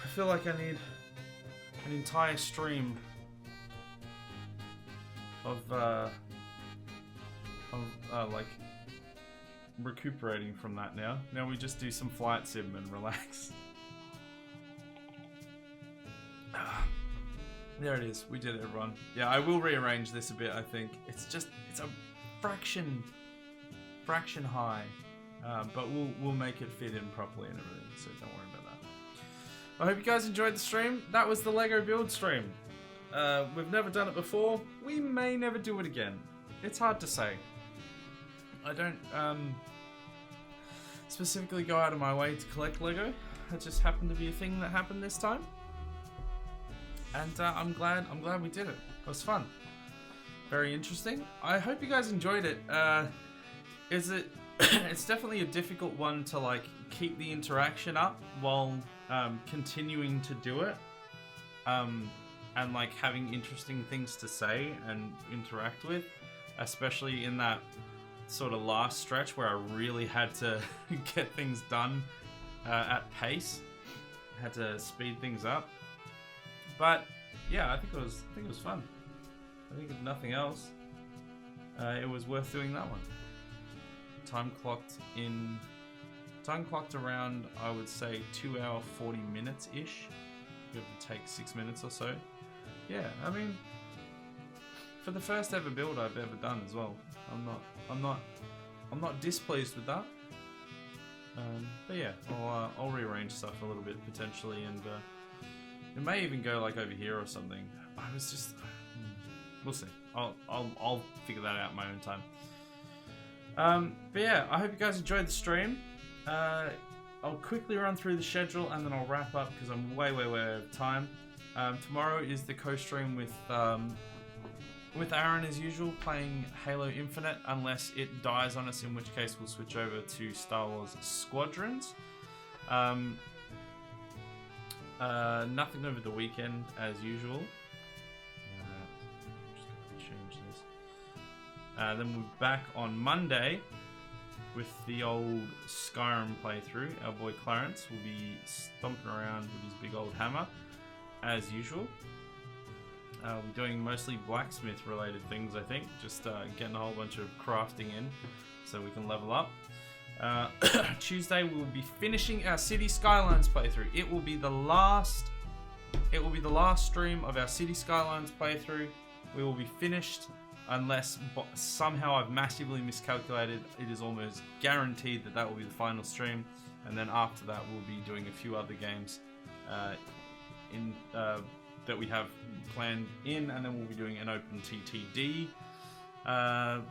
I feel like I need an entire stream of like recuperating from that now. Now we just do some flight sim and relax. There it is. We did it, everyone. Yeah, I will rearrange this a bit, I think. It's a fraction high. But we'll make it fit in properly and everything, so don't worry about that. I hope you guys enjoyed the stream. That was the Lego build stream. We've never done it before. We may never do it again. It's hard to say. I don't specifically go out of my way to collect Lego. It just happened to be a thing that happened this time. And I'm glad we did it. It was fun. Very interesting. I hope you guys enjoyed it. It's definitely a difficult one to like keep the interaction up while continuing to do it, and like having interesting things to say and interact with, especially in that sort of last stretch where I really had to get things done at pace. I had to speed things up, but yeah, I think it was fun. I think if nothing else, it was worth doing that one. Time clocked around, I would say, 2 hour 40 minutes ish. Give or take 6 minutes or so. Yeah, I mean, for the first ever build I've ever done as well, I'm not displeased with that. But yeah, I'll rearrange stuff a little bit potentially, and it may even go like over here or something. I was just, we'll see. I'll figure that out in my own time. But yeah, I hope you guys enjoyed the stream. I'll quickly run through the schedule and then I'll wrap up because I'm way over time. Tomorrow is the co-stream with Aaron as usual, playing Halo Infinite, unless it dies on us, in which case we'll switch over to Star Wars Squadrons. Nothing over the weekend as usual. Just gotta change this. Then we're back on Monday with the old Skyrim playthrough. Our boy Clarence will be stomping around with his big old hammer as usual. We're doing mostly blacksmith related things, I think. Just getting a whole bunch of crafting in so we can level up. Tuesday we will be finishing our City Skylines playthrough. It will be the last stream of our City Skylines playthrough. We will be finished unless somehow I've massively miscalculated. It is almost guaranteed that will be the final stream, and then after that we'll be doing a few other games that we have planned in, and then we'll be doing an open TTD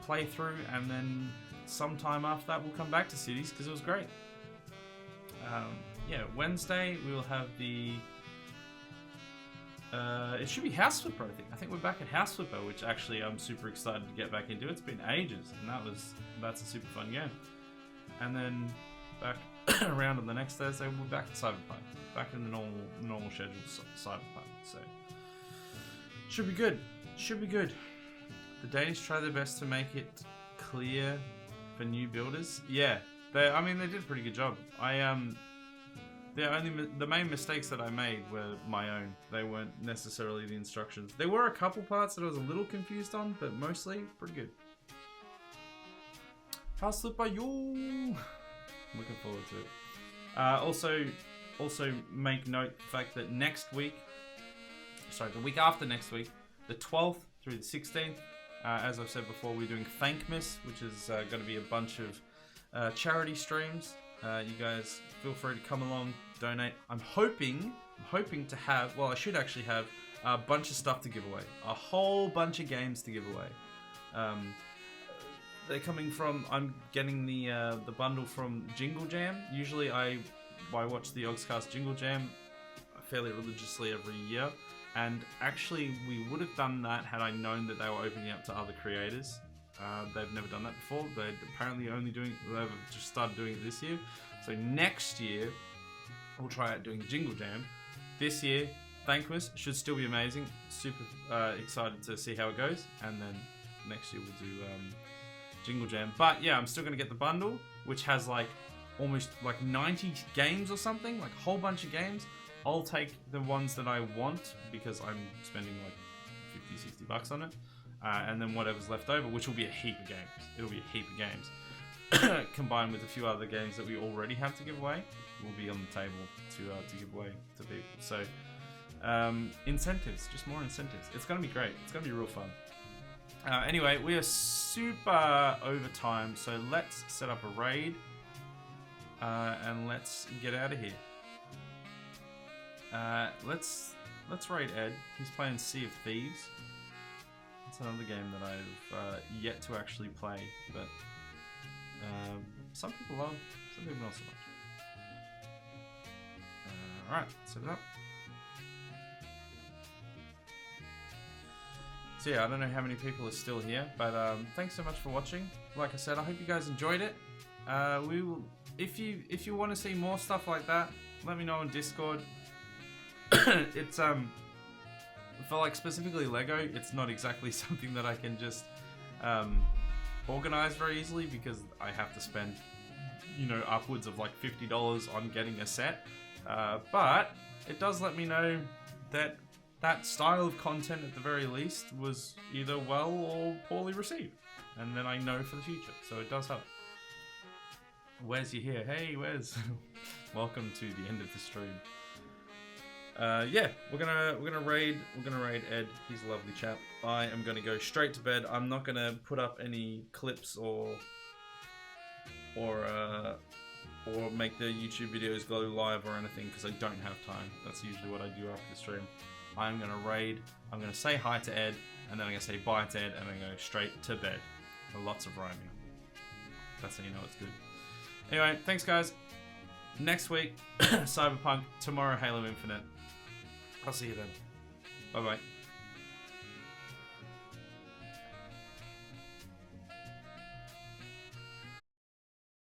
playthrough, and then sometime after that we'll come back to cities because it was great. Yeah, Wednesday we will have the it should be House Flipper, I think. I think we're back at House Flipper, which actually I'm super excited to get back into. It's been ages, and that's a super fun game. And then back around on the next Thursday, we'll be back at Cyberpunk, back in the normal schedule Cyberpunk. So should be good. Should be good. The Danes try their best to make it clear for new builders. Yeah, they did a pretty good job. The main mistakes that I made were my own. They weren't necessarily the instructions. There were a couple parts that I was a little confused on, but mostly pretty good. House Flipper, yo! Looking forward to it. Also make note the fact that the week after next week, the 12th through the 16th, as I've said before, we're doing Thankmas, which is going to be a bunch of charity streams. You guys feel free to come along, donate. I'm hoping to have, well, I should actually have a bunch of stuff to give away. A whole bunch of games to give away. They're coming from, I'm getting the bundle from Jingle Jam. Usually I watch the Ogscast Jingle Jam fairly religiously every year. And actually we would have done that had I known that they were opening up to other creators. They've never done that before. They've just started doing it this year. So next year, we'll try out doing Jingle Jam. This year, Thankmas should still be amazing. Super excited to see how it goes. And then next year we'll do Jingle Jam. But yeah, I'm still going to get the bundle, which has almost 90 games or something. Like a whole bunch of games. I'll take the ones that I want because I'm spending $50-$60 on it. And then whatever's left over, which will be a heap of games. It'll be a heap of games. Combined with a few other games that we already have to give away, will be on the table to give away to people. So, incentives, just more incentives. It's going to be great. It's going to be real fun. Anyway, we are super over time, so let's set up a raid. And let's get out of here. Let's raid Ed. He's playing Sea of Thieves. It's another game that I've yet to actually play, but some people love, some people not so much. Alright, set it up. So yeah, I don't know how many people are still here, but thanks so much for watching. Like I said, I hope you guys enjoyed it. We will, if you want to see more stuff like that, let me know on Discord. It's for specifically Lego, it's not exactly something that I can just organize very easily because I have to spend, upwards of $50 on getting a set. But it does let me know that that style of content at the very least was either well or poorly received. And then I know for the future, so it does help. Wes, you here? Hey, Wes. Welcome to the end of the stream. Yeah, we're gonna raid Ed. He's a lovely chap. I am gonna go straight to bed. I'm not gonna put up any clips or make the YouTube videos go live or anything because I don't have time. That's usually what I do after the stream. I'm gonna raid. I'm gonna say hi to Ed, and then I'm gonna say bye to Ed, and then go straight to bed. Lots of rhyming. That's how you know it's good. Anyway, thanks guys. Next week, Cyberpunk. Tomorrow, Halo Infinite. I'll see you then. Bye bye.